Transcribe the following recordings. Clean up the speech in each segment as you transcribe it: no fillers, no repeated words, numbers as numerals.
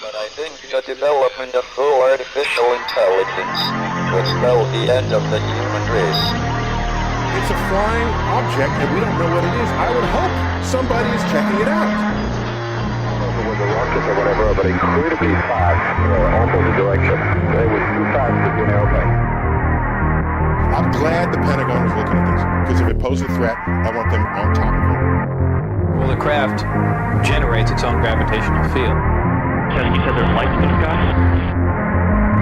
but I think the development of full artificial intelligence would spell the end of the human race. It's a flying object, and we don't know what it is. I would hope somebody is checking it out. It was a rocket or whatever, but incredibly fast, opposite direction. It was too fast to be an airplane. I'm glad the Pentagon is looking at this, because if it poses a threat, I want them on top of it. Well, the craft generates its own gravitational field. You said there's lights in the sky?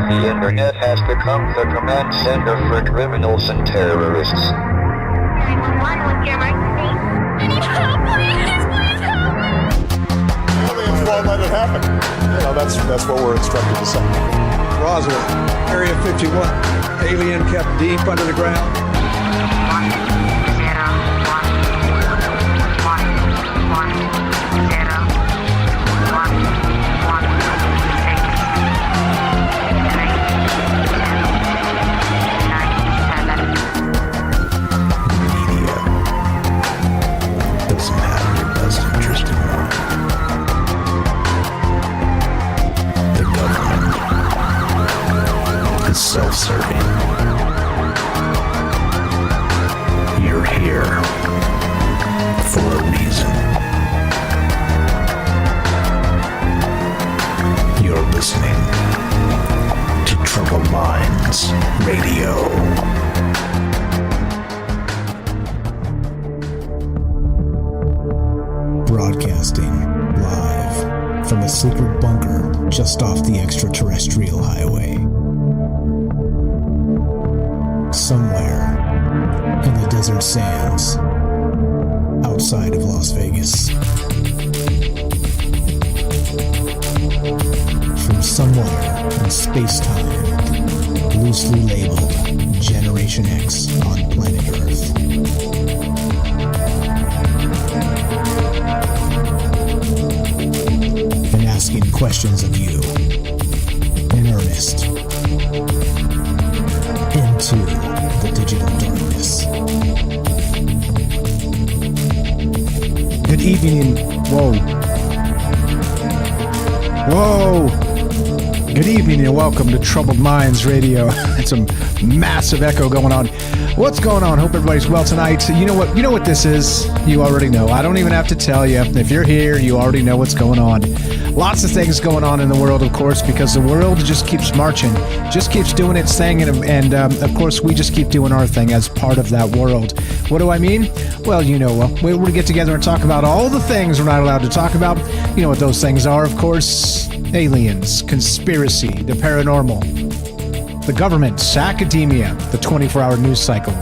The internet has become the command center for criminals and terrorists. 911, what's your emergency? I need help, please help me! Aliens won't let it happen. You know, that's what we're instructed to say. Roswell, Area 51. Alien kept deep under the ground. 1, 0, 1, 1, 1, 0, 1, 1, 6, 3, 2, 9, 7. Media doesn't have your best interest in mind. The government is self-serving. You're here for a reason. You're listening to Troubled Minds Radio. Broadcasting live from a secret bunker just off the extraterrestrial highway. Somewhere in the desert sands outside of Las Vegas. From somewhere in space-time, loosely labeled Generation X on planet Earth. And asking questions of you in earnest into the digital darkness. Good evening. Whoa. Good evening and welcome to Troubled Minds Radio. It's a massive echo going on. What's going on? Hope everybody's well tonight. You know what this is. You already know. I don't even have to tell you. If you're here, you already know what's going on. Lots of things going on in the world, of course, because the world just keeps marching, just keeps doing its thing, and of course, we just keep doing our thing as part of that world. What do I mean? Well, you know, we get together and talk about all the things we're not allowed to talk about. You know what those things are, of course. Aliens, conspiracy, the paranormal, the government, academia, the 24-hour news cycle,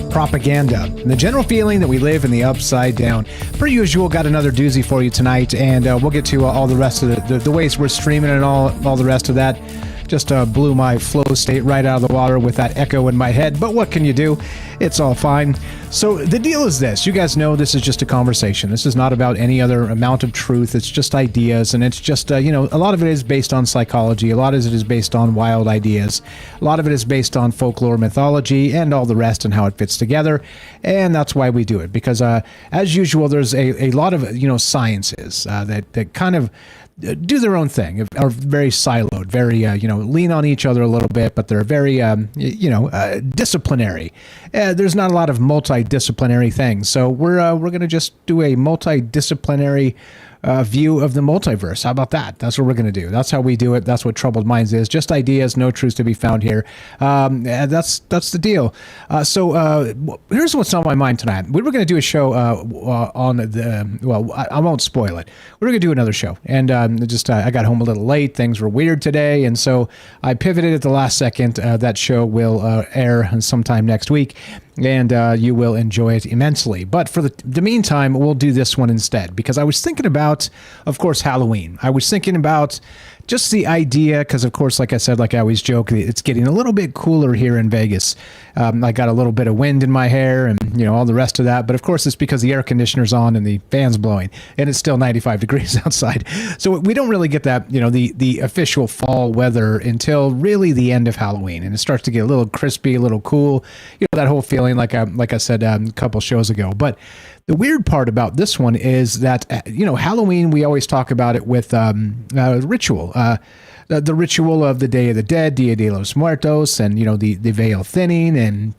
propaganda, and the general feeling that we live in the upside down. Per usual, got another doozy for you tonight, and we'll get to all the rest of the ways we're streaming and all the rest of that. Just blew my flow state right out of the water with that echo in my head, but what can you do? It's all fine. So the deal is this. You guys know this is just a conversation. This is not about any other amount of truth. It's just ideas, and it's just, a lot of it is based on psychology. A lot of it is based on wild ideas. A lot of it is based on folklore, mythology, and all the rest and how it fits together, and that's why we do it, because as usual, there's a lot of, sciences that kind of do their own thing, are very siloed, very, lean on each other a little bit, but they're very, disciplinary. There's not a lot of multidisciplinary things. So we're going to just do a multidisciplinary view of the multiverse. How about that? That's what we're going to do. That's how we do it. That's what Troubled Minds is. Just ideas, no truths to be found here. That's the deal. So here's what's on my mind tonight. We were going to do a show on the, well, I won't spoil it. We're going to do another show. And I got home a little late. Things were weird today. And so I pivoted at the last second. That show will air sometime next week. And you will enjoy it immensely. But for the meantime, we'll do this one instead, because I was thinking about, of course, Halloween. I was thinking about just the idea, because, of course, like I said, like I always joke, it's getting a little bit cooler here in Vegas. I got a little bit of wind in my hair and, all the rest of that. But, of course, it's because the air conditioner's on and the fan's blowing, and it's still 95 degrees outside. So we don't really get that, the official fall weather until really the end of Halloween. And it starts to get a little crispy, a little cool, that whole feeling like I said a couple shows ago. But The weird part about this one is that, Halloween, we always talk about it with ritual. The ritual of the Day of the Dead, Dia de los Muertos, and, the veil thinning and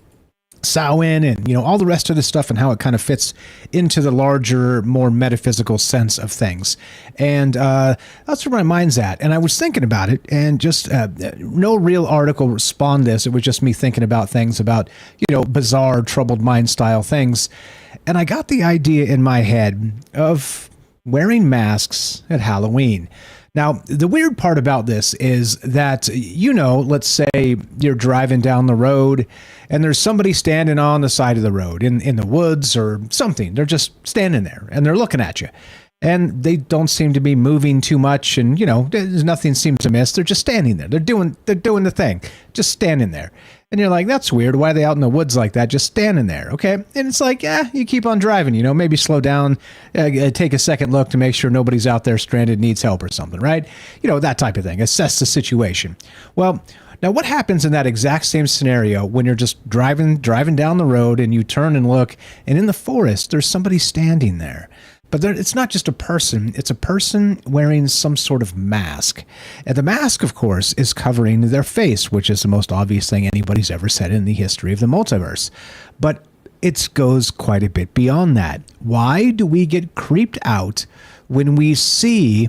Samhain and, all the rest of the stuff and how it kind of fits into the larger, more metaphysical sense of things. And that's where my mind's at. And I was thinking about it, and just no real article spawned this. It was just me thinking about things about, bizarre, troubled mind style things. And I got the idea in my head of wearing masks at Halloween. Now, the weird part about this is that, let's say you're driving down the road and there's somebody standing on the side of the road in the woods or something. They're just standing there and they're looking at you. And they don't seem to be moving too much, and there's nothing seems amiss. They're just standing there. They're doing the thing, just standing there. And you're like, that's weird. Why are they out in the woods like that, just standing there? Okay, and it's like, you keep on driving. Maybe slow down, take a second look to make sure nobody's out there stranded, needs help or something, right? That type of thing. Assess the situation. Well, now what happens in that exact same scenario when you're just driving down the road and you turn and look, and in the forest there's somebody standing there? But it's not just a person, it's a person wearing some sort of mask. And the mask, of course, is covering their face, which is the most obvious thing anybody's ever said in the history of the multiverse. But it goes quite a bit beyond that. Why do we get creeped out when we see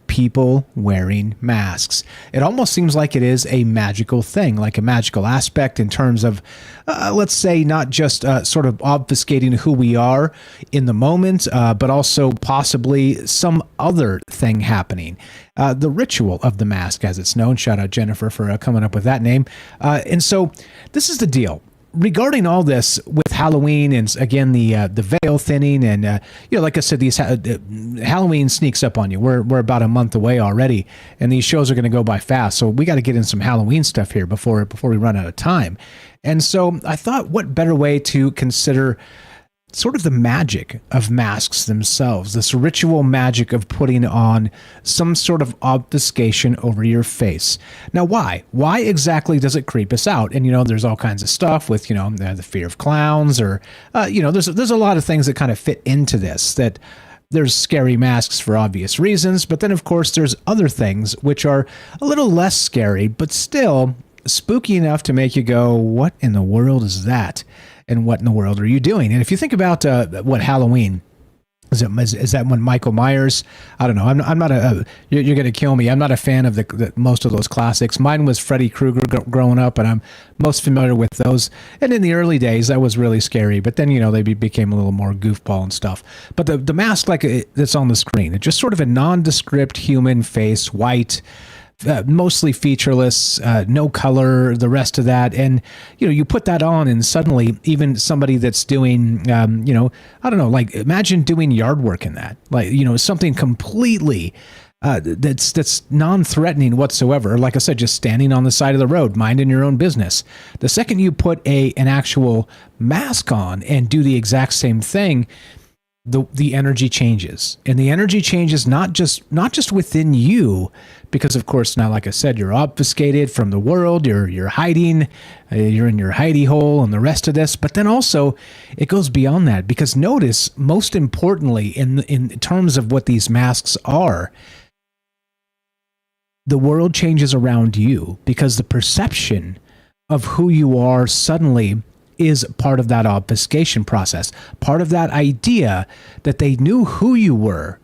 people wearing masks? It almost seems like it is a magical thing, like a magical aspect in terms of, let's say, not just sort of obfuscating who we are in the moment, but also possibly some other thing happening. The ritual of the mask, as it's known. Shout out Jennifer for coming up with that name. And so this is the deal. Regarding all this with Halloween and, again, the veil thinning and, like I said, these Halloween sneaks up on you. We're about a month away already, and these shows are going to go by fast. So we got to get in some Halloween stuff here before we run out of time. And so I thought, what better way to consider sort of the magic of masks themselves, this ritual magic of putting on some sort of obfuscation over your face. Now, why? Why exactly does it creep us out? And, there's all kinds of stuff with, the fear of clowns or, there's a lot of things that kind of fit into this, that there's scary masks for obvious reasons. But then, of course, there's other things which are a little less scary, but still spooky enough to make you go, what in the world is that? And what in the world are you doing? And if you think about what Halloween is that when Michael Myers? I don't know. I'm not you're going to kill me. I'm not a fan of the most of those classics. Mine was Freddy Krueger growing up, and I'm most familiar with those. And in the early days, that was really scary. But then they became a little more goofball and stuff. But the mask, like that's on the screen, it's just sort of a nondescript human face, white. Mostly featureless, no color, the rest of that. And, you put that on and suddenly even somebody that's doing, I don't know, like imagine doing yard work in that, like, something completely that's non-threatening whatsoever. Like I said, just standing on the side of the road, minding your own business. The second you put an actual mask on and do the exact same thing, the energy changes, and the energy changes not just within you, because of course now, like I said, you're obfuscated from the world, you're hiding, you're in your hidey hole and the rest of this, but then also it goes beyond that, because notice, most importantly, in terms of what these masks are, the world changes around you, because the perception of who you are suddenly is part of that obfuscation process, part of that idea that they knew who you were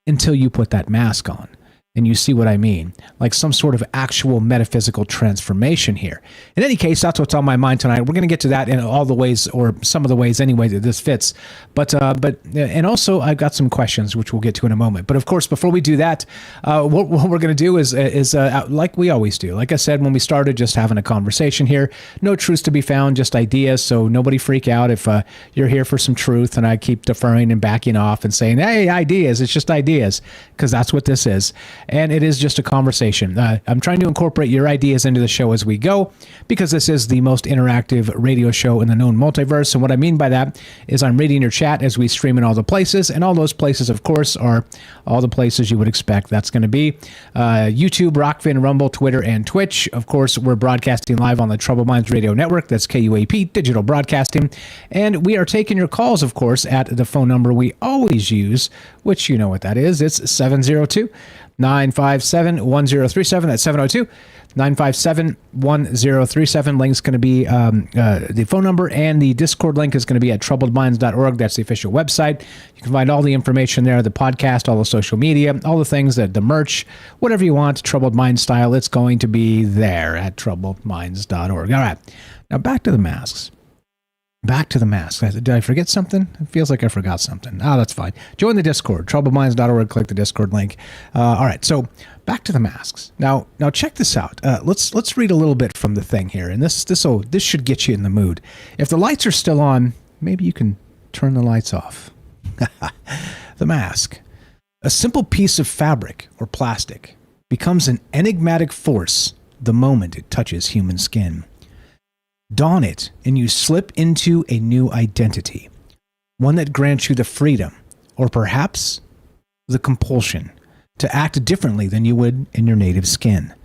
until you put that mask on. And you see what I mean? Like some sort of actual metaphysical transformation here. In any case, that's what's on my mind tonight. We're going to get to that in all the ways, or some of the ways anyway, that this fits. But and also I've got some questions which we'll get to in a moment. But of course, before we do that, what we're going to do is like we always do. Like I said when we started, just having a conversation here. No truths to be found, just ideas. So nobody freak out if you're here for some truth and I keep deferring and backing off and saying, hey, ideas. It's just ideas, because that's what this is. and it is just a conversation. I'm trying to incorporate your ideas into the show as we go, because this is the most interactive radio show in the known multiverse. And what I mean by that is I'm reading your chat as we stream in all the places, and all those places, of course, are all the places you would expect. That's going to be YouTube, Rockfin, Rumble, Twitter, and Twitch. Of course, we're broadcasting live on the Troubled Minds Radio Network. That's KUAP, Digital Broadcasting. And we are taking your calls, of course, at the phone number we always use, which you know what that is. It's 702-957-1037. That's 702-957-1037. Link's going to be the phone number, and the Discord link is going to be at troubledminds.org. That's the official website. You can find all the information there, the podcast, all the social media, all the things, that the merch, whatever you want, Troubled Mind style, it's going to be there at troubledminds.org. All right. Now back to the masks. Back to the masks. Did I forget something? It feels like I forgot something. Oh, that's fine. Join the Discord, troubledminds.org. Click the Discord link. All right, so back to the masks. Now check this out. Let's read a little bit from the thing here, and this should get you in the mood. If the lights are still on, maybe you can turn the lights off. The mask, a simple piece of fabric or plastic, becomes an enigmatic force the moment it touches human skin. Don it, and you slip into a new identity, one that grants you the freedom, or perhaps the compulsion, to act differently than you would in your native skin.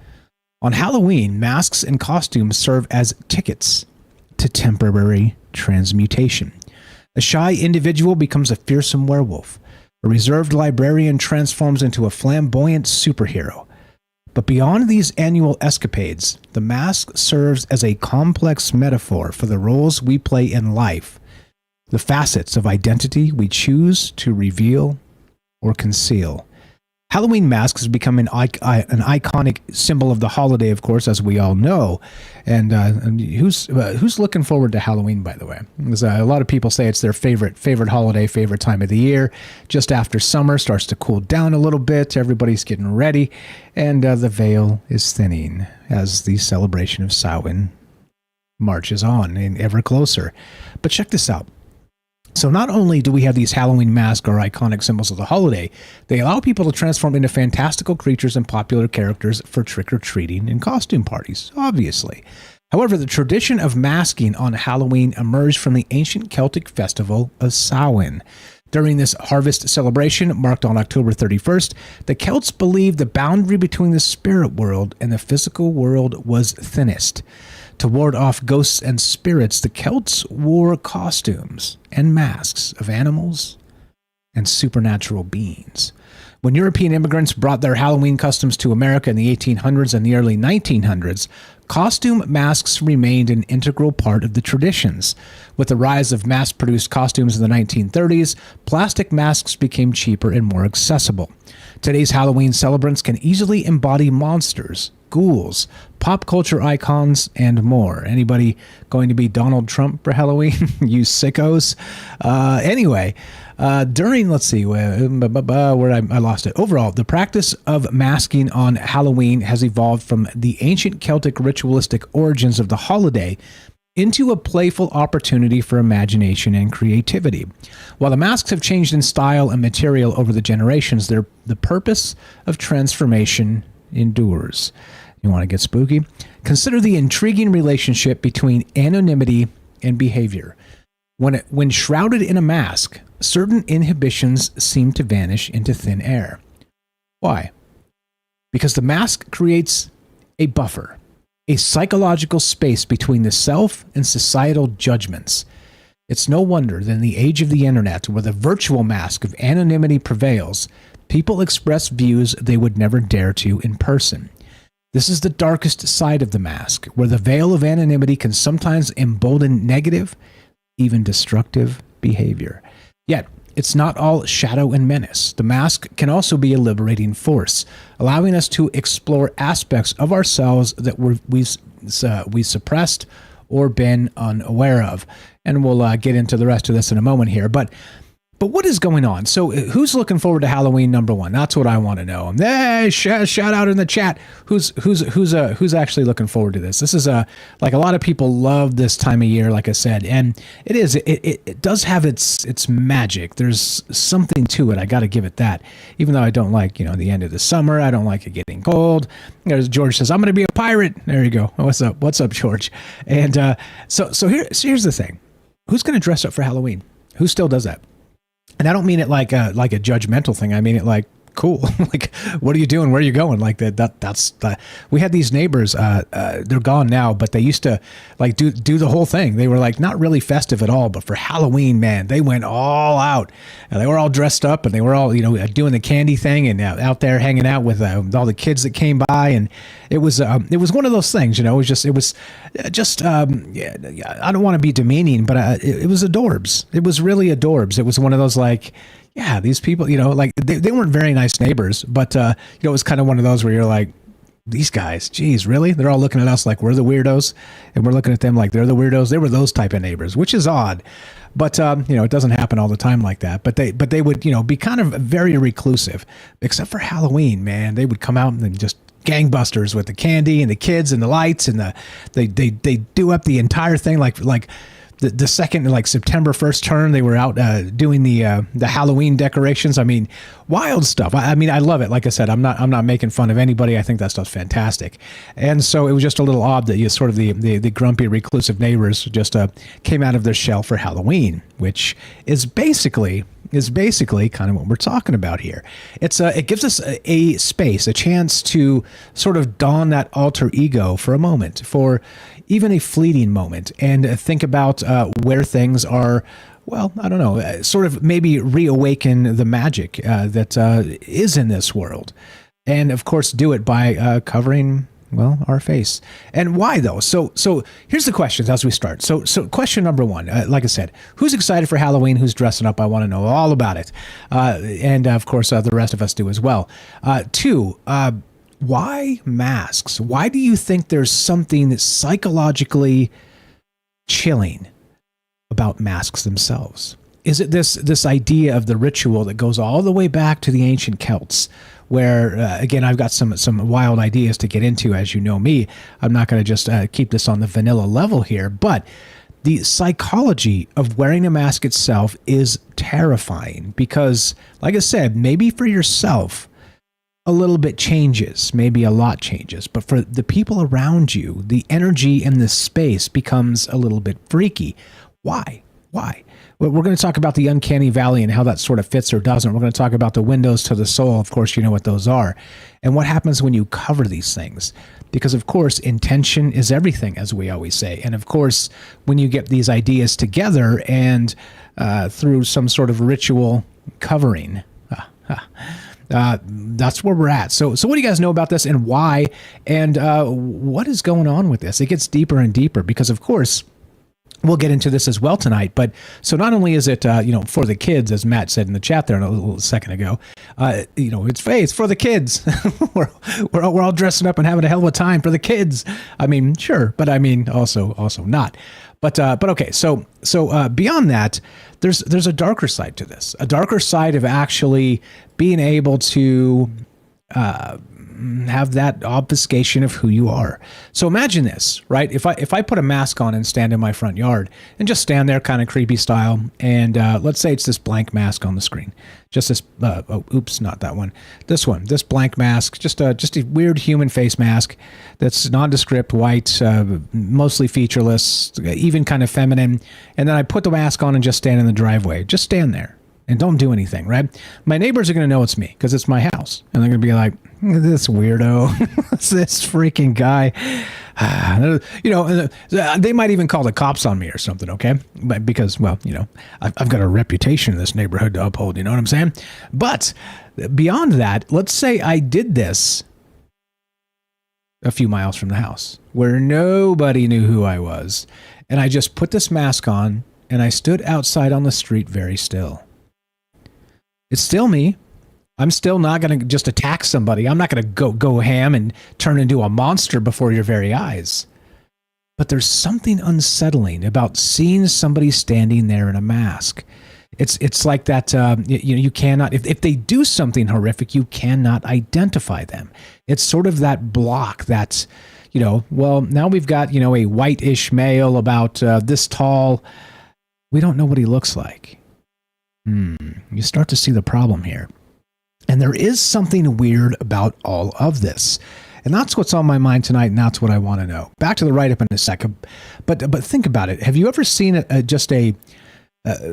On Halloween, masks and costumes serve as tickets to temporary transmutation. A shy individual becomes a fearsome werewolf. A reserved librarian transforms into a flamboyant superhero. But beyond these annual escapades, the mask serves as a complex metaphor for the roles we play in life, the facets of identity we choose to reveal or conceal. Halloween masks have become an iconic symbol of the holiday, of course, as we all know. And who's looking forward to Halloween, by the way? Because a lot of people say it's their favorite holiday, favorite time of the year. Just after summer starts to cool down a little bit, everybody's getting ready, and the veil is thinning as the celebration of Samhain marches on and ever closer. But check this out. So not only do we have these Halloween masks or iconic symbols of the holiday, they allow people to transform into fantastical creatures and popular characters for trick-or-treating and costume parties, obviously. However, the tradition of masking on Halloween emerged from the ancient Celtic festival of Samhain. During this harvest celebration, marked on October 31st, the Celts believed the boundary between the spirit world and the physical world was thinnest. To ward off ghosts and spirits, the Celts wore costumes and masks of animals and supernatural beings. When European immigrants brought their Halloween customs to America in the 1800s and the early 1900s, costume masks remained an integral part of the traditions. With the rise of mass-produced costumes in the 1930s, plastic masks became cheaper and more accessible. Today's Halloween celebrants can easily embody monsters, ghouls, pop culture icons, and more. Anybody going to be Donald Trump for Halloween? You sickos. Anyway, during, let's see, where I lost it. Overall, the practice of masking on Halloween has evolved from the ancient Celtic ritualistic origins of the holiday into a playful opportunity for imagination and creativity. While the masks have changed in style and material over the generations, the purpose of transformation endures. You want to get spooky? Consider the intriguing relationship between anonymity and behavior. When shrouded in a mask, certain inhibitions seem to vanish into thin air. Why? Because the mask creates a buffer, a psychological space between the self and societal judgments. It's no wonder that in the age of the internet, where the virtual mask of anonymity prevails, people express views they would never dare to in person. This is the darkest side of the mask, where the veil of anonymity can sometimes embolden negative, even destructive behavior. Yet, it's not all shadow and menace. The mask can also be a liberating force, allowing us to explore aspects of ourselves that we suppressed or been unaware of. And we'll get into the rest of this in a moment here. But But what is going on? So who's looking forward to Halloween number one? That's what I want to know. Hey, shout out in the chat. Who's actually looking forward to this? This is like a lot of people love this time of year, like I said, and it does have its magic. There's something to it. I got to give it that. Even though I don't like, the end of the summer, I don't like it getting cold. As George says, I'm going to be a pirate. There you go. What's up, George? And so here's the thing. Who's going to dress up for Halloween? Who still does that? And I don't mean it like a judgmental thing. I mean it like, cool. Like, what are you doing? Where are you going? Like that's we had these neighbors, they're gone now, but they used to like do the whole thing. They were like, not really festive at all, but for Halloween, man, they went all out and they were all dressed up and they were all, doing the candy thing and out there hanging out with all the kids that came by. And it was one of those things, it was just, I don't want to be demeaning, but it was adorbs. It was really adorbs. It was one of those like, yeah, these people, like they weren't very nice neighbors, but, it was kind of one of those where you're like, these guys, geez, really? They're all looking at us like we're the weirdos and we're looking at them like they're the weirdos. They were those type of neighbors, which is odd, but, it doesn't happen all the time like that, but they would, be kind of very reclusive, except for Halloween, man. They would come out and just gangbusters with the candy and the kids and the lights and they do up the entire thing like the second, like September 1st turn, they were out doing the Halloween decorations. I mean, wild stuff. I mean, I love it. Like I said, I'm not making fun of anybody. I think that stuff's fantastic. And so it was just a little odd that you sort of the grumpy, reclusive neighbors just came out of their shell for Halloween, which is basically kind of what we're talking about here. It gives us a space, a chance to sort of don that alter ego for a moment, for even a fleeting moment, and think about where things are. Well, I don't know, sort of maybe reawaken the magic that is in this world. And of course, do it by covering, well, our face. And why though? So here's the questions as we start. So question number one, like I said, who's excited for Halloween? Who's dressing up? I want to know all about it. And of course, the rest of us do as well. Two, why masks? Why do you think there's something that's psychologically chilling about masks themselves? Is it this idea of the ritual that goes all the way back to the ancient Celts, where, again, I've got some wild ideas to get into, as you know me. I'm not going to just keep this on the vanilla level here, but the psychology of wearing a mask itself is terrifying because, like I said, maybe for yourself, a little bit changes, maybe a lot changes, but for the people around you, the energy in this space becomes a little bit freaky. Why? Well, we're going to talk about the uncanny valley and how that sort of fits or doesn't. We're going to talk about the windows to the soul. Of course, you know what those are. And what happens when you cover these things. Because, of course, intention is everything, as we always say. And, of course, when you get these ideas together and through some sort of ritual covering, that's where we're at. So what do you guys know about this and why? And what is going on with this? It gets deeper and deeper because, of course, we'll get into this as well tonight. But so not only is it, for the kids, as Matt said in the chat there a little second ago, it's for the kids. we're all dressing up and having a hell of a time for the kids. I mean, sure, but I mean, also not. But okay, so beyond that, there's a darker side to this, a darker side of actually being able to have that obfuscation of who you are. So imagine this, right? If I put a mask on and stand in my front yard and just stand there kind of creepy style, and let's say it's this blank mask on the screen, just this, not that one, this blank mask, just a weird human face mask that's nondescript, white, mostly featureless, even kind of feminine. And then I put the mask on and just stand in the driveway, just stand there. And don't do anything, right? My neighbors are going to know it's me because it's my house. And they're going to be like, this weirdo, this freaking guy. They might even call the cops on me or something, okay? But because, well, I've got a reputation in this neighborhood to uphold, you know what I'm saying? But beyond that, let's say I did this a few miles from the house where nobody knew who I was. And I just put this mask on and I stood outside on the street very still. It's still me. I'm still not going to just attack somebody. I'm not going to go ham and turn into a monster before your very eyes. But there's something unsettling about seeing somebody standing there in a mask. It's like that, you cannot, if they do something horrific, you cannot identify them. It's sort of that block that's, well, now we've got, a white-ish male about this tall. We don't know what he looks like. You start to see the problem here. And there is something weird about all of this. And that's what's on my mind tonight, and that's what I want to know. Back to the write-up in a second. But think about it. Have you ever seen just a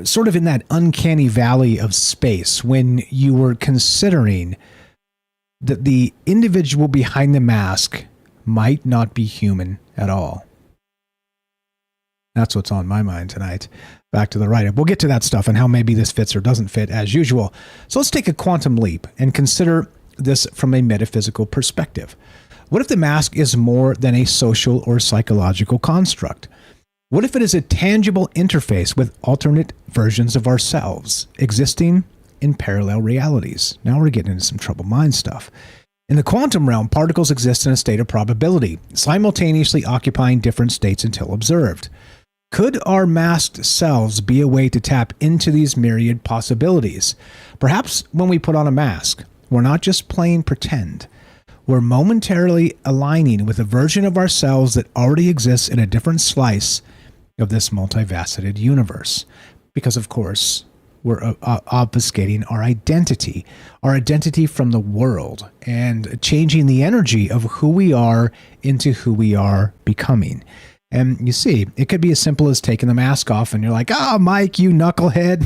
sort of in that uncanny valley of space when you were considering that the individual behind the mask might not be human at all? That's what's on my mind tonight. Back to the write-up. We'll get to that stuff and how maybe this fits or doesn't fit as usual. So let's take a quantum leap and consider this from a metaphysical perspective. What if the mask is more than a social or psychological construct? What if it is a tangible interface with alternate versions of ourselves existing in parallel realities? Now we're getting into some troubled mind stuff. In the quantum realm, particles exist in a state of probability, simultaneously occupying different states until observed. Could our masked selves be a way to tap into these myriad possibilities? Perhaps when we put on a mask, we're not just playing pretend. We're momentarily aligning with a version of ourselves that already exists in a different slice of this multifaceted universe. Because, of course, we're obfuscating our identity from the world, and changing the energy of who we are into who we are becoming. And you see, it could be as simple as taking the mask off and you're like, Mike, you knucklehead.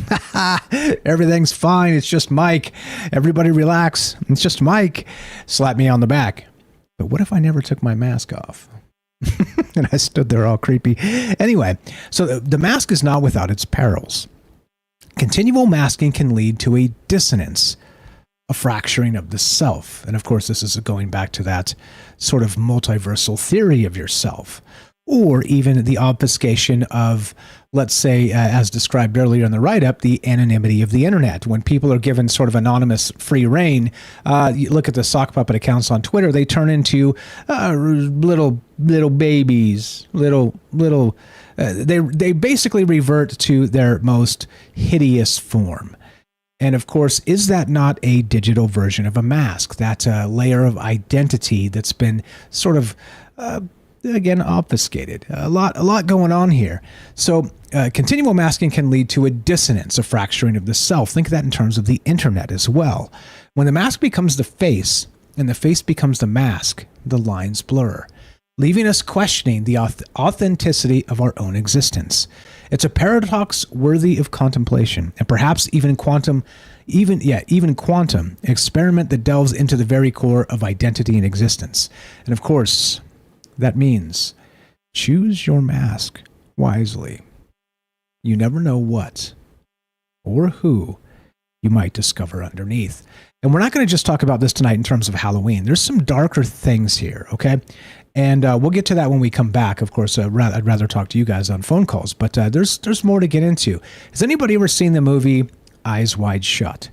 Everything's fine. It's just Mike. Everybody relax. It's just Mike. Slap me on the back. But what if I never took my mask off? And I stood there all creepy. Anyway, so the mask is not without its perils. Continual masking can lead to a dissonance, a fracturing of the self. And of course, this is going back to that sort of multiversal theory of yourself. Or even the obfuscation of, let's say, as described earlier in the write-up, the anonymity of the internet. When people are given sort of anonymous free reign, you look at the sock puppet accounts on Twitter, they turn into little babies, they basically revert to their most hideous form. And of course, is that not a digital version of a mask? That's a layer of identity that's been sort of again, obfuscated. A lot going on here. So continual masking can lead to a dissonance, a fracturing of the self. Think of that in terms of the internet as well. When the mask becomes the face and the face becomes the mask, the lines blur, leaving us questioning the authenticity of our own existence. It's a paradox worthy of contemplation, and perhaps even quantum experiment that delves into the very core of identity and existence. And of course, that means choose your mask wisely. You never know what or who you might discover underneath. And we're not going to just talk about this tonight in terms of Halloween. There's some darker things here, okay? And we'll get to that when we come back. Of course, I'd rather talk to you guys on phone calls, but there's more to get into. Has anybody ever seen the movie Eyes Wide Shut?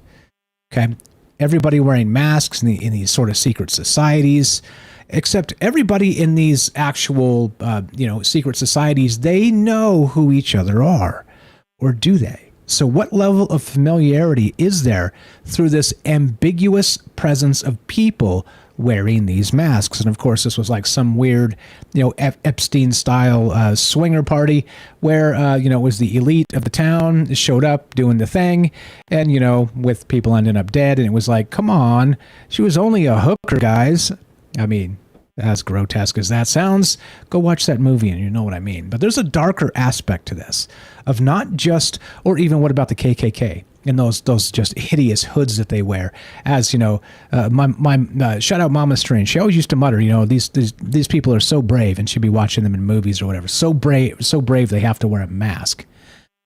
Okay, everybody wearing masks in these sort of secret societies. Except everybody in these actual, secret societies, they know who each other are, or do they? So what level of familiarity is there through this ambiguous presence of people wearing these masks? And of course, this was like some weird, Epstein-style swinger party where, it was the elite of the town showed up doing the thing, and, with people ending up dead. And it was like, come on, she was only a hooker, guys. I mean, as grotesque as that sounds, go watch that movie and you know what I mean. But there's a darker aspect to this of not just, or even what about the KKK and those just hideous hoods that they wear? As my shout out Mama Strange. She always used to mutter, these people are so brave, and she'd be watching them in movies or whatever. So brave they have to wear a mask,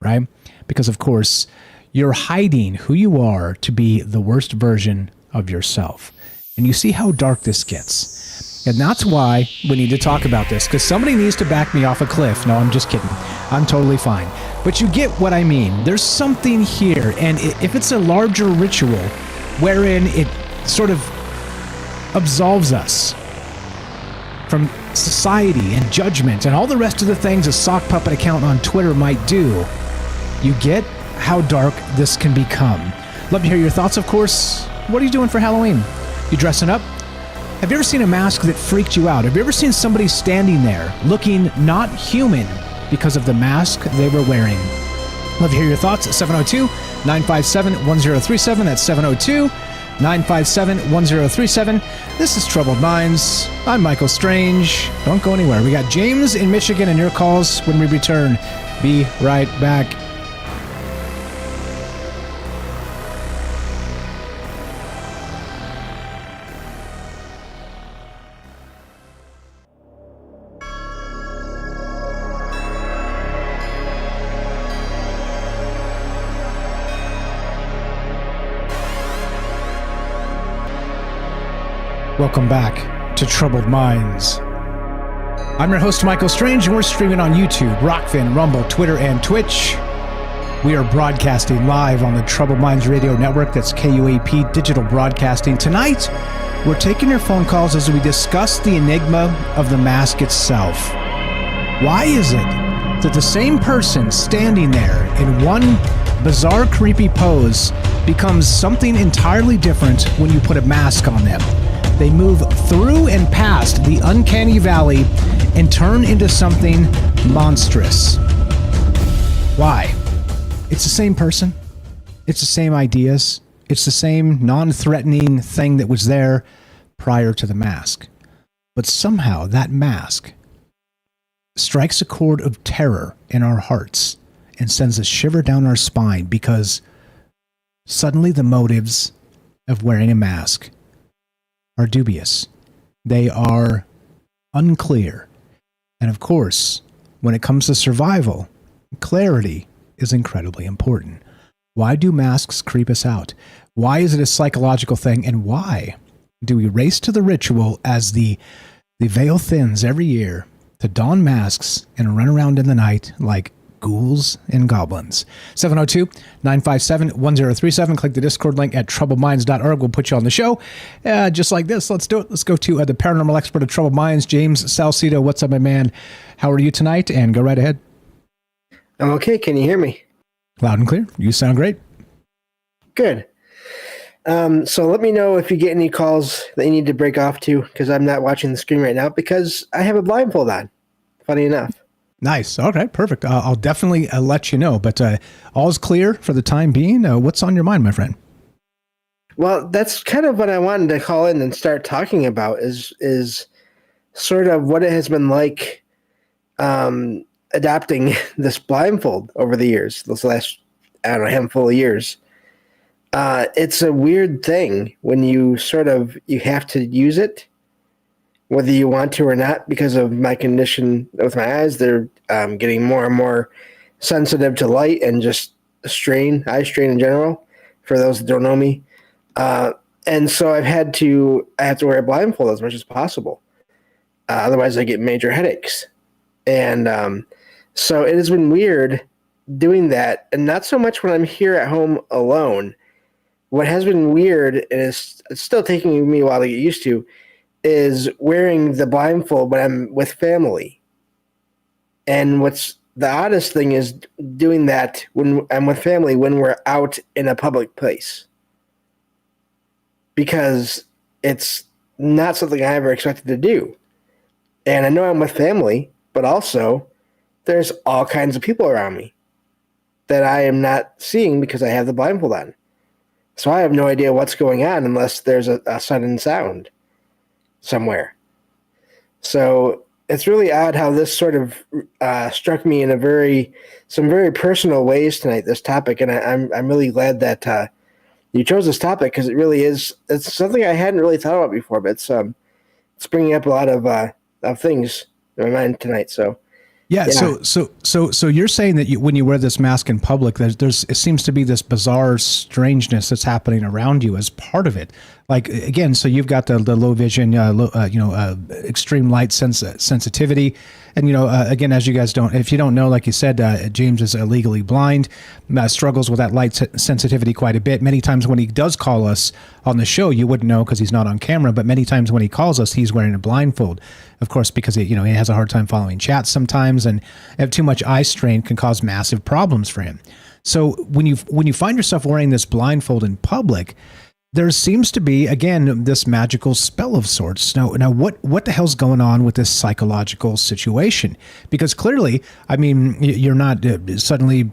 right? Because of course you're hiding who you are to be the worst version of yourself. And you see how dark this gets. And that's why we need to talk about this, because somebody needs to back me off a cliff. No, I'm just kidding. I'm totally fine. But you get what I mean. There's something here. And if it's a larger ritual wherein it sort of absolves us from society and judgment and all the rest of the things a sock puppet account on Twitter might do, you get how dark this can become. Love to hear your thoughts, of course. What are you doing for Halloween? You dressing up? Have you ever seen a mask that freaked you out? Have you ever seen somebody standing there looking not human because of the mask they were wearing? Love to hear your thoughts at 702-957-1037. That's 702-957-1037. This is Troubled Minds. I'm Michael Strange. Don't go anywhere. We got James in Michigan and your calls when we return. Be right back. Welcome back to Troubled Minds. I'm your host, Michael Strange, and we're streaming on YouTube, Rockfin, Rumble, Twitter, and Twitch. We are broadcasting live on the Troubled Minds Radio Network. That's KUAP Digital Broadcasting. Tonight, we're taking your phone calls as we discuss the enigma of the mask itself. Why is it that the same person standing there in one bizarre, creepy pose becomes something entirely different when you put a mask on them? They move through and past the uncanny valley and turn into something monstrous. Why? It's the same person. It's the same ideas. It's the same non-threatening thing that was there prior to the mask. But somehow that mask strikes a chord of terror in our hearts and sends a shiver down our spine because suddenly the motives of wearing a mask are dubious. They are unclear. And of course, when it comes to survival, clarity is incredibly important. Why do masks creep us out? Why is it a psychological thing? And why do we race to the ritual as the veil thins every year to don masks and run around in the night like ghouls and goblins? 702-957-1037. Click the Discord link at troubledminds.org. We'll put you on the show. Just like this. Let's do it. Let's go to the paranormal expert of Troubled Minds, James Salcedo. What's up, my man? How are you tonight? And go right ahead. I'm okay. Can you hear me? Loud and clear. You sound great. Good. So let me know if you get any calls that you need to break off to, because I'm not watching the screen right now because I have a blindfold on. Funny enough. Nice. Okay, perfect. I'll definitely let you know, but all's clear for the time being. What's on your mind, my friend? Well, that's kind of what I wanted to call in and start talking about is sort of what it has been like adopting this blindfold over the years, this last, I don't know, handful of years. It's a weird thing when you have to use it, whether you want to or not, because of my condition with my eyes. They're getting more and more sensitive to light and just eye strain in general, for those that don't know me. And so I have to wear a blindfold as much as possible. Otherwise I get major headaches. And so it has been weird doing that, and not so much when I'm here at home alone. What has been weird, and it's still taking me a while to get used to, is wearing the blindfold when I'm with family. And what's the oddest thing is doing that when I'm with family when we're out in a public place. Because it's not something I ever expected to do. And I know I'm with family, but also there's all kinds of people around me that I am not seeing because I have the blindfold on. So I have no idea what's going on unless there's a sudden sound somewhere. So it's really odd how this sort of struck me in some very personal ways tonight, this topic. And I'm really glad that you chose this topic, because it's something I hadn't really thought about before, but it's bringing up a lot of things in my mind tonight. So Yeah. So you're saying that when you wear this mask in public, it seems to be this bizarre strangeness that's happening around you as part of it. Like, again, so you've got the low vision, extreme light sensitivity. And, again, as you guys if you don't know, like you said, James is legally blind, struggles with that light sensitivity quite a bit. Many times when he does call us on the show, you wouldn't know because he's not on camera, but many times when he calls us, he's wearing a blindfold, of course, because he has a hard time following chat sometimes, and too much eye strain can cause massive problems for him. So when you find yourself wearing this blindfold in public, there seems to be, again, this magical spell of sorts. Now, what the hell's going on with this psychological situation? Because clearly, I mean, you're not suddenly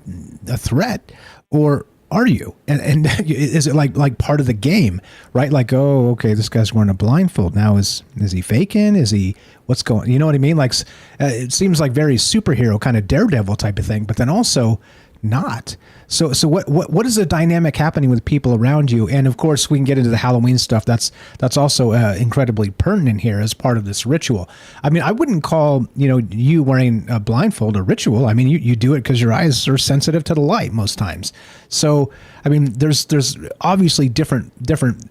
a threat, or are you? And is it like part of the game, right? Like, oh, okay, this guy's wearing a blindfold. Now, is he faking? Is he, what's going, you know what I mean? Like, it seems like very superhero kind of Daredevil type of thing, but then also not. So what is the dynamic happening with people around you? And of course, we can get into the Halloween stuff. That's also incredibly pertinent here as part of this ritual. I mean, I wouldn't call you wearing a blindfold a ritual. I mean, you do it because your eyes are sensitive to the light most times. So I mean, there's obviously different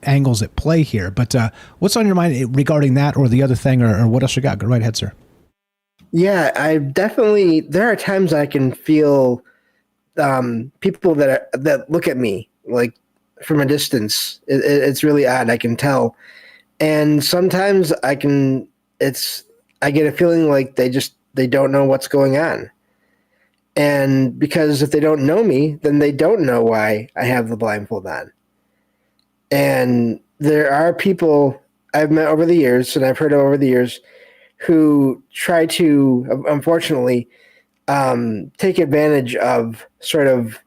angles at play here. But what's on your mind regarding that or the other thing, or what else you got? Go right ahead, sir. Yeah, there are times I can feel people that look at me like from a distance. It's really odd. I can tell, and sometimes I get a feeling like they don't know what's going on, and because if they don't know me, then they don't know why I have the blindfold on. And there are people I've met over the years, and I've heard over the years, who try to, unfortunately, take advantage of sort of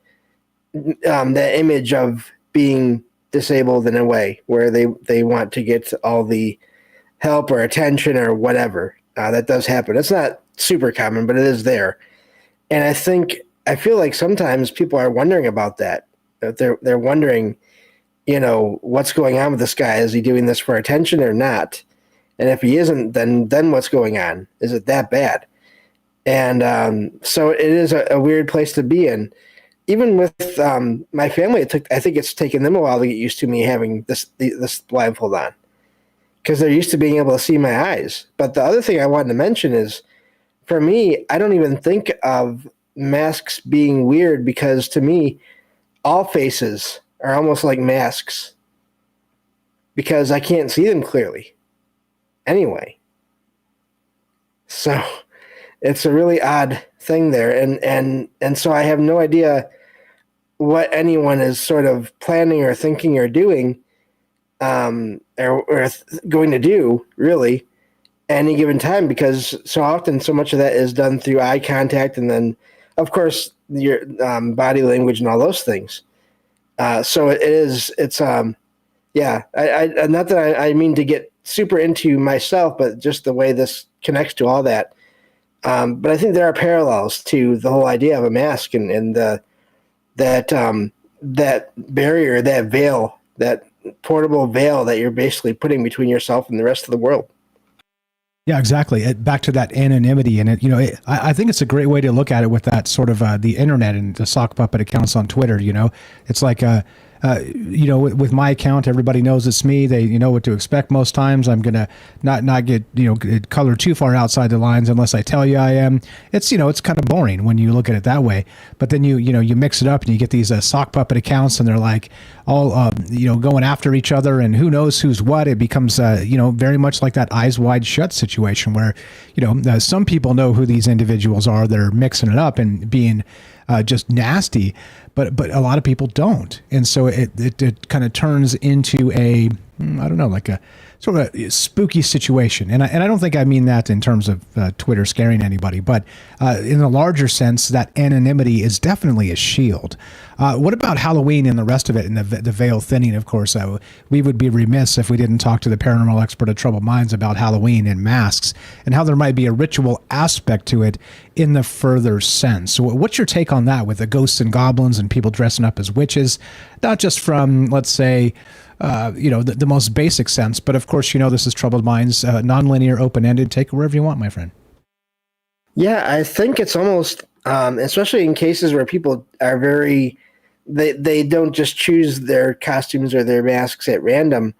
that image of being disabled in a way where they want to get all the help or attention or whatever. That does happen. It's not super common, but it is there. And I feel like sometimes people are wondering about that. They're wondering, what's going on with this guy? Is he doing this for attention or not? And if he isn't, then what's going on? Is it that bad? And so it is a weird place to be in. Even with my family, I think it's taken them a while to get used to me having this blindfold on, because they're used to being able to see my eyes. But the other thing I wanted to mention is, for me, I don't even think of masks being weird, because to me, all faces are almost like masks, because I can't see them clearly anyway. So it's a really odd thing there. And so I have no idea what anyone is sort of planning or thinking or doing, or going to do, really, any given time, because so often so much of that is done through eye contact, and then, of course, your body language and all those things. So it's yeah. I not that I mean to get super into myself, but just the way this connects to all that. But I think there are parallels to the whole idea of a mask and that barrier, that veil, that portable veil that you're basically putting between yourself and the rest of the world. Yeah, exactly. Back to that anonymity, and I think it's a great way to look at it with that sort of the internet and the sock puppet accounts on Twitter. It's like with my account, everybody knows it's me. They know what to expect most times. I'm gonna not get color too far outside the lines unless I tell you I am. It's it's kind of boring when you look at it that way. But then you mix it up and you get these sock puppet accounts, and they're like all going after each other, and who knows who's what. It becomes very much like that Eyes Wide Shut situation where some people know who these individuals are. They're mixing it up and being just nasty, but a lot of people don't, and so it kind of turns into a like a sort of a spooky situation. And I don't think I mean that in terms of Twitter scaring anybody, but in a larger sense, that anonymity is definitely a shield. What about Halloween and the rest of it, and the veil thinning? Of course, we would be remiss if we didn't talk to the paranormal expert at Troubled Minds about Halloween and masks and how there might be a ritual aspect to it in the further sense. So what's your take on that, with the ghosts and goblins and people dressing up as witches, not just from, let's say, the most basic sense, but of course, this is Troubled Minds, nonlinear, open-ended. Take it wherever you want, my friend. Yeah, I think it's almost, especially in cases where people are they don't just choose their costumes or their masks at random.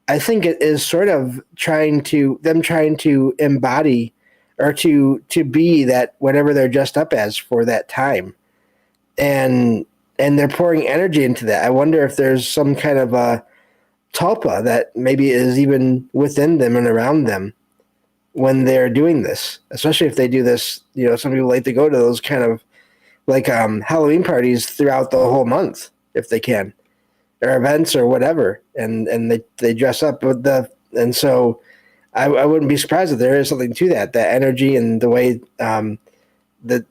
I think it is sort of trying to embody or to be that whatever they're dressed up as for that time. And they're pouring energy into that. I wonder if there's some kind of a tulpa that maybe is even within them and around them when they're doing this, especially if they do this. Some people like to go to those kind of like Halloween parties throughout the whole month if they can, or events or whatever, and they dress up with and so I wouldn't be surprised if there is something to that energy and the way the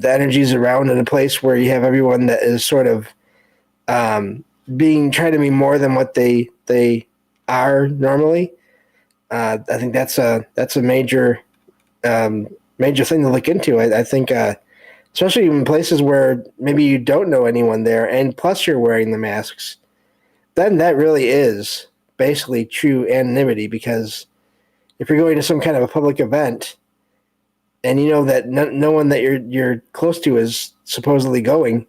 energies around in a place where you have everyone that is sort of trying to be more than what they are normally. I think that's a major thing to look into. I think especially in places where maybe you don't know anyone there, and plus you're wearing the masks, then that really is basically true anonymity, because if you're going to some kind of a public event and you know that no one that you're close to is supposedly going,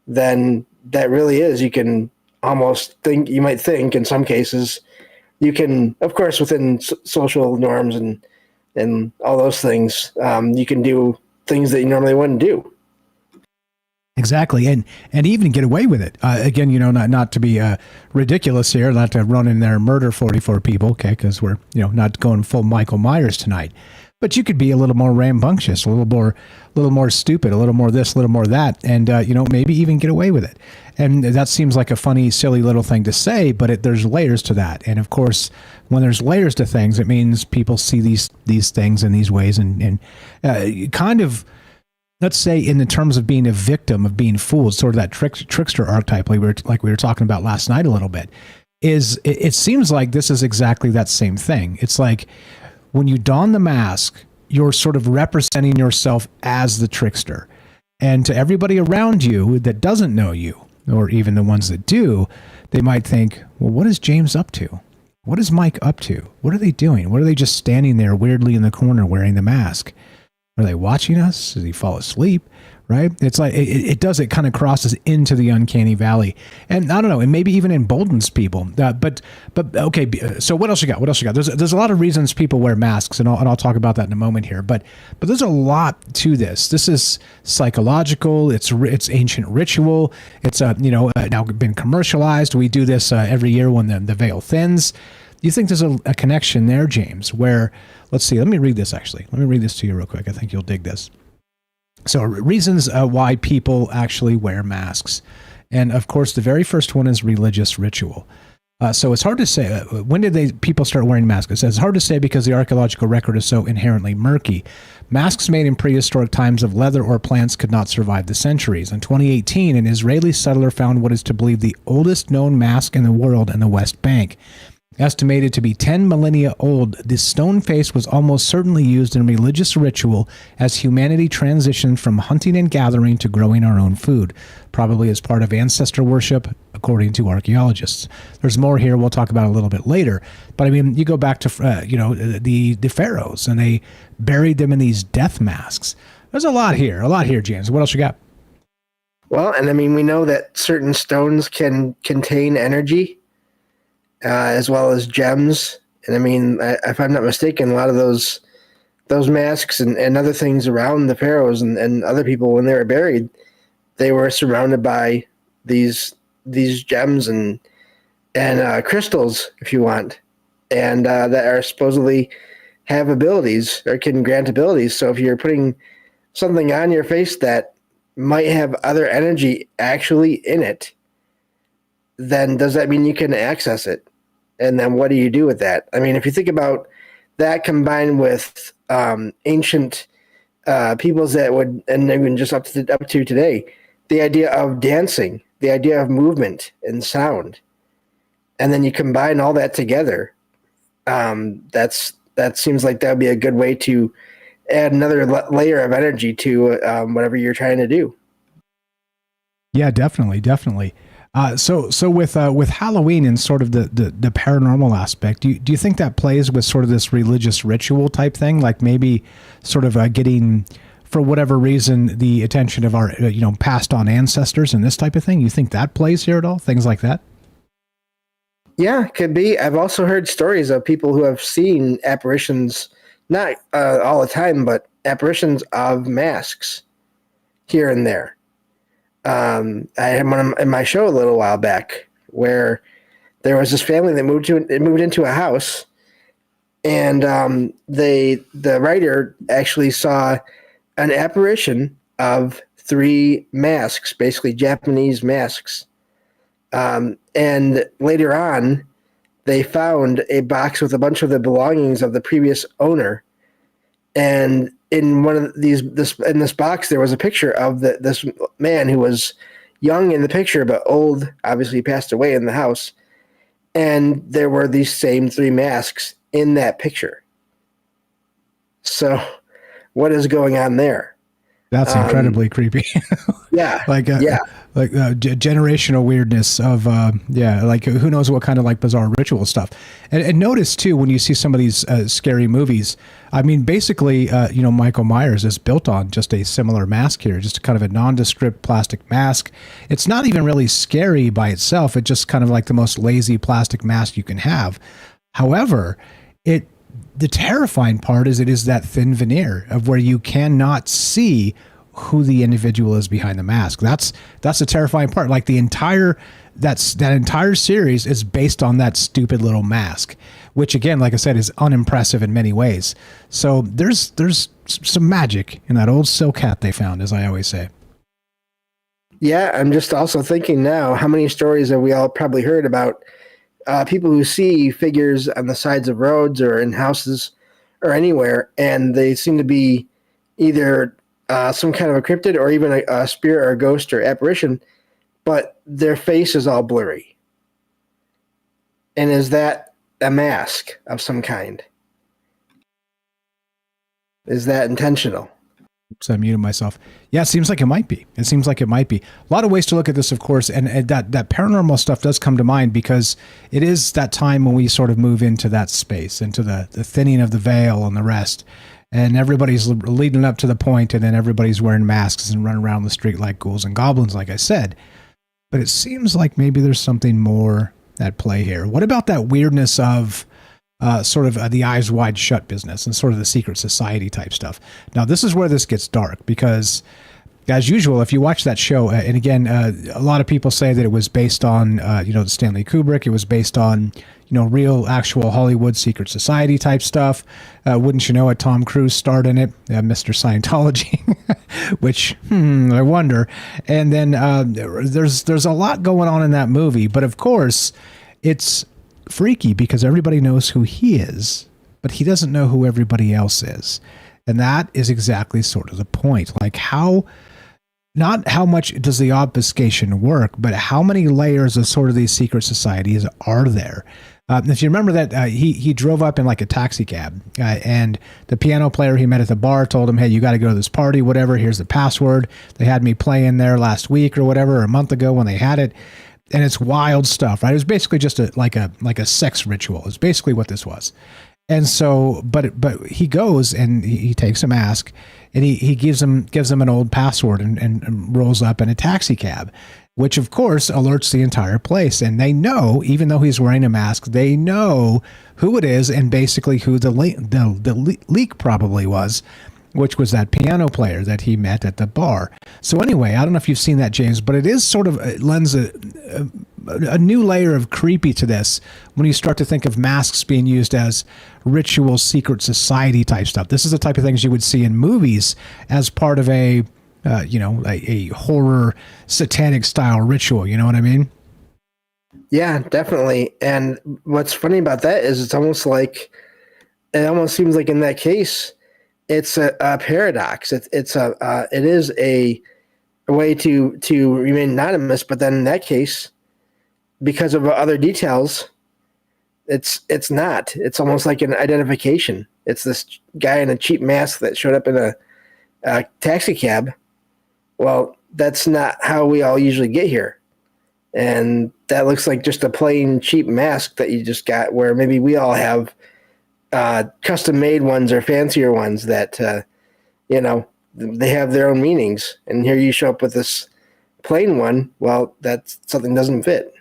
then that really is, you can almost think, you might think in some cases, you can, of course, within social norms and all those things, you can do things that you normally wouldn't do. Exactly, and even get away with it. Again, not to be ridiculous here, not to run in there and murder 44 people, okay? Because we're not going full Michael Myers tonight. But you could be a little more rambunctious, a little more stupid, a little more this, a little more that, and maybe even get away with it. And that seems like a funny, silly little thing to say, but there's layers to that. And of course, when there's layers to things, it means people see these things in these ways, and kind of. Let's say in the terms of being a victim, of being fooled, sort of that trickster archetype like we were talking about last night a little bit, it seems like this is exactly that same thing. It's like when you don the mask, you're sort of representing yourself as the trickster. And to everybody around you that doesn't know you, or even the ones that do, they might think, well, what is James up to? What is Mike up to? What are they doing? What are they just standing there weirdly in the corner wearing the mask? Are they watching us? Does he fall asleep? Right? It's like it kind of crosses into the uncanny valley, and I don't know, and maybe even emboldens people. But okay. So what else you got? There's a lot of reasons people wear masks, and I'll talk about that in a moment here. But there's a lot to this. This is psychological. It's ancient ritual. It's now been commercialized. We do this every year when the veil thins. You think there's a connection there, James, where, let's see, let me read this actually. Let me read this to you real quick. I think you'll dig this. So reasons why people actually wear masks. And of course, the very first one is religious ritual. So it's hard to say, when did people start wearing masks? It's hard to say because the archaeological record is so inherently murky. Masks made in prehistoric times of leather or plants could not survive the centuries. In 2018, an Israeli settler found what is to believe the oldest known mask in the world in the West Bank. Estimated to be 10 millennia old, this stone face was almost certainly used in religious ritual as humanity transitioned from hunting and gathering to growing our own food, probably as part of ancestor worship, according to archaeologists. There's more here we'll talk about a little bit later, but I mean, you go back to the pharaohs, and they buried them in these death masks. There's a lot here, James. What else you got? Well, and I mean, we know that certain stones can contain energy, as well as gems. And I mean, if I'm not mistaken, a lot of those masks and other things around the pharaohs and other people, when they were buried, they were surrounded by these gems and crystals, if you want, and that are supposedly have abilities or can grant abilities. So if you're putting something on your face that might have other energy actually in it, then does that mean you can access it? And then what do you do with that? I mean, if you think about that combined with ancient peoples that would, and even just up to today, the idea of dancing, the idea of movement and sound, and then you combine all that together, that seems like that would be a good way to add another layer of energy to whatever you're trying to do. Yeah, definitely. So with Halloween and sort of the paranormal aspect, do you think that plays with sort of this religious ritual type thing, like maybe sort of getting, for whatever reason, the attention of our passed on ancestors and this type of thing? You think that plays here at all? Things like that? Yeah, could be. I've also heard stories of people who have seen apparitions, not all the time, but apparitions of masks here and there. I had one in my show a little while back where there was this family that moved into a house, and the writer actually saw an apparition of 3 masks, basically Japanese masks. And later on, they found a box with a bunch of the belongings of the previous owner. And in one of in this box, there was a picture of this man who was young in the picture, but old. Obviously, he passed away in the house. And there were these same 3 masks in that picture. So, what is going on there? That's incredibly creepy. Yeah. Generational weirdness of, like who knows what kind of like bizarre ritual stuff. And notice too, when you see some of these scary movies, I mean, basically, Michael Myers is built on just a similar mask here, just kind of a nondescript plastic mask. It's not even really scary by itself. It's just kind of like the most lazy plastic mask you can have. However, the terrifying part is it is that thin veneer of where you cannot see who the individual is behind the mask. That's the terrifying part. Like that entire series is based on that stupid little mask, which again, like I said, is unimpressive in many ways. So there's some magic in that old silk hat they found, as I always say. Yeah, I'm just also thinking now, how many stories have we all probably heard about people who see figures on the sides of roads or in houses or anywhere, and they seem to be either some kind of a cryptid or even a spirit or a ghost or apparition, but their face is all blurry. And is that a mask of some kind? Is that intentional? So I muted myself. Yeah, it seems like it might be. A lot of ways to look at this, of course, and that paranormal stuff does come to mind because it is that time when we sort of move into that space, into the thinning of the veil and the rest. And everybody's leading up to the point, and then everybody's wearing masks and running around the street like ghouls and goblins, like I said. But it seems like maybe there's something more at play here. What about that weirdness of the eyes wide shut business and sort of the secret society type stuff? Now, this is where this gets dark because, as usual, if you watch that show, and again, a lot of people say that it was based on, Stanley Kubrick. It was based on, real, actual Hollywood secret society type stuff. Wouldn't you know it? Tom Cruise starred in it, Mr. Scientology, which I wonder. And then there's a lot going on in that movie, but of course, it's freaky because everybody knows who he is, but he doesn't know who everybody else is. And that is exactly sort of the point. Like not how much does the obfuscation work, but how many layers of sort of these secret societies are there? If you remember that he drove up in like a taxi cab and the piano player he met at the bar told him, hey, you got to go to this party, whatever. Here's the password. They had me play in there last week or whatever, or a month ago when they had it. And it's wild stuff, right? It was basically just like a sex ritual. It's basically what this was. And so, but he goes and he takes a mask and he gives him an old password and rolls up in a taxi cab, which of course alerts the entire place. And they know, even though he's wearing a mask, they know who it is and basically who the leak probably was, which was that piano player that he met at the bar. So anyway, I don't know if you've seen that, James, but it is sort of, it lends a new layer of creepy to this when you start to think of masks being used as ritual secret society type stuff. This is the type of things you would see in movies as part of a horror satanic style ritual. You know what I mean? Yeah, definitely. And what's funny about that is it almost seems like in that case, it's a paradox. It is a way to remain anonymous, but then in that case, because of other details, it's not. It's almost like an identification. It's this guy in a cheap mask that showed up in a taxi cab. Well, that's not how we all usually get here, and that looks like just a plain cheap mask that you just got. Where maybe we all have custom-made ones or fancier ones that, they have their own meanings. And here you show up with this plain one. Well, that's something doesn't fit.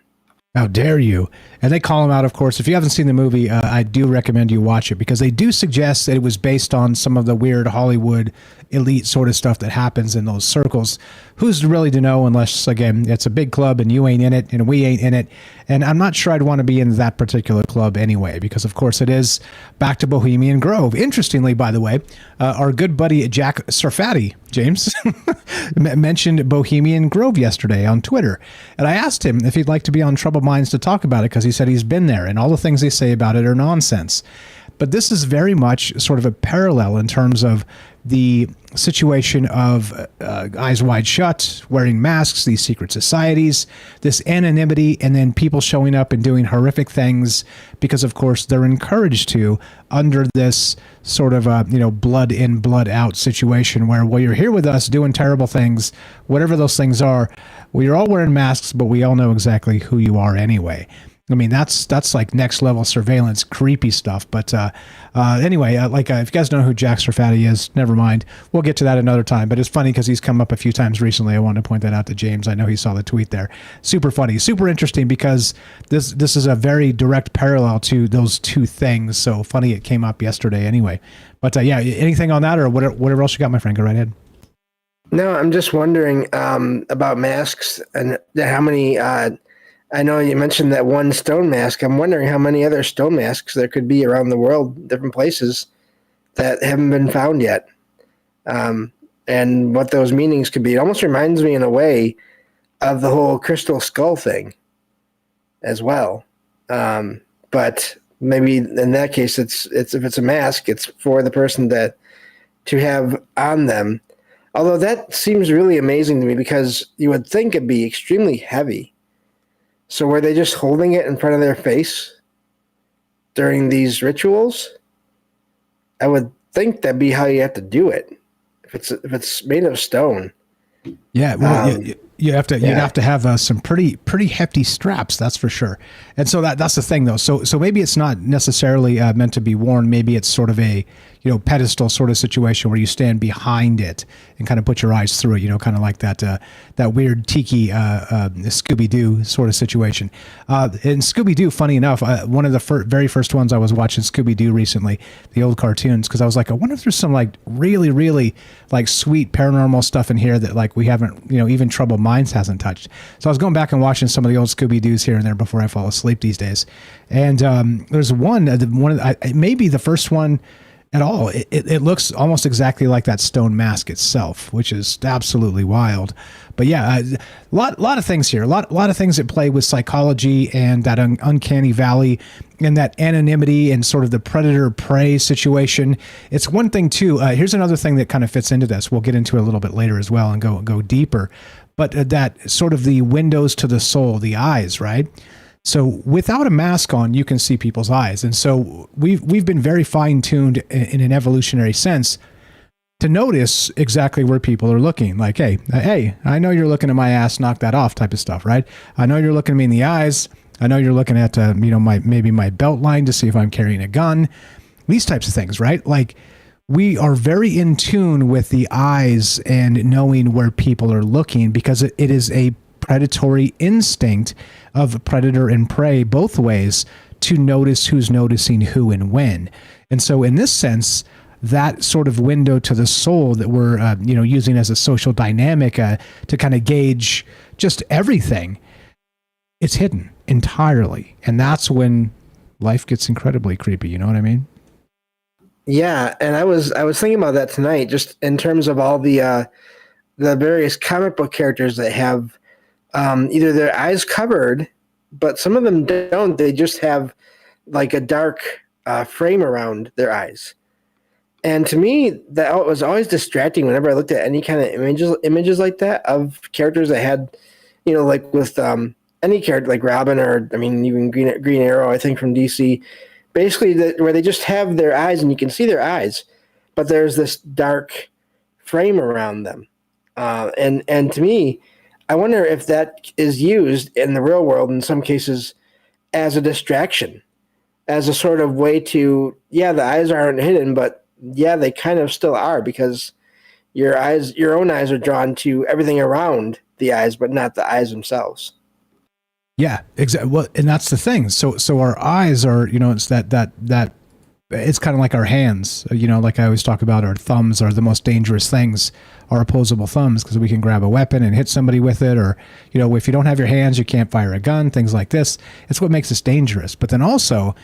How dare you? And they call him out, of course. If you haven't seen the movie, I do recommend you watch it because they do suggest that it was based on some of the weird Hollywood elite sort of stuff that happens in those circles. Who's really to know unless, again, it's a big club and you ain't in it and we ain't in it. And I'm not sure I'd want to be in that particular club anyway because, of course, it is back to Bohemian Grove. Interestingly, by the way, our good buddy Jack Sarfatti James, mentioned Bohemian Grove yesterday on Twitter. And I asked him if he'd like to be on Troubled Minds to talk about it, because he said he's been there and all the things they say about it are nonsense. But this is very much sort of a parallel in terms of the situation of eyes wide shut, wearing masks, these secret societies, this anonymity, and then people showing up and doing horrific things because, of course, they're encouraged to under this sort of, blood in, blood out situation where, well, you're here with us doing terrible things, whatever those things are. Well, you're all wearing masks, but we all know exactly who you are anyway. I mean, that's like next level surveillance, creepy stuff. But anyway, if you guys know who Jack Serfati is, never mind. We'll get to that another time. But it's funny because he's come up a few times recently. I wanted to point that out to James. I know he saw the tweet there. Super funny, super interesting, because this is a very direct parallel to those two things. So funny it came up yesterday anyway. But yeah, anything on that or whatever else you got, my friend? Go right ahead. No, I'm just wondering about masks and how many... I know you mentioned that one stone mask. I'm wondering how many other stone masks there could be around the world, different places that haven't been found yet, and what those meanings could be. It almost reminds me in a way of the whole crystal skull thing as well. But maybe in that case, it's if it's a mask, it's for the person to have on them. Although that seems really amazing to me, because you would think it'd be extremely heavy. So were they just holding it in front of their face during these rituals? I would think that'd be how you have to do it. If it's made of stone. Yeah, well, you'd have to have some pretty hefty straps, that's for sure. And so that's the thing, though. So maybe it's not necessarily meant to be worn. Maybe it's sort of a pedestal sort of situation where you stand behind it and kind of put your eyes through it. Kind of like that weird tiki Scooby-Doo sort of situation. In Scooby-Doo, funny enough, one of the very first ones I was watching Scooby-Doo recently, the old cartoons, because I was like, I wonder if there's some like really really like sweet paranormal stuff in here that like we haven't even Troubled Minds hasn't touched. So I was going back and watching some of the old Scooby-Doos here and there before I fall asleep these days. And there's maybe the first one at all. It looks almost exactly like that stone mask itself, which is absolutely wild. But yeah, a lot of things here, a lot of things that play with psychology and that uncanny valley and that anonymity and sort of the predator-prey situation. It's one thing too. Here's another thing that kind of fits into this. We'll get into it a little bit later as well and go deeper. But that sort of the windows to the soul, the eyes, right? So without a mask on, you can see people's eyes. And so we've been very fine-tuned in an evolutionary sense to notice exactly where people are looking. Like, hey, I know you're looking at my ass, knock that off type of stuff, right? I know you're looking at me in the eyes. I know you're looking at, my belt line to see if I'm carrying a gun. These types of things, right? Like, we are very in tune with the eyes and knowing where people are looking, because it is a predatory instinct of predator and prey both ways to notice who's noticing who and when. And so in this sense, that sort of window to the soul that we're using as a social dynamic to kind of gauge just everything, it's hidden entirely. And that's when life gets incredibly creepy. You know what I mean? Yeah, and I was thinking about that tonight, just in terms of all the various comic book characters that have either their eyes covered, but some of them don't. They just have like a dark frame around their eyes. And to me, that was always distracting whenever I looked at any kind of images like that of characters that had, like with any character like Robin or, even Green Arrow, I think from DC, basically where they just have their eyes and you can see their eyes, but there's this dark frame around them. And to me, I wonder if that is used in the real world in some cases as a distraction, as a sort of way to, the eyes aren't hidden, but they kind of still are, because your own eyes are drawn to everything around the eyes, but not the eyes themselves. Yeah, exactly. Well, and that's the thing. So our eyes are, it's that it's kind of like our hands, like I always talk about, our thumbs are the most dangerous things, our opposable thumbs, because we can grab a weapon and hit somebody with it. Or, if you don't have your hands, you can't fire a gun, things like this. It's what makes us dangerous. But then also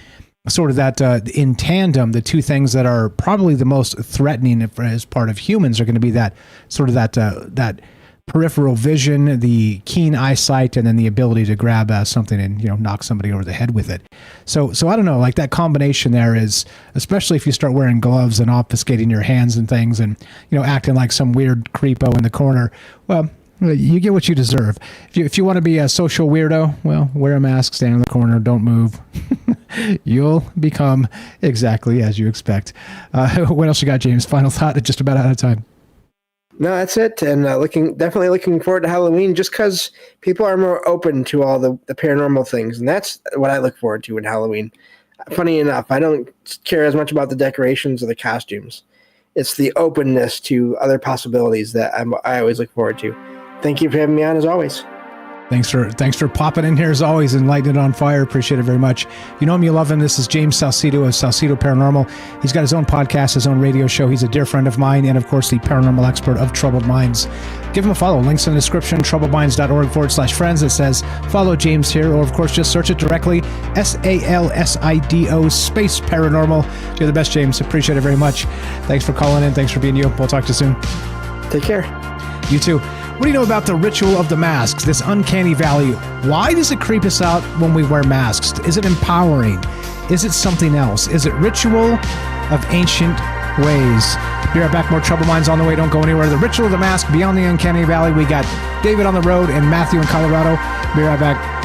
sort of that in tandem, the two things that are probably the most threatening as part of humans are going to be that sort of that peripheral vision, the keen eyesight, and then the ability to grab something and knock somebody over the head with it. So I don't know, like that combination there is, especially if you start wearing gloves and obfuscating your hands and things, and acting like some weird creepo in the corner. Well, you get what you deserve. If you want to be a social weirdo, well, wear a mask, stand in the corner, don't move. You'll become exactly as you expect. What else you got, James? Final thought? Just about out of time. No, that's it. And definitely looking forward to Halloween, just because people are more open to all the paranormal things, and that's what I look forward to in Halloween. Funny enough, I don't care as much about the decorations or the costumes. It's the openness to other possibilities that I always look forward to. Thank you for having me on, as always. Thanks for popping in here, as always, and lighting it on fire. Appreciate it very much. You know him, you love him. This is James Salcedo of Salcedo Paranormal. He's got his own podcast, his own radio show. He's a dear friend of mine, and of course, the paranormal expert of Troubled Minds. Give him a follow. Links in the description, troubledminds.org/friends. It says, follow James here, or of course, just search it directly, SALSIDO space paranormal. You're the best, James. Appreciate it very much. Thanks for calling in. Thanks for being you. We'll talk to you soon. Take care. You too. What do you know about the ritual of the masks, this uncanny valley? Why does it creep us out when we wear masks? Is it empowering? Is it something else? Is it ritual of ancient ways? Be right back. More Troubled Minds on the way. Don't go anywhere. The ritual of the mask, beyond the uncanny valley. We got David on the road and Matthew in Colorado. Be right back.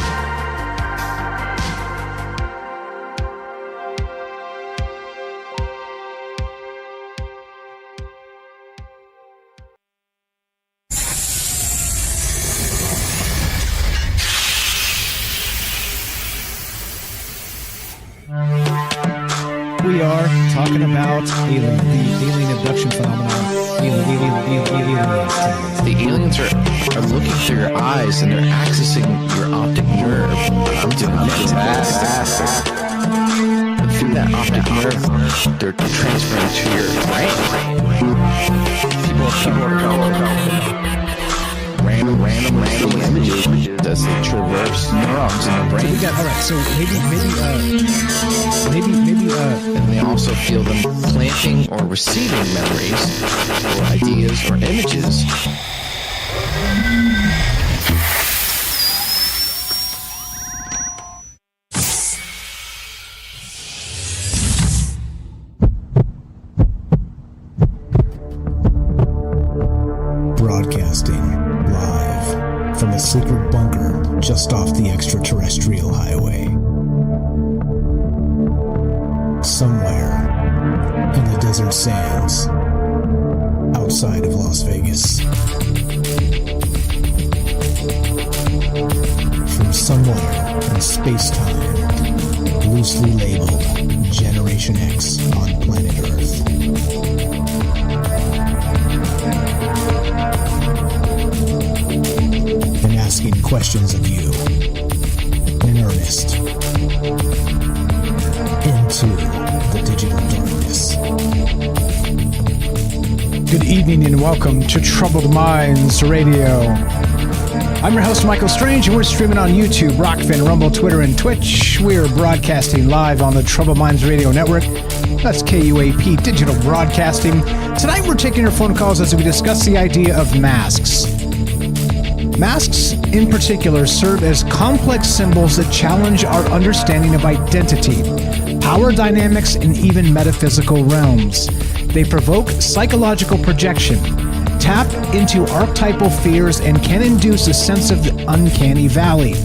We are talking about the alien abduction phenomenon. The aliens are looking through your eyes and they're accessing your optic nerve. I'm doing fantastic. And through that optic nerve, they're transferring to your brain. People are calling random images as they traverse neurons in the brain. So we got, all right, so maybe and they also feel them planting or receiving memories or ideas or images. Broadcasting live from a secret bunker just off the extraterrestrial highway. Somewhere in the desert sands outside of Las Vegas. From somewhere in space-time, loosely labeled Generation X on planet Earth. And asking questions of you in earnest into the digital darkness. Good evening and welcome to Troubled Minds Radio. I'm your host, Michael Strange, and we're streaming on YouTube, Rockfin, Rumble, Twitter, and Twitch. We're broadcasting live on the Troubled Minds Radio Network. That's KUAP Digital Broadcasting. Tonight we're taking your phone calls as we discuss the idea of masks. Masks, in particular, serve as complex symbols that challenge our understanding of identity, power dynamics, and even metaphysical realms. They provoke psychological projection, tap into archetypal fears, and can induce a sense of the uncanny valley.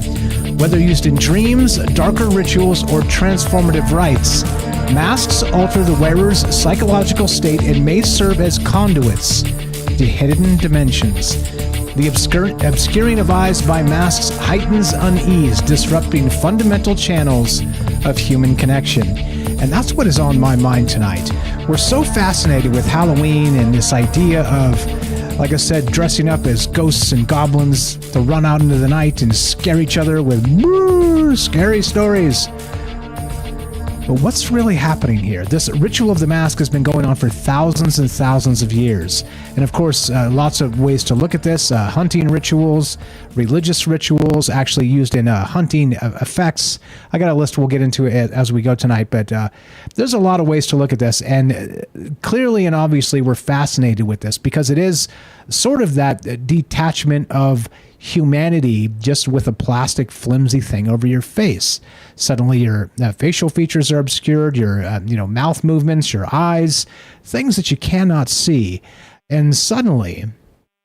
Whether used in dreams, darker rituals, or transformative rites, masks alter the wearer's psychological state and may serve as conduits to hidden dimensions. The obscuring of eyes by masks heightens unease, disrupting fundamental channels of human connection. And that's what is on my mind tonight. We're so fascinated with Halloween and this idea of, like I said, dressing up as ghosts and goblins to run out into the night and scare each other with scary stories. But what's really happening here? This ritual of the mask has been going on for thousands and thousands of years. And of course, lots of ways to look at this. Hunting rituals, religious rituals, actually used in hunting effects. I got a list, we'll get into it as we go tonight, but there's a lot of ways to look at this. And clearly and obviously, we're fascinated with this because it is sort of that detachment of humanity just with a plastic flimsy thing over your face. Suddenly your facial features are obscured, your mouth movements, your eyes, things that you cannot see. And suddenly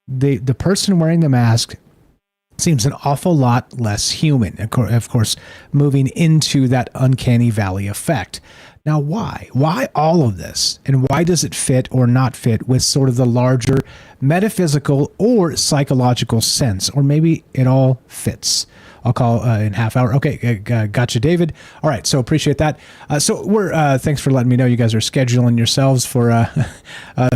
the person wearing the mask seems an awful lot less human. Of course, moving into that uncanny valley effect. Now, why? Why all of this? And why does it fit or not fit with sort of the larger metaphysical or psychological sense? Or maybe it all fits. I'll call in half hour. Okay, gotcha, David. All right, so appreciate that. So we're thanks for letting me know you guys are scheduling yourselves for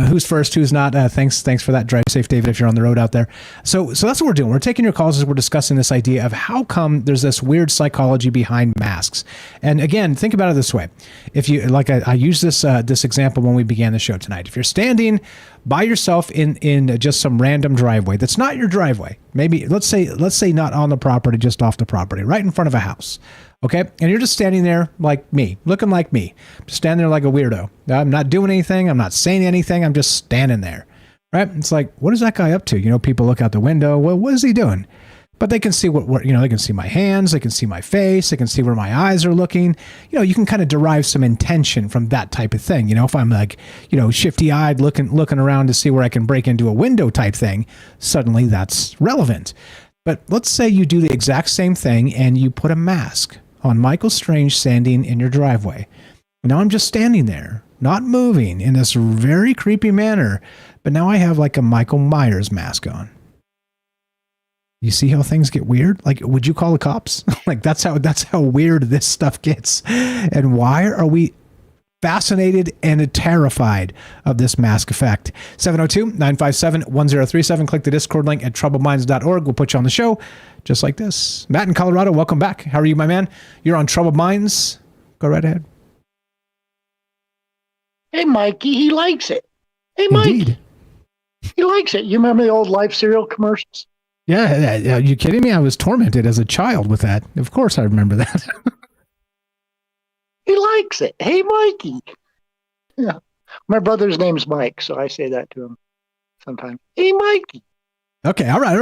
who's first, who's not. Thanks for that. Drive safe, David, if you're on the road out there. So that's what we're doing. We're taking your calls as we're discussing this idea of how come there's this weird psychology behind masks. And again, think about it this way. If you I used this example when we began the show tonight. If you're standing by yourself in just some random driveway that's not your driveway, maybe let's say not on the property, just off the property, right in front of a house, okay, and you're just standing there like me, looking like me, just standing there like a weirdo. I'm not doing anything, I'm not saying anything, I'm just standing there, right? It's like, what is that guy up to? People look out the window, well, what is he doing? But they can see what they can see my hands, they can see my face, they can see where my eyes are looking. You can kind of derive some intention from that type of thing. If I'm like, shifty-eyed looking around to see where I can break into a window type thing, suddenly that's relevant. But let's say you do the exact same thing and you put a mask on Michael Strange standing in your driveway. Now I'm just standing there, not moving in this very creepy manner, but now I have like a Michael Myers mask on. You see how things get weird? Like, would you call the cops? Like, that's how weird this stuff gets. And why are we fascinated and terrified of this mask effect? 702-957-1037. Click the Discord link at troubledminds.org. We'll put you on the show just like this. Matt in Colorado, welcome back. How are you, my man? You're on Troubled Minds. Go right ahead. Hey, Mikey, he likes it. Hey, Mikey. Indeed. He likes it. You remember the old Life cereal commercials? Yeah, are you kidding me? I was tormented as a child with that. Of course I remember that. He likes it. Hey, Mikey. Yeah. My brother's name's Mike, so I say that to him sometimes. Hey, Mikey. Okay, all right.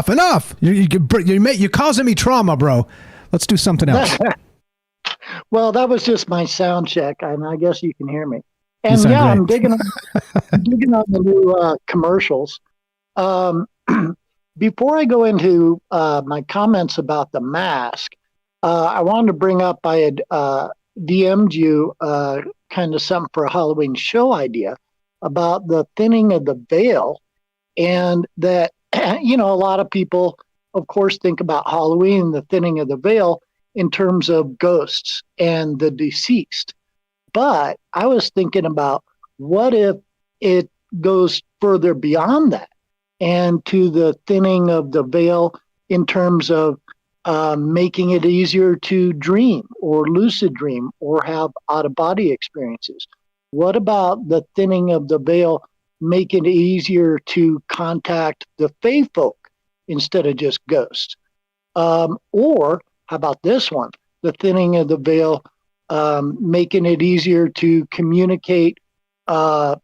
Enough. You're causing me trauma, bro. Let's do something else. Well, that was just my sound check, and I guess you can hear me. And yeah, I'm digging on the new commercials. Before I go into my comments about the mask, I wanted to bring up, I had DM'd you kind of something for a Halloween show idea about the thinning of the veil, and that, a lot of people, of course, think about Halloween, the thinning of the veil, in terms of ghosts and the deceased. But I was thinking about, what if it goes further beyond that, and to the thinning of the veil in terms of making it easier to dream or lucid dream or have out-of-body experiences? What about the thinning of the veil making it easier to contact the fae folk instead of just ghosts? Or how about this one? The thinning of the veil making it easier to communicate, with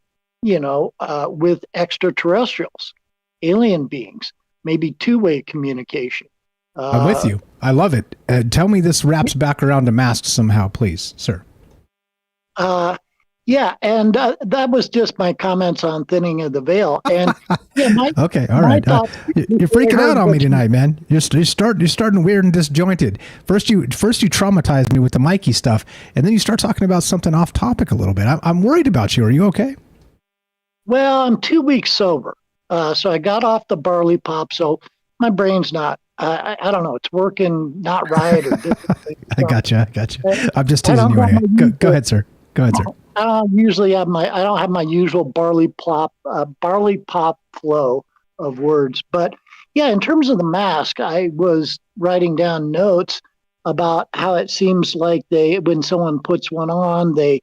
extraterrestrials, alien beings, maybe two-way communication. I'm with you. I love it. Tell me this wraps back around to masks somehow, please, sir. Yeah, and that was just my comments on thinning of the veil. And yeah, okay, all right. You're freaking out on me tonight, man. You're starting weird and disjointed. First you traumatized me with the Mikey stuff, and then you start talking about something off topic a little bit. I'm worried about you. Are you okay? Well, I'm 2 weeks sober. So I got off the barley pop, so my brain's not, I don't know, it's working not right. Or I gotcha. I'm just teasing you anyway. Go ahead, sir. I don't have my usual barley pop flow of words. But yeah, in terms of the mask, I was writing down notes about how it seems like when someone puts one on, they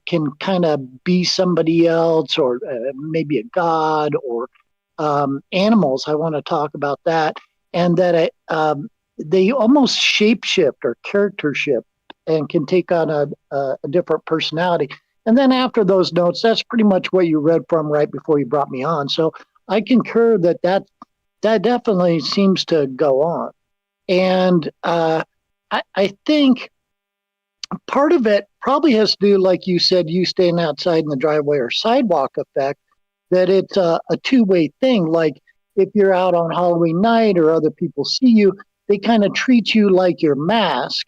can kind of be somebody else, or maybe a god, or animals. I want to talk about that, and that they almost shapeshift or character shift and can take on a different personality. And then after those notes, that's pretty much what you read from right before you brought me on. So I concur that definitely seems to go on. And I think part of it probably has to do, like you said, you staying outside in the driveway or sidewalk effect, that it's a two-way thing. Like if you're out on Halloween night or other people see you, they kind of treat you like your mask,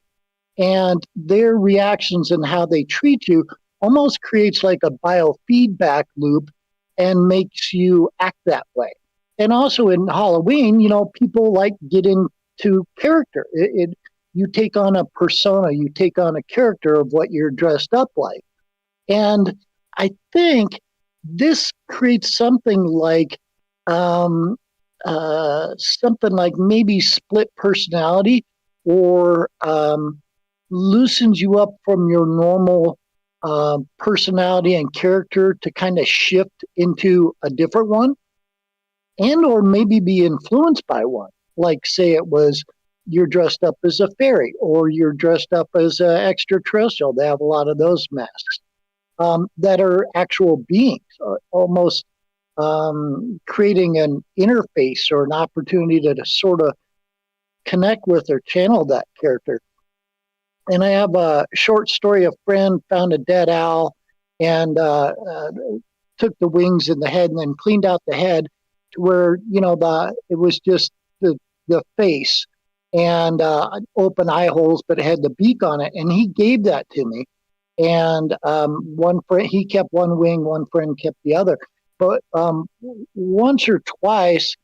and their reactions and how they treat you almost creates like a biofeedback loop and makes you act that way. And also in Halloween, people like get into character. You take on a persona, you take on a character of what you're dressed up like. And I think this creates something like maybe split personality, or loosens you up from your normal personality and character to kind of shift into a different one, and or maybe be influenced by one. Like say it was you're dressed up as a fairy, or you're dressed up as an extraterrestrial. They have a lot of those masks that are actual beings, almost creating an interface or an opportunity to sort of connect with or channel that character. And I have a short story. A friend found a dead owl and took the wings and the head, and then cleaned out the head to where it was just the face and open eye holes, but it had the beak on it. And he gave that to me. And one friend, he kept one wing, one friend kept the other. But once or twice,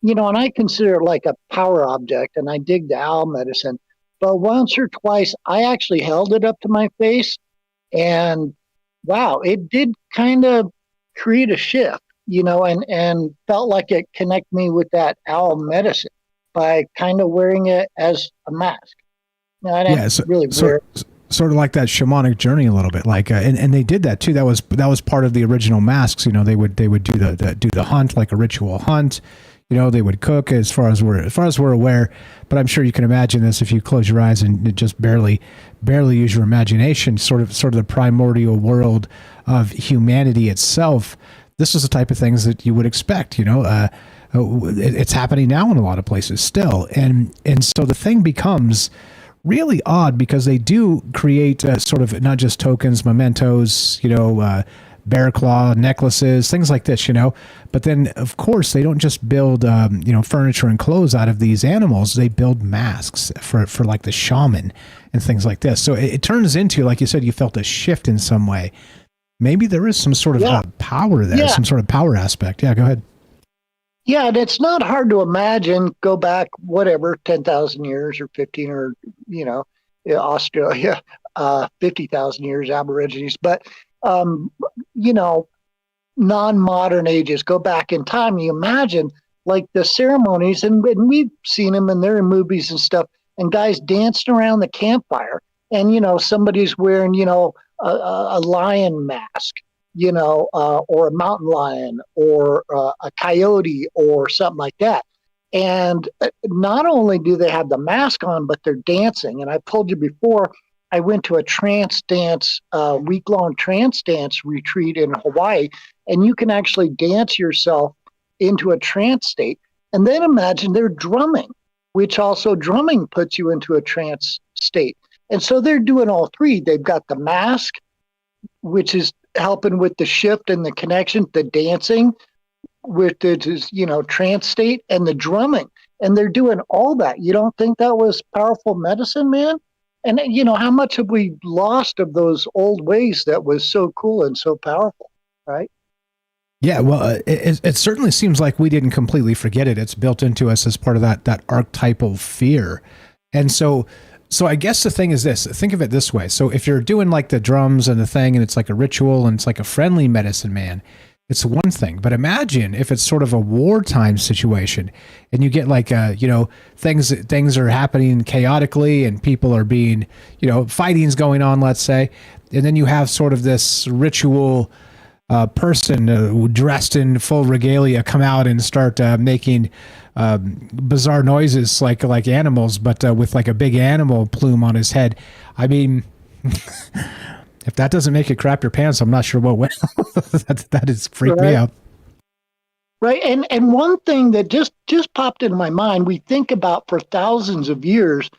and I consider it like a power object, and I dig the owl medicine. But once or twice, I actually held it up to my face, and wow, it did kind of create a shift, and felt like it connected me with that owl medicine by kind of wearing it as a mask. Really weird. Sort of like that shamanic journey a little bit, like and they did that too. That was part of the original masks. They would do the hunt, like a ritual hunt. They would cook, as far as we're aware. But I'm sure you can imagine this if you close your eyes and just barely use your imagination. Sort of the primordial world of humanity itself. This is the type of things that you would expect. It's happening now in a lot of places still, and so the thing becomes really odd, because they do create sort of not just tokens, mementos, bear claw necklaces, things like this, but then of course they don't just build furniture and clothes out of these animals. They build masks for like the shaman and things like this. So it turns into, like you said, you felt a shift in some way. Maybe there is some sort of power there, some sort of power aspect. Yeah, go ahead. Yeah, and it's not hard to imagine. Go back, 10,000 years or 15, or, Australia, 50,000 years, Aborigines. But, non-modern ages, go back in time. You imagine like the ceremonies, and we've seen them, and they're in movies and stuff, and guys dancing around the campfire, and, somebody's wearing, a lion mask, or a mountain lion, or a coyote, or something like that. And not only do they have the mask on, but they're dancing. And I told you before, I went to a trance dance, week-long trance dance retreat in Hawaii, and you can actually dance yourself into a trance state. And then imagine they're drumming, which also drumming puts you into a trance state. And so they're doing all three. They've got the mask, which is helping with the shift and the connection, the dancing with the trance state, and the drumming, and they're doing all that. You don't think that was powerful medicine, man? And how much have we lost of those old ways that was so cool and so powerful, right? Yeah, well, it certainly seems like we didn't completely forget it. It's built into us as part of that archetypal fear. And so I guess the thing is this, think of it this way. So if you're doing like the drums and the thing, and it's like a ritual, and it's like a friendly medicine man, it's one thing. But imagine if it's sort of a wartime situation and you get like, things are happening chaotically and people are being, fighting's going on, let's say. And then you have sort of this ritual person dressed in full regalia come out and start making bizarre noises like animals, but with like a big animal plume on his head. I mean, if that doesn't make you crap your pants, I'm not sure what will. that has freaked me out. Right. And one thing that just popped into my mind, we think about for thousands of years,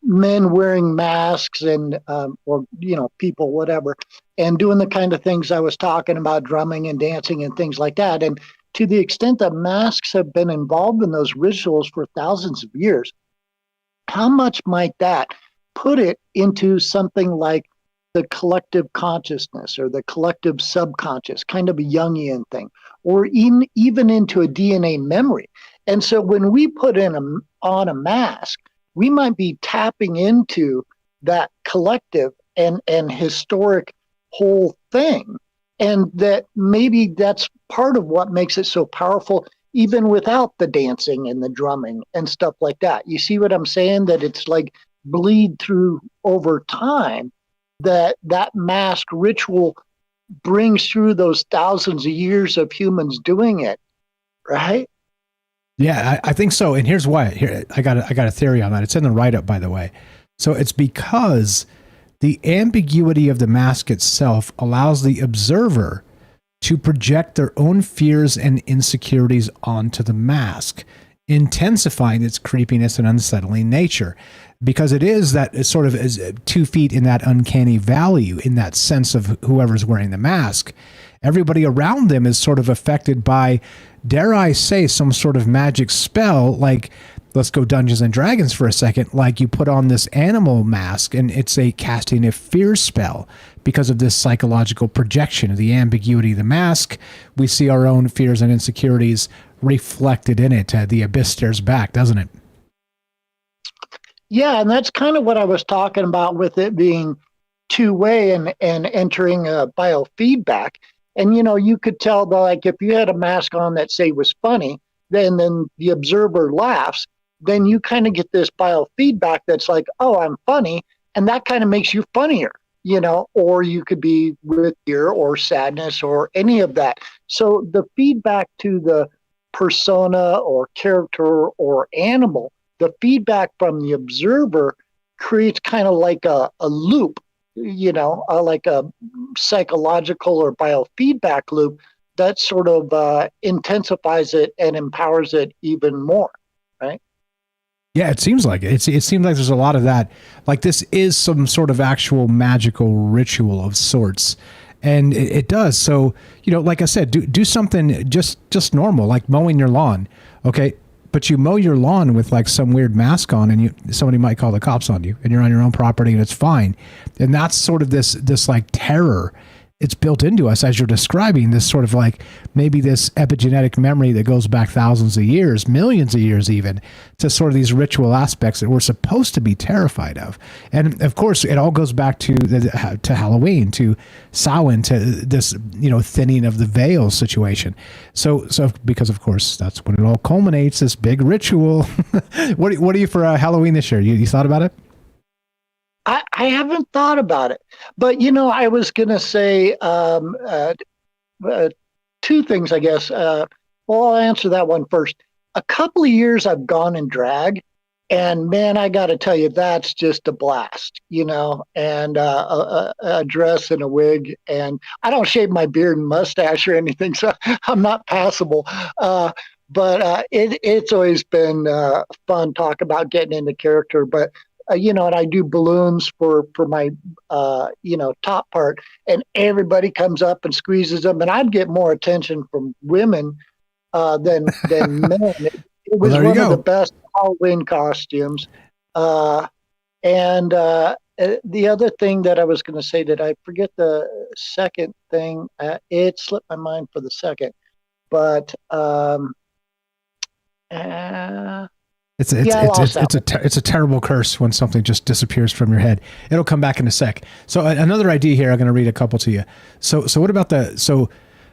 men wearing masks and, or, people, whatever, and doing the kind of things I was talking about, drumming and dancing and things like that. And to the extent that masks have been involved in those rituals for thousands of years, how much might that put it into something like the collective consciousness or the collective subconscious, kind of a Jungian thing, or even into a DNA memory? And so when we put on a mask, we might be tapping into that collective and historic whole thing. And that maybe that's part of what makes it so powerful, even without the dancing and the drumming and stuff like that. You see what I'm saying? That it's like bleed through over time, that mask ritual brings through those thousands of years of humans doing it, right? Yeah, I think so. And here's why. Here, I got a theory on that. It's in the write-up, by the way. So it's because the ambiguity of the mask itself allows the observer to project their own fears and insecurities onto the mask, intensifying its creepiness and unsettling nature. Because it is that it sort of is 2 feet in that uncanny valley, in that sense of whoever's wearing the mask. Everybody around them is sort of affected by, dare I say, some sort of magic spell. Like, let's go Dungeons and Dragons for a second. Like, you put on this animal mask and it's a casting a fear spell because of this psychological projection of the ambiguity of the mask. We see our own fears and insecurities reflected in it. The abyss stares back, doesn't it? Yeah, and that's kind of what I was talking about with it being two-way and entering a biofeedback. And, you could tell, like, if you had a mask on that, say, was funny, then the observer laughs, then you kind of get this biofeedback that's like, oh, I'm funny, and that kind of makes you funnier, or you could be with fear or sadness or any of that. So the feedback to the persona or character or animal, the feedback from the observer creates kind of like a loop, like a psychological or biofeedback loop that sort of intensifies it and empowers it even more, right? Yeah, it seems like it. It seems like there's a lot of that. Like, this is some sort of actual magical ritual of sorts. And it does. So, like I said, do something just normal, like mowing your lawn. Okay. But you mow your lawn with like some weird mask on, and somebody might call the cops on you, and you're on your own property, and it's fine. And that's sort of this like terror. It's built into us, as you're describing, this sort of like maybe this epigenetic memory that goes back thousands of years, millions of years even, to sort of these ritual aspects that we're supposed to be terrified of. And of course, it all goes back to Halloween, to Samhain, to this thinning of the veil situation. So because of course that's when it all culminates, this big ritual. What are you for Halloween this year? You thought about it? I haven't thought about it, but I was going to say two things, I guess. Well, I'll answer that one first. A couple of years I've gone in drag, and man, I got to tell you, that's just a blast, and a dress and a wig, and I don't shave my beard and mustache or anything, so I'm not passable. But it's always been fun talk about getting into character, but and I do balloons for my, top part, and everybody comes up and squeezes them, and I'd get more attention from women than men. It was one of the best Halloween costumes. And the other thing that I was going to say, that I forget the second thing, it slipped my mind for the second, but It's a terrible curse when something just disappears from your head. It'll come back in a sec. So another idea here, I'm going to read a couple to you. So what about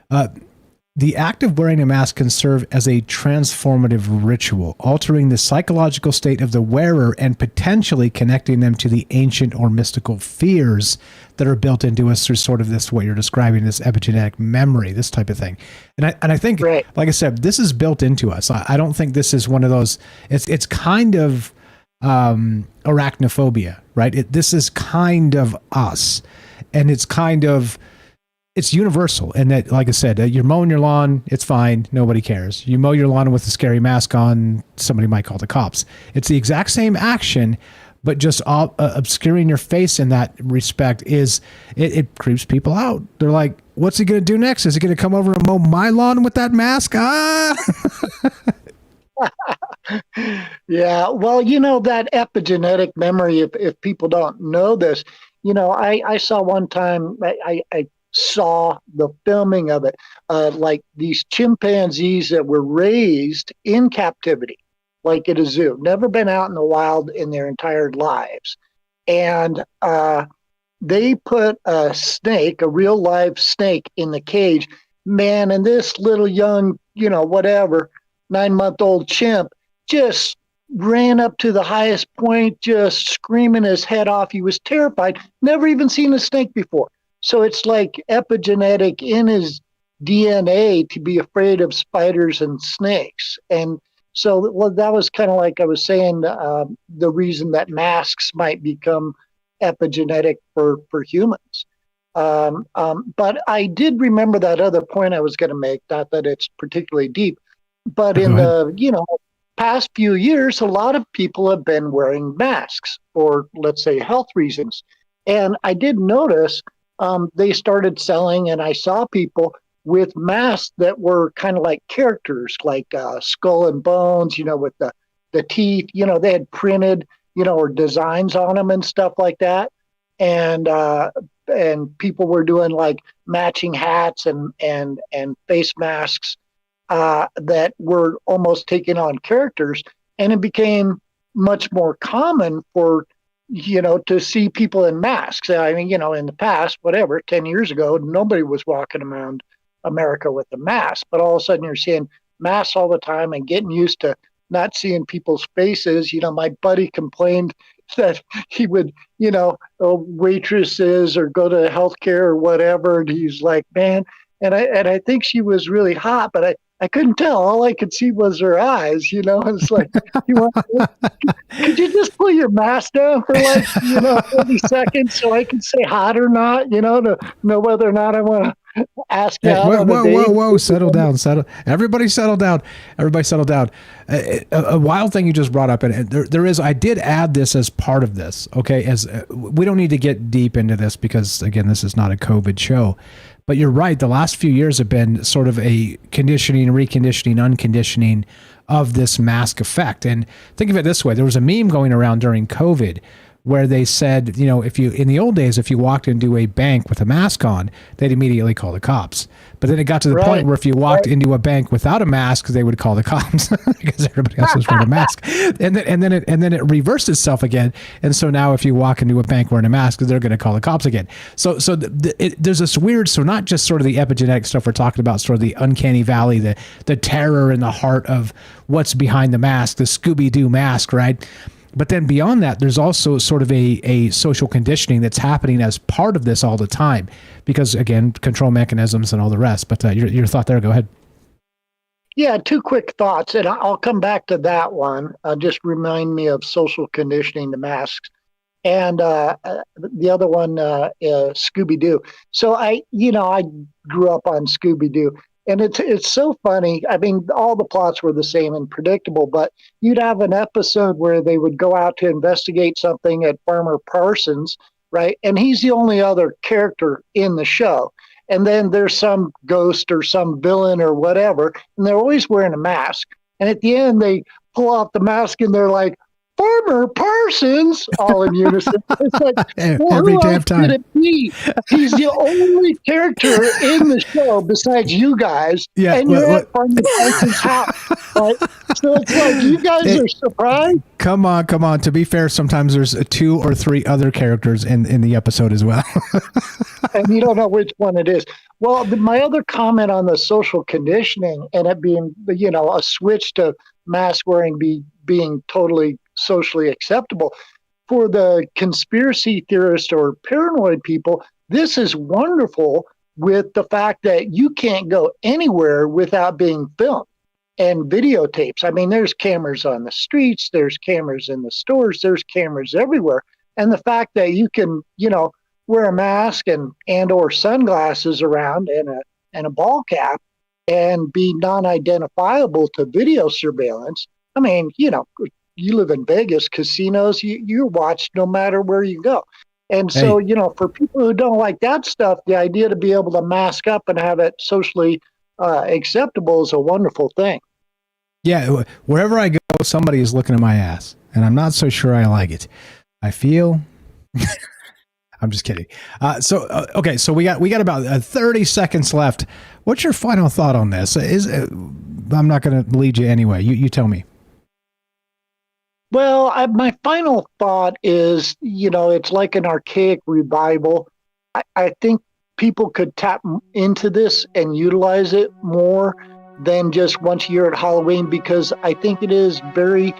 The act of wearing a mask can serve as a transformative ritual, altering the psychological state of the wearer and potentially connecting them to the ancient or mystical fears that are built into us through sort of this, what you're describing, this epigenetic memory, this type of thing. And I think, Right. like I said, this is built into us. I don't think this is one of those, it's kind of arachnophobia, right? This is kind of us. And it's kind of, it's universal. And that, like I said, you're mowing your lawn, it's fine. Nobody cares. You mow your lawn with a scary mask on, somebody might call the cops. It's the exact same action, but just obscuring your face in that respect is, it creeps people out. They're like, what's he going to do next? Is he going to come over and mow my lawn with that mask? Yeah, well, that epigenetic memory, if people don't know this, I saw one time, I saw the filming of it, like these chimpanzees that were raised in captivity, like at a zoo, never been out in the wild in their entire lives. And they put a snake, a real live snake, in the cage, man, and this little young, 9-month-old chimp just ran up to the highest point, just screaming his head off. He was terrified, never even seen a snake before. So it's like epigenetic in his DNA to be afraid of spiders and snakes. And so that was kind of like I was saying, the reason that masks might become epigenetic for humans. But I did remember that other point I was going to make, not that it's particularly deep, but in the, past few years, a lot of people have been wearing masks for, let's say, health reasons. And I did notice they started selling, and I saw people with masks that were kind of like characters, like Skull and Bones, with the teeth, they had printed, or designs on them and stuff like that. And people were doing like matching hats and face masks that were almost taking on characters. And it became much more common for, to see people in masks. I mean, in the past, 10 years ago, nobody was walking around America with a mask, but all of a sudden you're seeing masks all the time and getting used to not seeing people's faces. My buddy complained that he would, waitresses or go to healthcare or whatever. And he's like, man, and I think she was really hot, but I couldn't tell. All I could see was her eyes, It's like, could you just pull your mask down for 30 seconds so I can say hot or not, to know whether or not I want to ask you out. Whoa, settle down. Everybody settle down. A wild thing you just brought up, and there is, I did add this as part of this, okay? As we don't need to get deep into this because, again, this is not a COVID show. But you're right. The last few years have been sort of a conditioning, reconditioning, unconditioning of this mask effect. And think of it this way. There was a meme going around during COVID where they said, if you, in the old days, if you walked into a bank with a mask on, they'd immediately call the cops. But then it got to the point where if you walked into a bank without a mask, they would call the cops because everybody else was wearing a mask. And then it reversed itself again. And so now if you walk into a bank wearing a mask, they're going to call the cops again. So there's this weird, so not just sort of the epigenetic stuff we're talking about, sort of the uncanny valley, the terror in the heart of what's behind the mask, the Scooby-Doo mask, right? But then beyond that, there's also sort of a social conditioning that's happening as part of this all the time because, again, control mechanisms and all the rest. But your thought there, go ahead. Yeah, two quick thoughts, and I'll come back to that one. Just remind me of social conditioning, the masks. And the other one, Scooby-Doo. So I grew up on Scooby-Doo. And it's so funny. I mean, all the plots were the same and predictable, but you'd have an episode where they would go out to investigate something at Farmer Parsons, right? And he's the only other character in the show. And then there's some ghost or some villain or whatever, and they're always wearing a mask. And at the end, they pull off the mask and they're like, Farmer Parsons, all in unison. It's like, every damn time. Could it be? He's the only character in the show besides you guys, and you're at Farmer Parsons' house. Right? So it's like you guys are surprised. Come on. To be fair, sometimes there's 2 or 3 other characters in the episode as well. and you don't know which one it is. Well, my other comment on the social conditioning and it being, a switch to mask wearing being totally socially acceptable for the conspiracy theorists or paranoid people, this is wonderful with the fact that you can't go anywhere without being filmed and videotapes. I mean, there's cameras on the streets, there's cameras in the stores, there's cameras everywhere. And the fact that you can, wear a mask and or sunglasses around and a ball cap and be non-identifiable to video surveillance. I mean, you live in Vegas, casinos, you're watched no matter where you go. And so, for people who don't like that stuff, the idea to be able to mask up and have it socially acceptable is a wonderful thing. Yeah, wherever I go, somebody is looking at my ass, and I'm not so sure I like it. I feel... I'm just kidding. Okay, so we got about 30 seconds left. What's your final thought on this? I'm not going to lead you anyway. You tell me. Well, my final thought is, it's like an archaic revival. I think people could tap into this and utilize it more than just once a year at Halloween, because I think it is very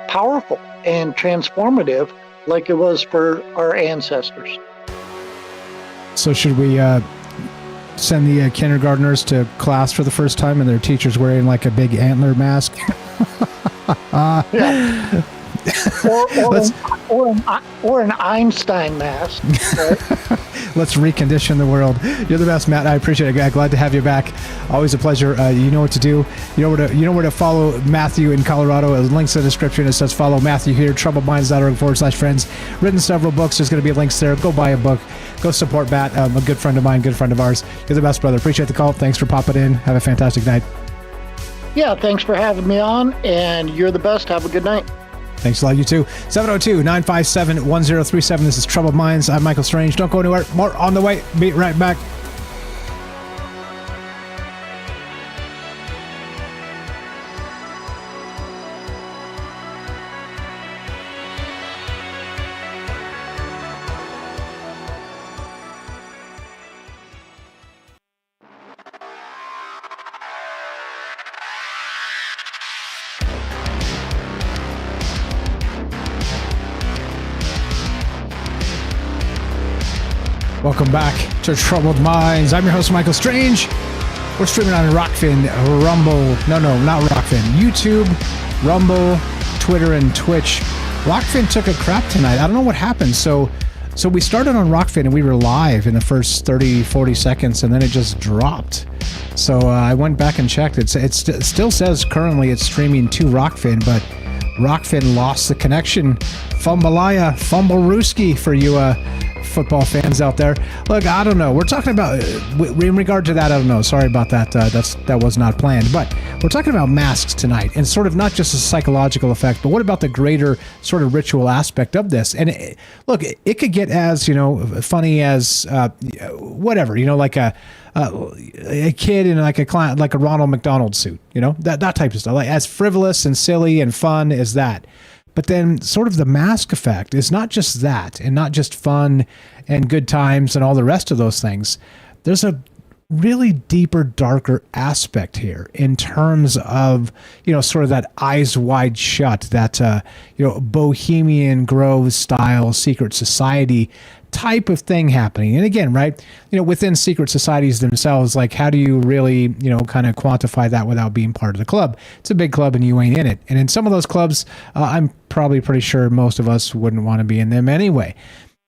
powerful and transformative, like it was for our ancestors. So should we send the kindergartners to class for the first time and their teacher's wearing like a big antler mask? Yeah. or an Einstein mask. Right? Let's recondition the world. You're the best, Matt. I appreciate it. Glad to have you back. Always a pleasure. You know what to do. You know where to follow Matthew in Colorado. Links in the description. It says follow Matthew here. TroubledMinds.org/friends. Written several books. There's going to be links there. Go buy a book. Go support Matt. A good friend of mine. Good friend of ours. You're the best, brother. Appreciate the call. Thanks for popping in. Have a fantastic night. Yeah, thanks for having me on. And you're the best. Have a good night. Thanks a lot, you too. 702-957-1037. This is Troubled Minds. I'm Michael Strange. Don't go anywhere. More on the way. Be right back. Welcome back to Troubled Minds. I'm your host, Michael Strange. We're streaming on Rockfin, Rumble. No, not Rockfin. YouTube, Rumble, Twitter, and Twitch. Rockfin took a crap tonight. I don't know what happened. So we started on Rockfin and we were live in the first 30, 40 seconds, and then it just dropped. So I went back and checked. It still says currently it's streaming to Rockfin, but Rockfin lost the connection. Fumbalaya, Fumblerooski for you football fans out there. Look, I don't know. We're talking about, in regard to that, I don't know. Sorry about that. That was not planned. But we're talking about masks tonight, and sort of not just a psychological effect, but what about the greater sort of ritual aspect of this? And it could get as, funny as whatever, like a kid in like a Ronald McDonald suit, that type of stuff, like as frivolous and silly and fun as that. But then sort of the mask effect is not just that, and not just fun and good times and all the rest of those things. There's a really deeper, darker aspect here in terms of, sort of that eyes wide shut, that, Bohemian Grove style secret society type of thing happening. And again, right, within secret societies themselves, like how do you really, kind of quantify that without being part of the club? It's a big club and you ain't in it. And in some of those clubs, I'm probably pretty sure most of us wouldn't want to be in them anyway.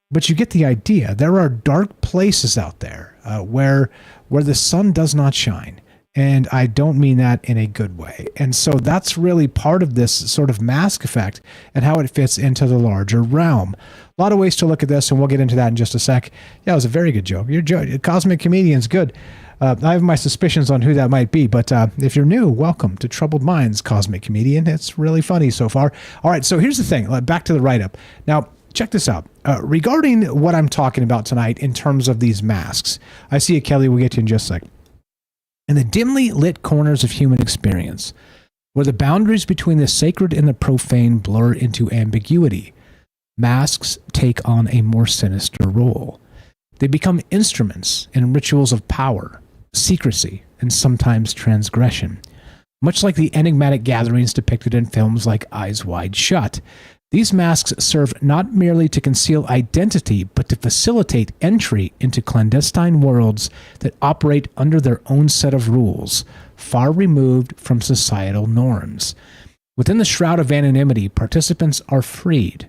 But you get the idea. There are dark places out there where the sun does not shine. And I don't mean that in a good way. And so that's really part of this sort of mask effect and how it fits into the larger realm. A lot of ways to look at this, and we'll get into that in just a sec. Yeah, it was a very good joke. Your Cosmic Comedian's good. I have my suspicions on who that might be, but if you're new, welcome to Troubled Minds, Cosmic Comedian. It's really funny so far. All right, so here's the thing. Back to the write-up. Now, check this out. Regarding what I'm talking about tonight in terms of these masks, I see it, Kelly. We'll get to you in just a sec. In the dimly lit corners of human experience, where the boundaries between the sacred and the profane blur into ambiguity, masks take on a more sinister role. They become instruments in rituals of power, secrecy, and sometimes transgression. Much like the enigmatic gatherings depicted in films like Eyes Wide Shut, these masks serve not merely to conceal identity, but to facilitate entry into clandestine worlds that operate under their own set of rules, far removed from societal norms. Within the shroud of anonymity, participants are freed,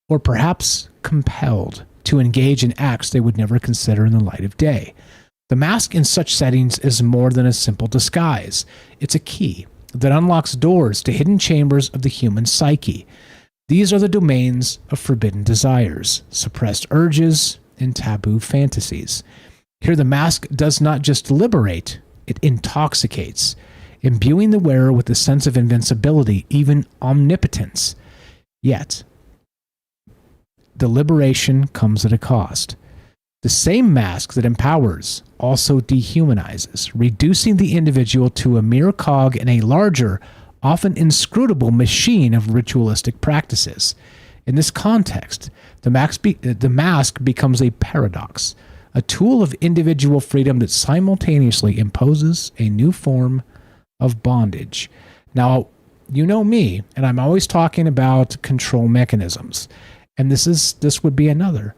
or perhaps compelled, to engage in acts they would never consider in the light of day. The mask in such settings is more than a simple disguise. It's a key that unlocks doors to hidden chambers of the human psyche. These are the domains of forbidden desires, suppressed urges, and taboo fantasies. Here the mask does not just liberate, it intoxicates, imbuing the wearer with a sense of invincibility, even omnipotence. Yet, the liberation comes at a cost. The same mask that empowers also dehumanizes, reducing the individual to a mere cog in a larger, often inscrutable machine of ritualistic practices. In this context, the mask becomes a paradox, a tool of individual freedom that simultaneously imposes a new form of bondage. Now, you know me, and I'm always talking about control mechanisms, and this would be another.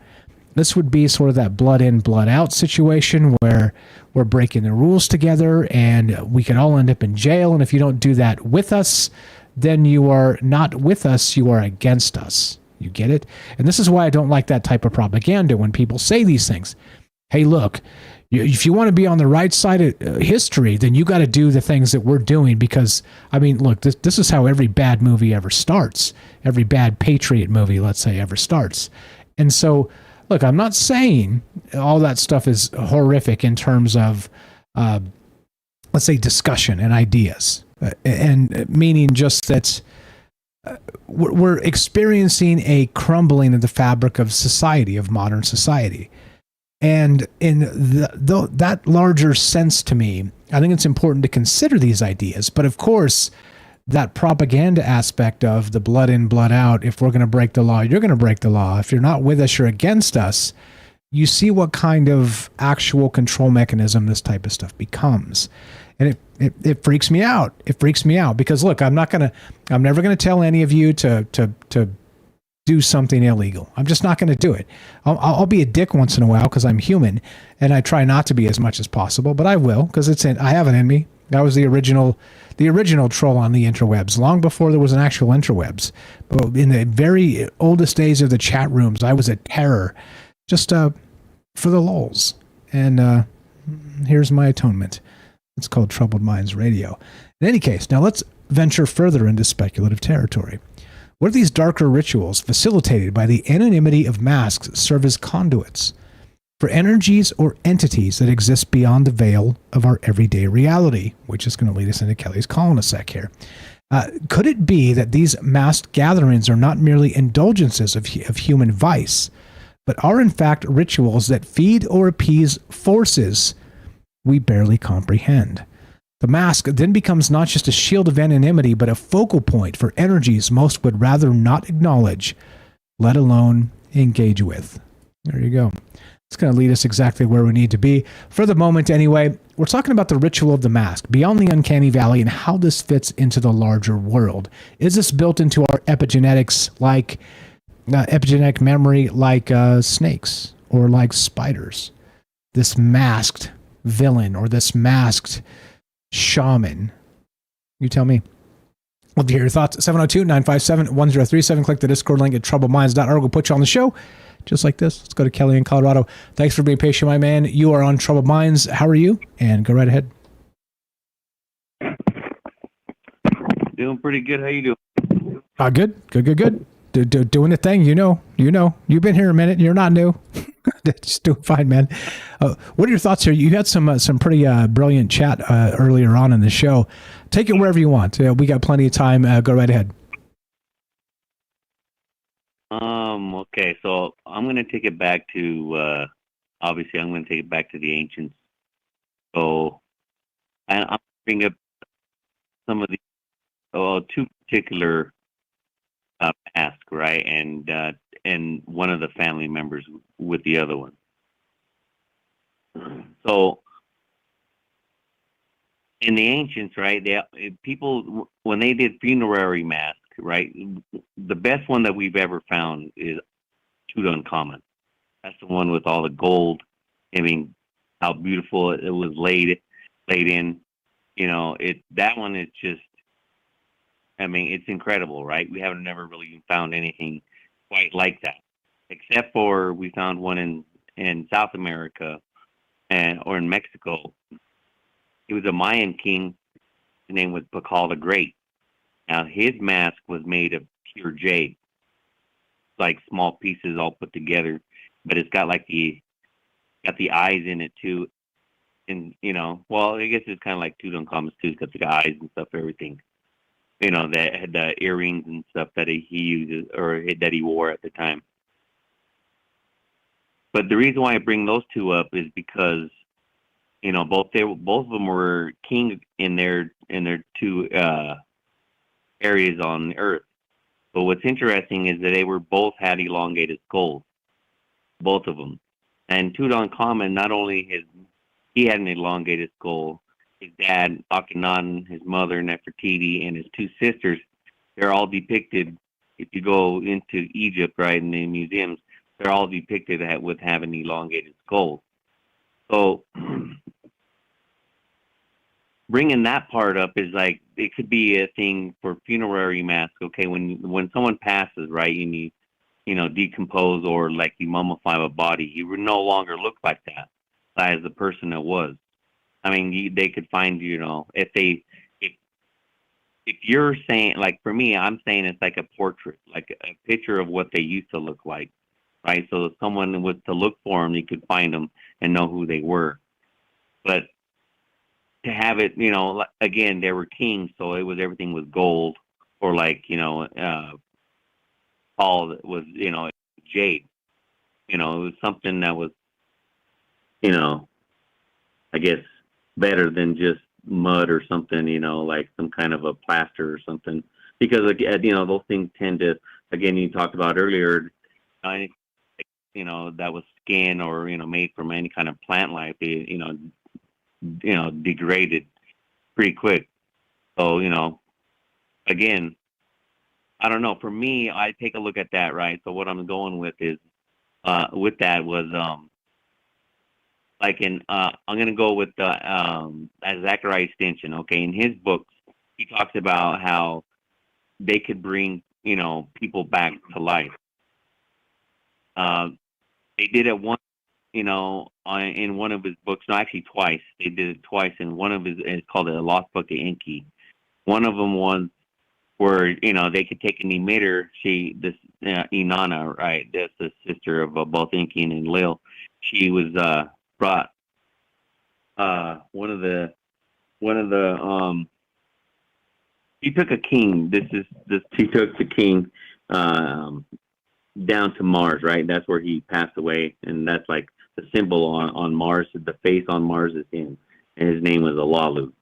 This would be sort of that blood in, blood out situation where we're breaking the rules together and we can all end up in jail. And if you don't do that with us, then you are not with us, you are against us. You get it? And this is why I don't like that type of propaganda when people say these things. Hey, look, if you want to be on the right side of history, then you got to do the things that we're doing because, I mean, look, this is how every bad movie ever starts. Every bad patriot movie, let's say, ever starts. And so, look, I'm not saying all that stuff is horrific in terms of, let's say, discussion and ideas, and meaning just that we're experiencing a crumbling of the fabric of society, of modern society. And in that larger sense to me, I think it's important to consider these ideas. But of course, that propaganda aspect of the blood in, blood out, if we're going to break the law, you're going to break the law. If you're not with us, you're against us. You see what kind of actual control mechanism this type of stuff becomes. And it freaks me out. It freaks me out because look, I'm never going to tell any of you to do something illegal. I'm just not going to do it. I'll be a dick once in a while because I'm human and I try not to be as much as possible, but I will because I have it in me. That was the original troll on the interwebs, long before there was an actual interwebs. But in the very oldest days of the chat rooms, I was a terror, just for the lulz. And here's my atonement. It's called Troubled Minds Radio. In any case, now let's venture further into speculative territory. What if these darker rituals, facilitated by the anonymity of masks, serve as conduits for energies or entities that exist beyond the veil of our everyday reality, which is going to lead us into Kelly's call in a sec here. Could it be that these masked gatherings are not merely indulgences of human vice, but are in fact rituals that feed or appease forces we barely comprehend? The mask then becomes not just a shield of anonymity, but a focal point for energies most would rather not acknowledge, let alone engage with. There you go. It's going to lead us exactly where we need to be. For the moment, anyway, we're talking about the ritual of the mask, beyond the uncanny valley, and how this fits into the larger world. Is this built into our epigenetics, like epigenetic memory, like snakes or like spiders? This masked villain or this masked shaman. You tell me. Love to hear your thoughts. 702-957-1037. Click the Discord link at troubledminds.org. We'll put you on the show just like this. Let's go to Kelly in Colorado. Thanks for being patient, my man. You are on Troubled Minds. How are you? And go right ahead. Doing pretty good. How you doing? Good. Doing the thing. You know. You've been here a minute. You're not new. Just doing fine, man. What are your thoughts here? You had some pretty brilliant chat earlier on in the show. Take it wherever you want. We got plenty of time. Go right ahead. Okay, so I'm going to take it back to, obviously I'm going to take it back to the ancients. So, and I'm going to bring up some of the, two particular masks, right? And one of the family members with the other one. So in the ancients, right, people, when they did funerary mask, right, the best one that we've ever found is Tutankhamun. That's the one with all the gold. I mean, how beautiful it was laid in. You know, that one is just, I mean, it's incredible, right? We haven't never really found anything quite like that, except for we found one in South America or in Mexico. He was a Mayan king. His name was Pakal the Great. Now, his mask was made of pure jade, like small pieces all put together, but it's got like the eyes in it too. And, you know, well, I guess it's kind of like Tutankhamun's too. It's got the eyes and stuff, everything. You know, that had the earrings and stuff that he uses or that he wore at the time. But the reason why I bring those two up is because, you know, both of them were king in their two areas on Earth. But what's interesting is that they were both had elongated skulls, both of them. And Tutankhamun, not only he had an elongated skull. His dad, Akhenaten, his mother, Nefertiti, and his two sisters, they're all depicted, if you go into Egypt, right, in the museums, they're all depicted with having elongated skulls. So bringing that part up is like, it could be a thing for funerary masks, okay? When someone passes, right, and you know, decompose or like you mummify a body, you would no longer look like that as the person that was. I mean, they could find, you know, if you're saying, like for me, I'm saying it's like a portrait, like a picture of what they used to look like, right? So if someone was to look for them, you could find them and know who they were. But to have it, you know, again, they were kings, so everything was gold, or like, you know, Paul was, you know, jade. You know, it was something that was, you know, I guess better than just mud or something, you know, like some kind of a plaster or something. Because, you know, those things tend to, again, you talked about earlier, you know, that was skin or, you know, made from any kind of plant life, you know, degraded pretty quick. So, you know, again, I don't know. For me, I take a look at that, right? So what I'm going with is, with that was, like I'm going to go with Zachariah Stinson, okay? In his books, he talks about how they could bring, you know, people back to life. They did it once, you know, in one of his books, no, actually twice. They did it twice in one of his, it's called The Lost Book of Enki. One of them was where, you know, they could take an emitter, Inanna, right? That's the sister of both Enki and Enlil. She was, brought he took a king. He took the king down to Mars, right? That's where he passed away, and that's like the symbol on Mars. The face on Mars is him, and his name was Alalu.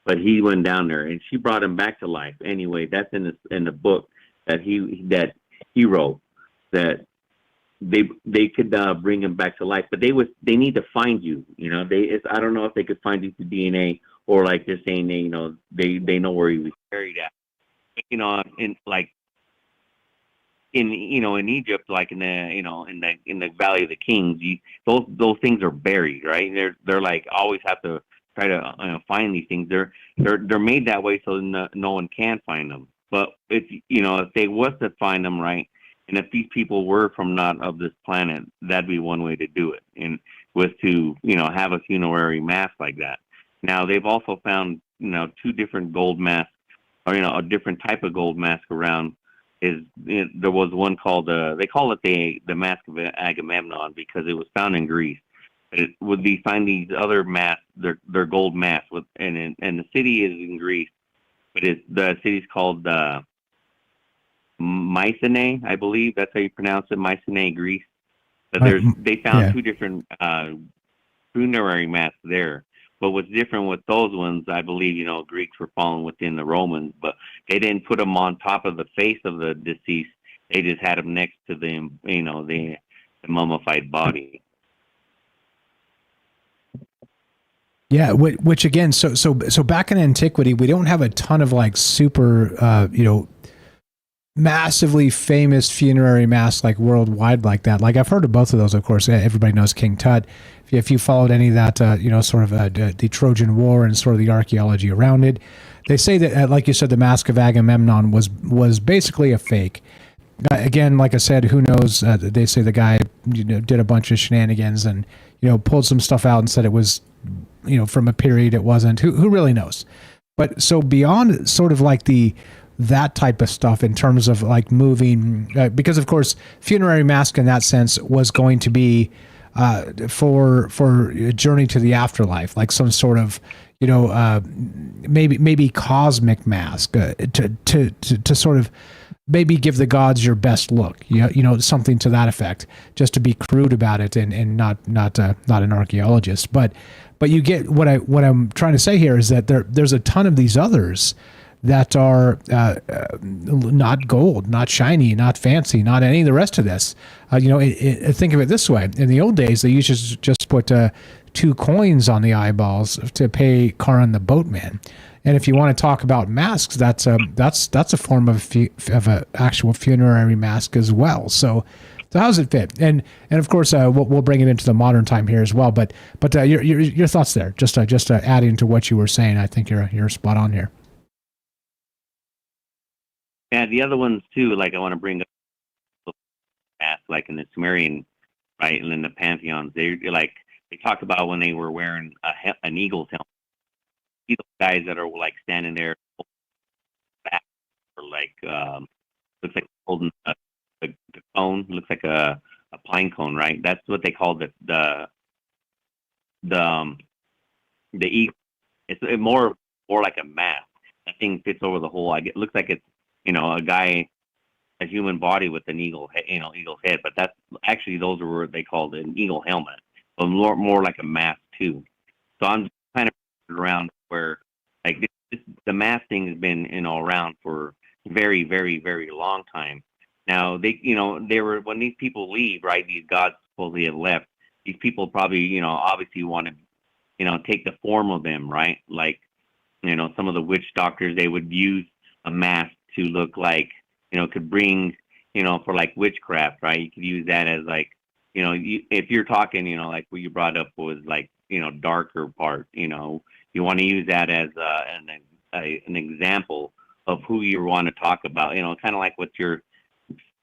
But he went down there, and she brought him back to life. Anyway, that's in the book that he wrote, that they could bring him back to life, but they need to find you. You know, I don't know if they could find you through DNA or like they're saying they know where he was buried at. You know, in Egypt, like in the Valley of the Kings, those things are buried, right? They're like always have to try to find these things. They're made that way so no one can find them. But if they was to find them, right? And if these people were from not of this planet, that'd be one way to do it, and was to, have a funerary mask like that. Now, they've also found, two different gold masks, or, a different type of gold mask around. There was one called, they call it the Mask of Agamemnon because it was found in Greece. It would be find these other masks, they're gold masks, and the city is in Greece, but the city's called Mycenae, I believe that's how you pronounce it, Mycenae, Greece. But they found two different funerary masks there. But what's different with those ones, I believe, Greeks were following within the Romans, but they didn't put them on top of the face of the deceased. They just had them next to the mummified body. Yeah, which again, so back in antiquity, we don't have a ton of like super, massively famous funerary masks like worldwide like that. Like I've heard of both of those, of course. Everybody knows King Tut. If you followed any of that, sort of the Trojan War and sort of the archaeology around it, they say that, like you said, the Mask of Agamemnon was basically a fake. Again, like I said, who knows? They say the guy did a bunch of shenanigans and pulled some stuff out and said it was from a period it wasn't. Who really knows? But so beyond sort of like that type of stuff in terms of like moving, because of course funerary mask in that sense was going to be for a journey to the afterlife, like some sort of maybe cosmic mask to sort of maybe give the gods your best look, something to that effect, just to be crude about it and not an archaeologist. But you get what I'm trying to say here is that there's a ton of these others that are not gold, not shiny, not fancy, not any of the rest of this. Think of it this way. In the old days, they used to just put 2 coins on the eyeballs to pay Charon the boatman. And if you want to talk about masks, that's a form of an actual funerary mask as well. So how does it fit? And of course, we'll bring it into the modern time here as well. But your thoughts there, just adding to what you were saying, I think you're spot on here. Yeah, the other ones too, like I want to bring up, like in the Sumerian, right, and in the pantheons, they talk about when they were wearing an eagle's helmet. See those guys that are like standing there, back, or like looks like holding the cone, looks like a pine cone, right? That's what they call the eagle. It's more like a mask. That thing fits over the whole. It looks like it's a guy, a human body with an eagle's head, but that's actually those are what they called an eagle helmet, but more like a mask too. So I'm kind of around where like the mask thing has been around for very, very, very long time. Now they were when these people leave, right? These gods supposedly have left. These people probably obviously want to take the form of them, right? Like some of the witch doctors, they would use a mask to look like, could bring, for like witchcraft, right? You could use that as like, if you're talking, like what you brought up was like, darker part, you want to use that as an example of who you want to talk about, kind of like what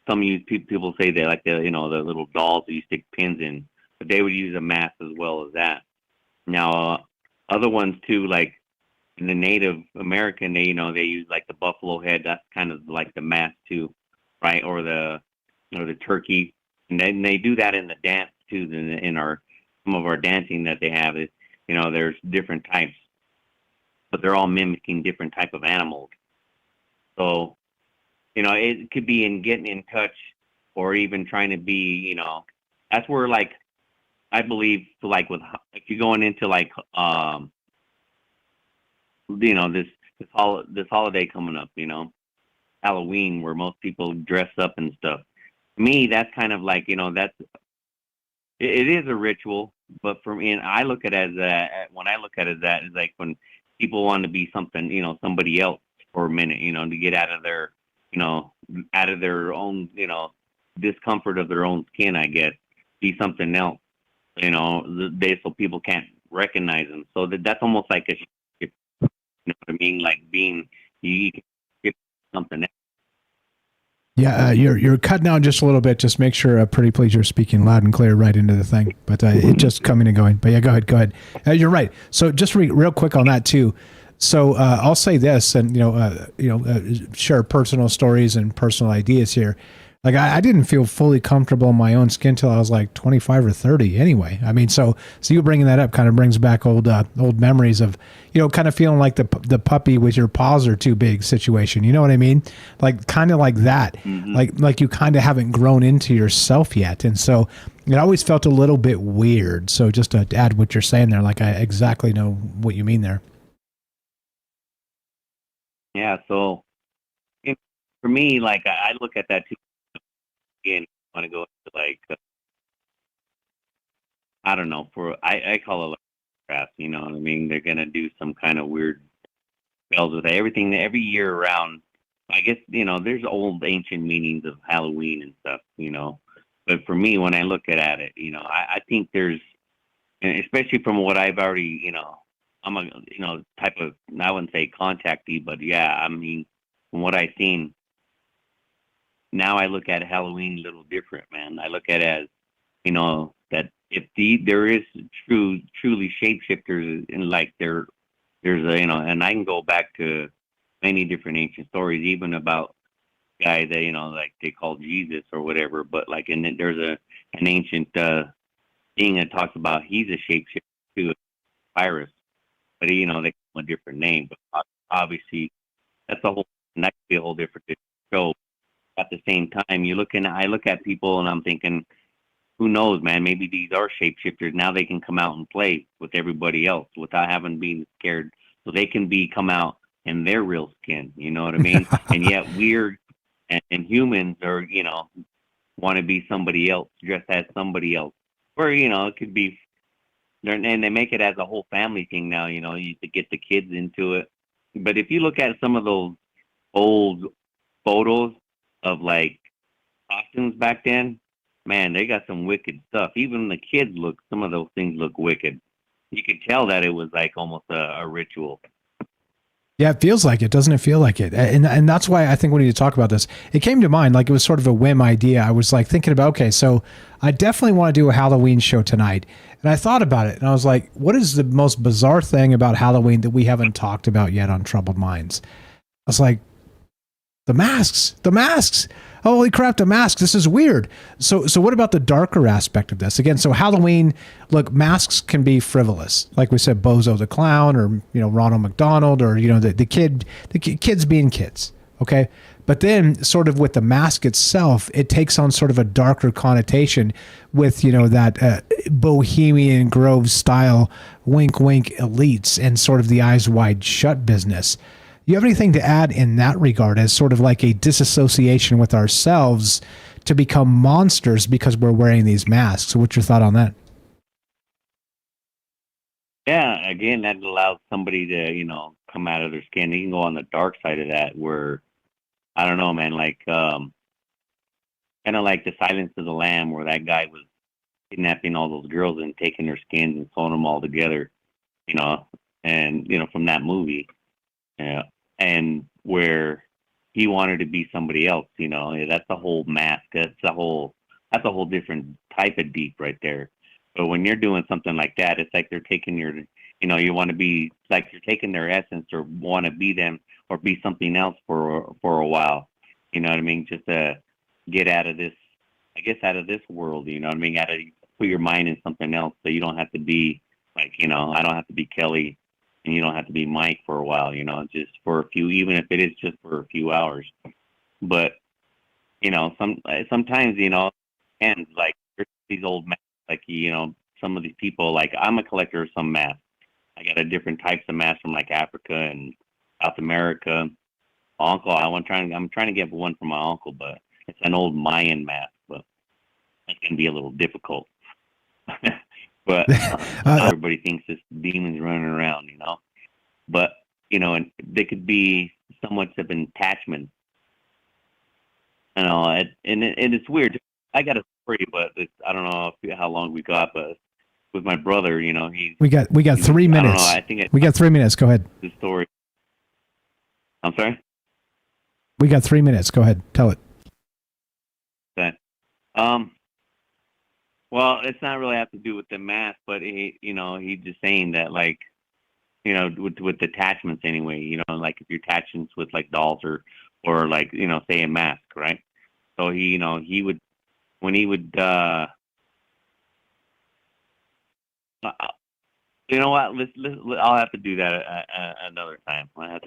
some people say they like the little dolls that you stick pins in, but they would use a mask as well as that. Now, other ones too, like, in the Native American, they use like the buffalo head. That's kind of like the mask too, right? Or the turkey, and then they do that in the dance too. In some of our dancing that they have is there's different types, but they're all mimicking different type of animals. So it could be in getting in touch, or even trying to be that's where like I believe like if you're going into like this holiday coming up, Halloween, where most people dress up and stuff. To me, that's kind of like it is a ritual, but for me, and I look at it as when I look at it, that is like when people want to be something, somebody else for a minute, to get out of their own, discomfort of their own skin, I guess, be something else, so people can't recognize them. So that's almost like you know what I mean? Like being, you can get something else. Yeah, you're cutting out just a little bit. Just make sure, pretty please, you're speaking loud and clear right into the thing. But it just coming and going. But yeah, go ahead. You're right. So just real quick on that too. So I'll say this, and share personal stories and personal ideas here. Like I didn't feel fully comfortable in my own skin till I was like 25 or 30 anyway. I mean, so you bringing that up kind of brings back old memories of, kind of feeling like the puppy with your paws are too big situation. You know what I mean? Like kind of like that, like you kind of haven't grown into yourself yet. And so it always felt a little bit weird. So just to add what you're saying there, like I exactly know what you mean there. Yeah. So for me, like I look at that too. Again, want to go into like I don't know, I call it like witchcraft. You know what I mean? They're gonna do some kind of weird spells with everything every year around. I guess, you know, there's old ancient meanings of Halloween and stuff, you know. But for me, when I look at it, you know, I think there's, and especially from what I've already, you know, I'm a, you know, type of, I wouldn't say contactee, but yeah, I mean, from what I've seen, now I look at Halloween a little different, man. I look at it as, you know, that if there is truly shapeshifters, and like there's a, you know, and I can go back to many different ancient stories, even about guy that, you know, like they call Jesus or whatever, but like, and then there's an ancient thing that talks about he's a shapeshifter too, Virus, but you know, they call him a different name, but obviously that's a whole, and that could be a whole different show. At the same time, I look at people and I'm thinking, who knows, man, maybe these are shapeshifters. Now they can come out and play with everybody else without having been scared, so they can come out in their real skin, you know what I mean? And yet we're, and humans are, you know, want to be somebody else, dressed as somebody else. Or, you know, it could be, and they make it as a whole family thing now, you know, you to get the kids into it. But if you look at some of those old photos of like costumes back then, man, they got some wicked stuff. Even the kids some of those things look wicked. You could tell that it was like almost a ritual. Yeah, it feels like it. Doesn't it feel like it? And that's why I think we need to talk about this. It came to mind like it was sort of a whim idea. I was like thinking about, okay, so I definitely want to do a Halloween show tonight. And I thought about it and I was like, what is the most bizarre thing about Halloween that we haven't talked about yet on Troubled Minds? I was like, the masks. Holy crap, the masks. This is weird. So what about the darker aspect of this? Again, so Halloween, look, masks can be frivolous. Like we said, Bozo the Clown, or, you know, Ronald McDonald, or, you know, the kids being kids. Okay. But then sort of with the mask itself, it takes on sort of a darker connotation with, you know, that Bohemian Grove style wink, wink elites and sort of the eyes wide shut business. You have anything to add in that regard as sort of like a disassociation with ourselves to become monsters because we're wearing these masks? So what's your thought on that? Yeah, again, that allows somebody to, you know, come out of their skin. You can go on the dark side of that where, I don't know, man, like, kind of like the Silence of the Lamb, where that guy was kidnapping all those girls and taking their skins and sewing them all together, you know, and, you know, from that movie. Yeah, and where he wanted to be somebody else, you know, that's a whole mask. That's a whole different type of deep right there. But when you're doing something like that, it's like they're taking your, you know, you want to be like you're taking their essence or want to be them or be something else for a while. You know what I mean? Just to get out of this, I guess, out of this world. You know what I mean? Put your mind in something else, so you don't have to be like, you know, I don't have to be Kelly. And you don't have to be Mike for a while, you know, just for a few, even if it is just for a few hours. But, you know, sometimes, you know, and like these old masks, like, you know, some of these people, like I'm a collector of some masks. I got different types of masks from like Africa and South America. I'm trying to get one for my uncle, but it's an old Mayan mask, but it's going to be a little difficult. But everybody thinks this demon's running around, you know. But, you know, and they could be somewhat of an attachment. You know, and it's weird. I got a story, but I don't know how long we got, but with my brother, you know, we got 3 minutes. I don't know, we got 3 minutes. Go ahead. The story. I'm sorry? We got 3 minutes. Go ahead. Tell it. Okay. Well, it's not really have to do with the mask, but he's just saying that, like, you know, with attachments anyway, you know, like if you're attachments with like dolls or like, you know, say a mask, right? So he would, you know what? I'll have to do that another time. That's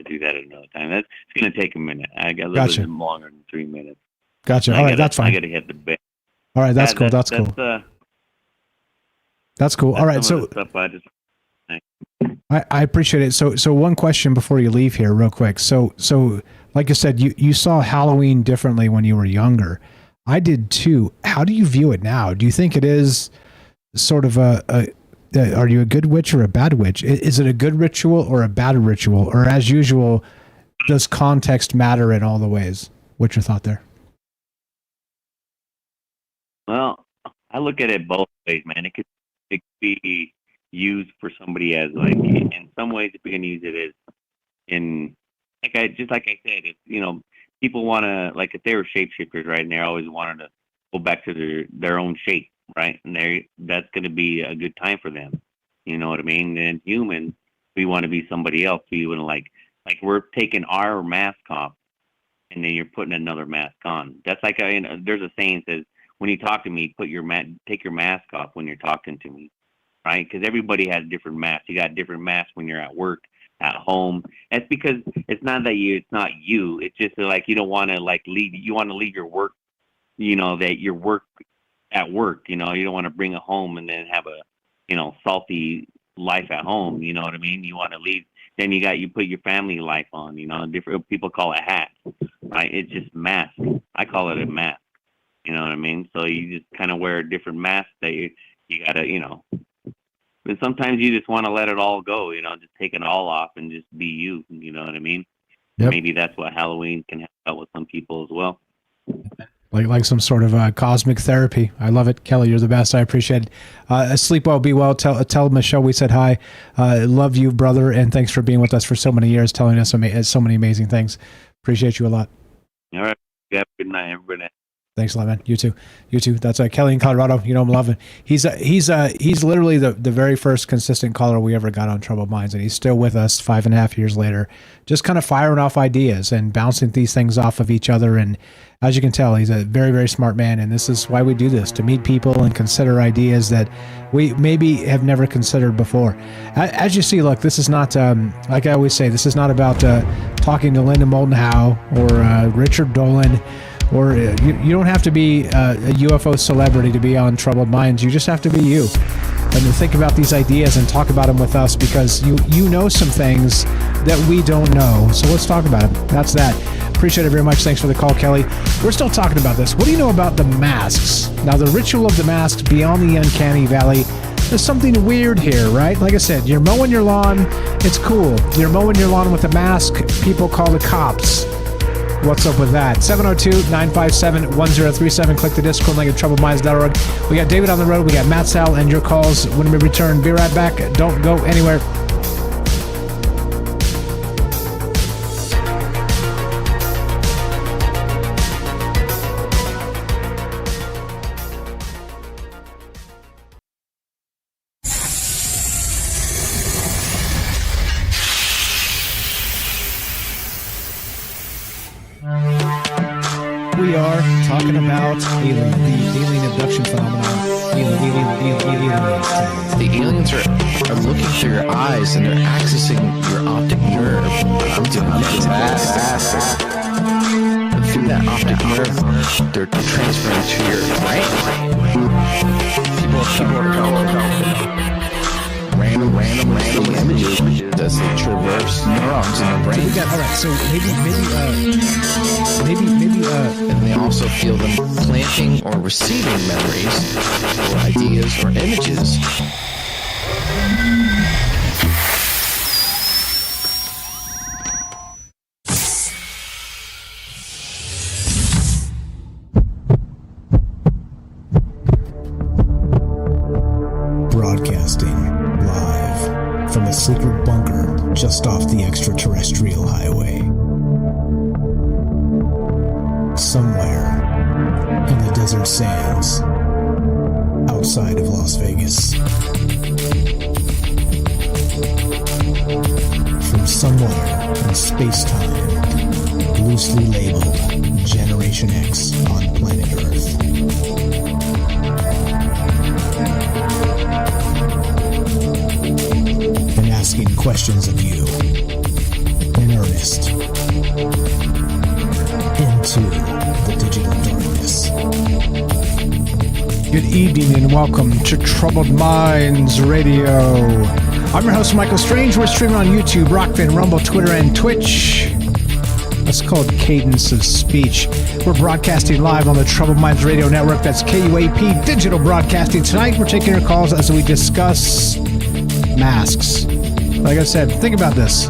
going to take a minute. I got a little bit longer than 3 minutes. Gotcha. All right, that's fine. I got to hit the bed. All right, that's cool. That's cool. That's cool. All right, so I appreciate it. So one question before you leave here, real quick. So like I said, you saw Halloween differently when you were younger. I did too. How do you view it now? Do you think it is sort of are you a good witch or a bad witch? Is it a good ritual or a bad ritual? Or as usual, does context matter in all the ways? What's your thought there? Well, I look at it both ways, man. It could be used for somebody as like, in some ways, if we can use it as in, just like I said, if, people want to, like if they were shapeshifters, right, and they always wanted to go back to their own shape, right, and that's going to be a good time for them. You know what I mean? And humans, we want to be somebody else. We want to like we're taking our mask off, and then you're putting another mask on. That's like there's a saying that says, when you talk to me, take your mask off when you're talking to me, right? Because everybody has different masks. You got different masks when you're at work, at home. That's because it's not you. It's just like you don't want to leave. You want to leave your work, that your work at work. You don't want to bring it home and then have a, salty life at home. You know what I mean? You want to leave. Then you put your family life on. Different people call it hat, right? It's just mask. I call it a mask. You know what I mean? So you just kind of wear a different mask that you gotta, but sometimes you just want to let it all go, just take it all off and just be you. You know what I mean? Yep. Maybe that's what Halloween can help out with some people as well. Like some sort of cosmic therapy. I love it. Kelly, you're the best. I appreciate it. Sleep well, be well. Tell Michelle we said hi. Love you, brother, and thanks for being with us for so many years, telling us so many amazing things. Appreciate you a lot. All right. Have a good night, everybody. Thanks a lot, man. You too. That's Kelly in Colorado. I'm loving. He's literally the very first consistent caller we ever got on Troubled Minds, and he's still with us 5.5 years later, just kind of firing off ideas and bouncing these things off of each other. And as you can tell, he's a very, very smart man, and this is why we do this, to meet people and consider ideas that we maybe have never considered before. As you see, look, this is not, like I always say, this is not about talking to Linda Moulton Howe or Richard Dolan. Or you don't have to be a UFO celebrity to be on Troubled Minds. You just have to be you. And to think about these ideas and talk about them with us, because you know some things that we don't know. So let's talk about them. That's that. Appreciate it very much. Thanks for the call, Kelly. We're still talking about this. What do you know about the masks? Now, the ritual of the masks beyond the Uncanny Valley, there's something weird here, right? Like I said, you're mowing your lawn. It's cool. You're mowing your lawn with a mask. People call the cops. What's up with that? 702-957-1037. Click the Discord link at troubledminds.org. We got David on the road. We got Matt Sal and your calls when we return. Be right back. Don't go anywhere. We are talking about the alien abduction phenomenon. The aliens are looking through your eyes and they're accessing your optic nerve. I'm doing that. And through that optic nerve, they're transferring to your brain. People are random images as they traverse neurons in the brain. All right, so maybe, and they also feel them planting or receiving memories or ideas or images. Broadcasting live from a secret bunker just off the extraterrestrial highway. Somewhere in the desert sands outside of Las Vegas. From somewhere in space-time, loosely labeled Generation X on planet Earth. And asking questions of you in earnest into the digital darkness. Good evening and welcome to Troubled Minds Radio. I'm your host, Michael Strange. We're streaming on YouTube, Rockfin, Rumble, Twitter, and Twitch. That's called cadence of speech. We're broadcasting live on the Troubled Minds Radio Network. That's KUAP Digital Broadcasting. Tonight, we're taking your calls as we discuss masks. Like I said, think about this.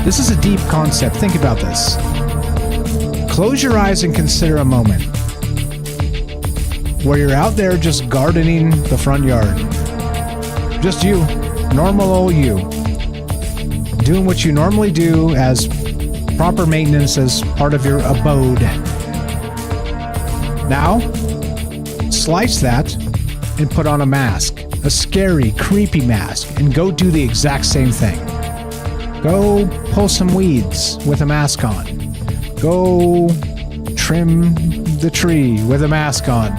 This is a deep concept. Think about this. Close your eyes and consider a moment where you're out there just gardening the front yard. Just you, normal old you, doing what you normally do as proper maintenance as part of your abode. Now, slice that and put on a mask, a scary, creepy mask, and go do the exact same thing. Go pull some weeds with a mask on. Go trim the tree with a mask on,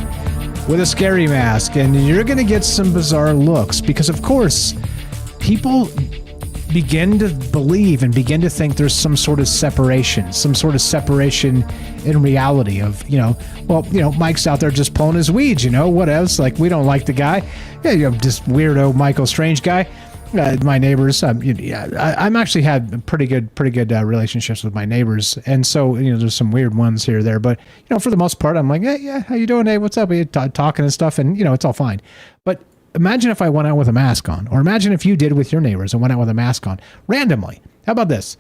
with a scary mask, and you're going to get some bizarre looks because, of course, people begin to believe and begin to think there's some sort of separation in reality of, Mike's out there just pulling his weeds, what else? Like, we don't like the guy. Yeah, just weirdo Michael Strange guy. My neighbors, I'm actually had pretty good relationships with my neighbors, and so there's some weird ones here or there, but for the most part, I'm like, yeah, how you doing? Hey, what's up? We talking and stuff, and it's all fine. But imagine if I went out with a mask on, or imagine if you did with your neighbors and went out with a mask on randomly. How about this?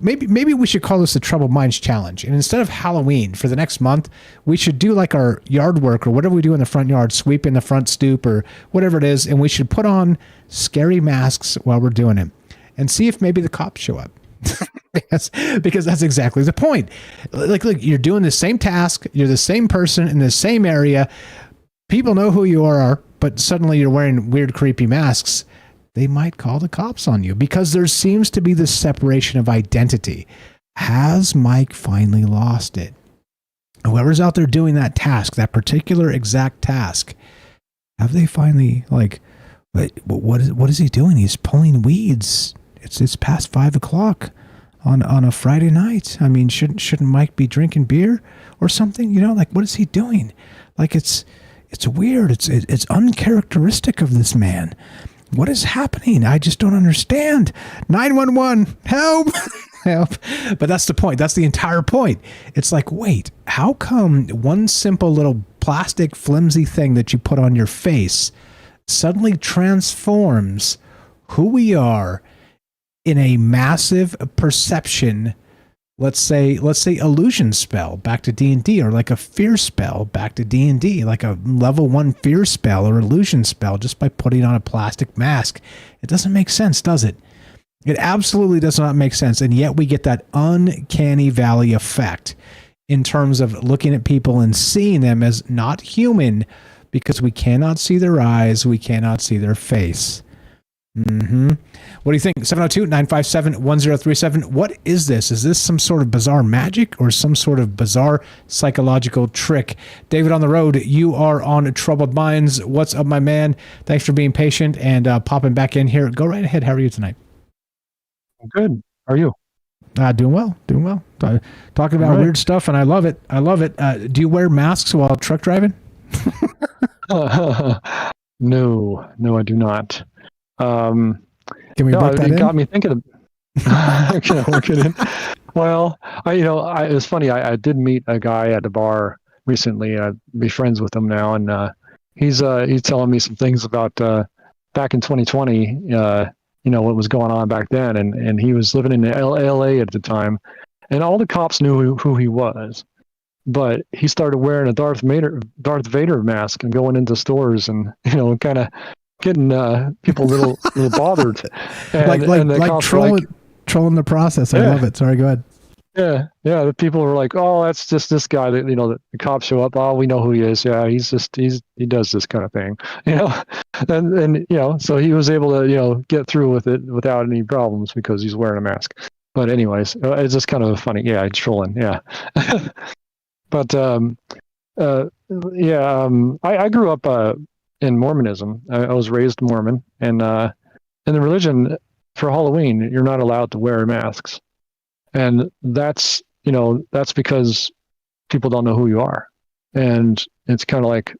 Maybe we should call this the Troubled Minds Challenge. And instead of Halloween for the next month, we should do like our yard work or whatever we do in the front yard, sweep in the front stoop or whatever it is. And we should put on scary masks while we're doing it and see if maybe the cops show up. because that's exactly the point. Like, you're doing the same task. You're the same person in the same area. People know who you are, but suddenly you're wearing weird, creepy masks. They might call the cops on you because there seems to be this separation of identity. Has Mike finally lost it? Whoever's out there doing that task, that particular exact task, have they finally, what is he doing? He's pulling weeds. It's past 5:00 on a Friday night. I mean, shouldn't Mike be drinking beer or something? What is he doing? It's weird. It's uncharacteristic of this man. What is happening? I just don't understand. 911, help, help. But that's the point. That's the entire point. It's like, wait, how come one simple little plastic flimsy thing that you put on your face suddenly transforms who we are in a massive perception, let's say illusion spell back to D&D, or like a fear spell back to D&D, like a level 1 fear spell or illusion spell just by putting on a plastic mask. It doesn't make sense, does it? It absolutely does not make sense. And yet we get that uncanny valley effect in terms of looking at people and seeing them as not human because we cannot see their eyes. We cannot see their face. What do you think? 702-957-1037. What is this? Is this some sort of bizarre magic or some sort of bizarre psychological trick? David on the road, you are on Troubled Minds. What's up, my man? Thanks for being patient and popping back in here. Go right ahead. How are you tonight? I'm good. How are you? Doing well. Talking about weird stuff, and I love it. Do you wear masks while truck driving? No, I do not. Can we book that in? Got me thinking of can I work it in? Well, it's funny. I did meet a guy at the bar recently. I'd be friends with him now, and he's telling me some things about back in 2020. What was going on back then, and he was living in LA at the time, and all the cops knew who he was. But he started wearing a Darth Vader mask and going into stores and kind of getting people a little bothered, and like trolling the process. I love it. Sorry, go ahead. Yeah. The people were like, "Oh, that's just this guy that the cops show up. Oh, we know who he is. Yeah, he does this kind of thing, and so he was able to get through with it without any problems because he's wearing a mask. But anyways, it's just kind of funny. Yeah, trolling. Yeah, but I grew up in Mormonism. I was raised Mormon, and in the religion, for Halloween, you're not allowed to wear masks, and that's because people don't know who you are, and it's kind of like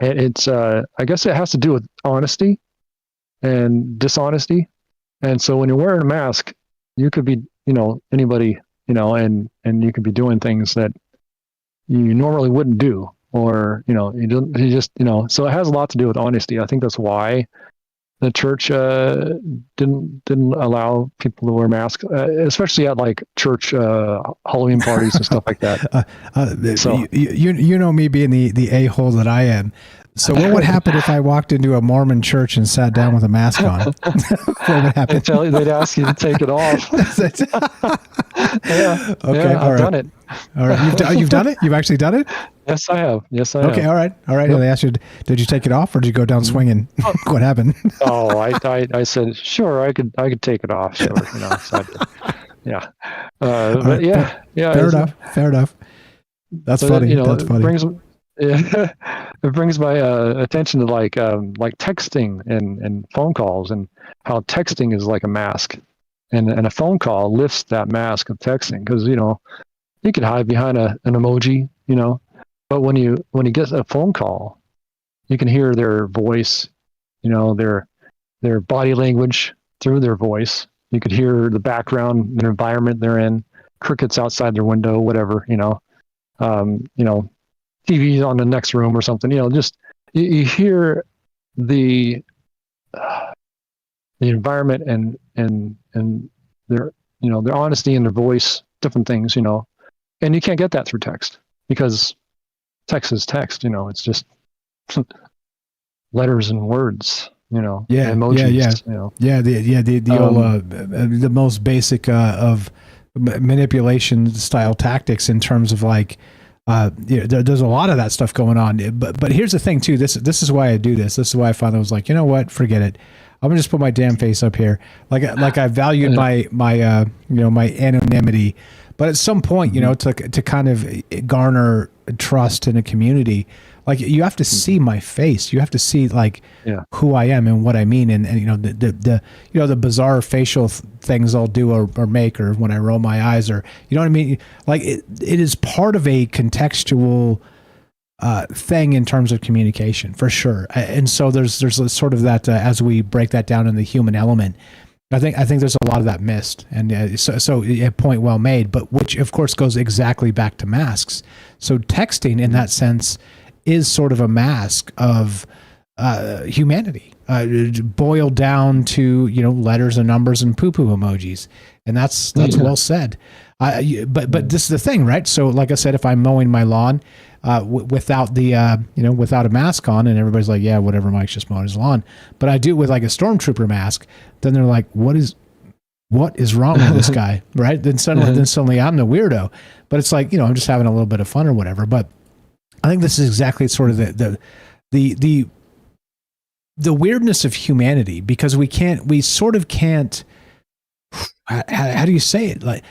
it's. I guess it has to do with honesty and dishonesty, and so when you're wearing a mask, you could be anybody and you could be doing things that you normally wouldn't do, or you just so it has a lot to do with honesty. I think that's why the church didn't allow people to wear masks, especially at like church Halloween parties and stuff like that. So you know me being the a-hole that I am. So what would happen if I walked into a Mormon church and sat down with a mask on? What would happen? They'd ask you to take it off. Yeah. Okay. Yeah, I've done it. All right. You've done it? You've actually done it? Yes, I have. Okay. All right. Yep. And they asked you, did you take it off or did you go down swinging? What happened? Oh, I said, sure, I could take it off. Sure. So yeah. But yeah. Fair enough. That's funny. That's funny. It brings my attention to like texting and phone calls, and how texting is like a mask, and a phone call lifts that mask of texting, because you could hide behind an emoji, but when you get a phone call, you can hear their voice, their body language through their voice. You could hear the background, their environment they're in, crickets outside their window, whatever, TV's on the next room or something, just you hear the environment and their their honesty in their voice, different things, and you can't get that through text, because text is text, it's just letters and words, emojis, the old the most basic of manipulation style tactics, in terms of like there's a lot of that stuff going on. But here's the thing too. This is why I do this. This is why I finally was like, you know what? Forget it. I'm gonna just put my damn face up here. Like I valued my anonymity, but at some point, to kind of garner trust in a community, like you have to see my face. You have to see who I am and what I mean, and the bizarre facial things I'll do or make, or when I roll my eyes, or what I mean. Like it is part of a contextual thing in terms of communication, for sure. And so there's sort of that as we break that down in the human element. I think there's a lot of that missed, and so a point well made. But which of course goes exactly back to masks. So texting in that sense is sort of a mask of humanity, boiled down to letters and numbers and poo-poo emojis, and that's well said. But this is the thing, right? So like I said, if I'm mowing my lawn without the without a mask on, and everybody's like, yeah, whatever, Mike's just mowing his lawn, but I do it with like a stormtrooper mask, then they're like, what is wrong with this guy, right? Then suddenly I'm the weirdo. But it's like, I'm just having a little bit of fun or whatever. But I think this is exactly sort of the weirdness of humanity, because we sort of can't, how do you say it? Like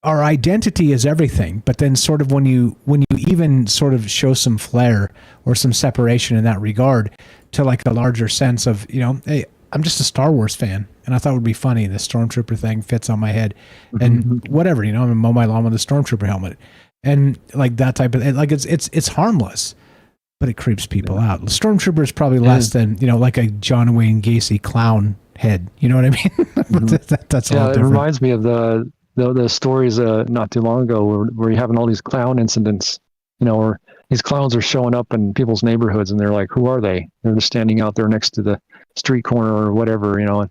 our identity is everything, but then sort of when you even sort of show some flair or some separation in that regard to like a larger sense of, hey, I'm just a Star Wars fan, and I thought it would be funny. The Stormtrooper thing fits on my head, and whatever, I'm gonna mow my lawn with a Stormtrooper helmet. And like that type of, like it's harmless, but it creeps people out. Stormtrooper is probably less than like a John Wayne Gacy clown head. You know what I mean? That's a lot different. It reminds me of the stories not too long ago where you're having all these clown incidents. Where these clowns are showing up in people's neighborhoods, and they're like, "Who are they?" They're just standing out there next to the street corner or whatever, and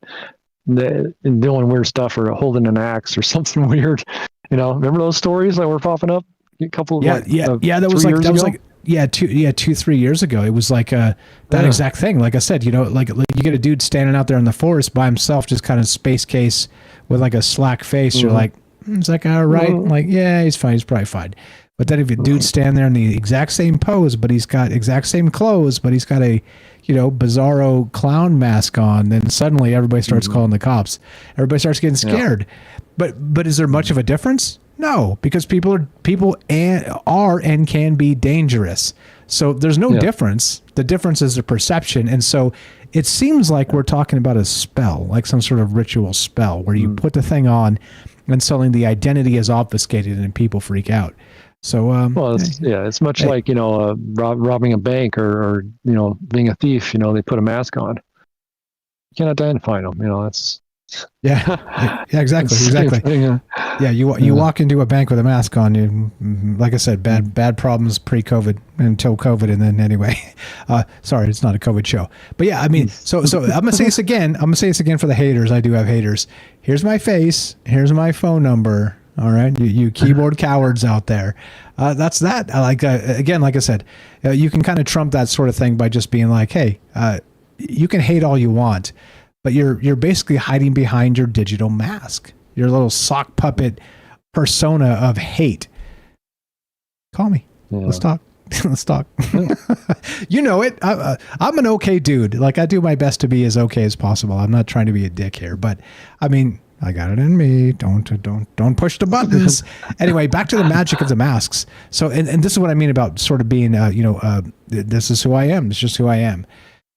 doing weird stuff, or holding an axe or something weird. Remember those stories that were popping up? A couple that was like 2-3 years ago. It was like that exact thing. Like I said, like you get a dude standing out there in the forest by himself, just kind of space case with like a slack face. You're like, is that guy all right? Like, yeah, he's fine. He's probably fine. But then if a dude stand there in the exact same pose, but he's got exact same clothes, but he's got a bizarro clown mask on, then suddenly everybody starts calling the cops. Everybody starts getting scared. But is there much of a difference? No, because people are and can be dangerous. So there's no difference. The difference is the perception. And so it seems like we're talking about a spell, like some sort of ritual spell, where you put the thing on and suddenly the identity is obfuscated and people freak out. So it's much like robbing a bank or being a thief. They put a mask on. You can't identify them. That's Yeah, exactly. Yeah, you walk into a bank with a mask on. You, like I said, bad problems pre-COVID until COVID, and then anyway. Sorry, it's not a COVID show, but yeah, I mean, so I'm gonna say this again. I'm gonna say this again for the haters. I do have haters. Here's my face. Here's my phone number. All right, you keyboard cowards out there. That's that. Again, like I said, you can kind of trump that sort of thing by just being like, hey, you can hate all you want, but you're basically hiding behind your digital mask, your little sock puppet persona of hate. Call me. Yeah. Let's talk. Let's talk. You know it. I'm an okay dude. Like, I do my best to be as okay as possible. I'm not trying to be a dick here, but I mean, I got it in me. Don't push the buttons. Anyway, back to the magic of the masks. So, and this is what I mean about sort of being, this is who I am. It's just who I am.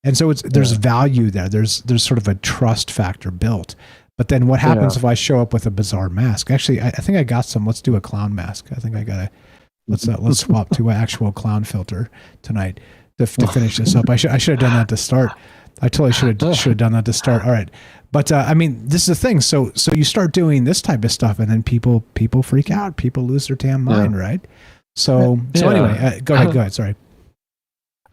And so there's value there. There's sort of a trust factor built. But then what happens if I show up with a bizarre mask? Actually, I think I got some. Let's do a clown mask. I think I got let's swap to an actual clown filter tonight to finish this up. I should have done that to start. I totally should have done that to start. All right. But I mean, this is the thing. So you start doing this type of stuff, and then people freak out. People lose their damn mind, right? So anyway, go ahead. Sorry.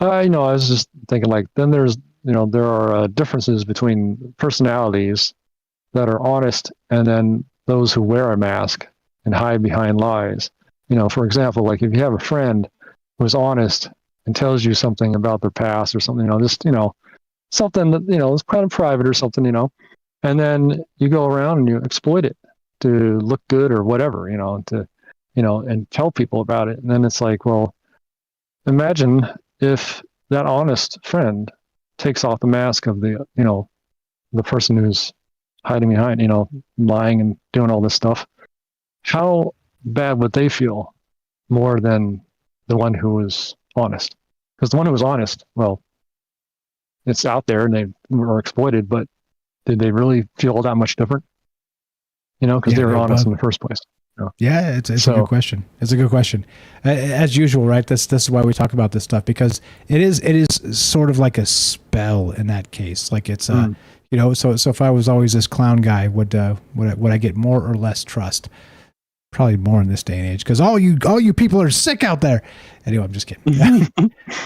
I was just thinking, like, then there are differences between personalities that are honest, and then those who wear a mask and hide behind lies. For example, like if you have a friend who's honest and tells you something about their past or something, something that is kind of private or something, and then you go around and you exploit it to look good or whatever, and tell people about it. And then it's like, well, imagine if that honest friend takes off the mask of the person who's hiding behind, lying and doing all this stuff. How bad would they feel more than the one who was honest? Because the one who was honest, well, it's out there and they were exploited, but did they really feel that much different? Because they were honest in the first place. Yeah, it's a good question. It's a good question. As usual, right? This is why we talk about this stuff, because it is sort of like a spell in that case. Like it's so if I was always this clown guy, would I get more or less trust? Probably more in this day and age, because all you people are sick out there. Anyway, I'm just kidding.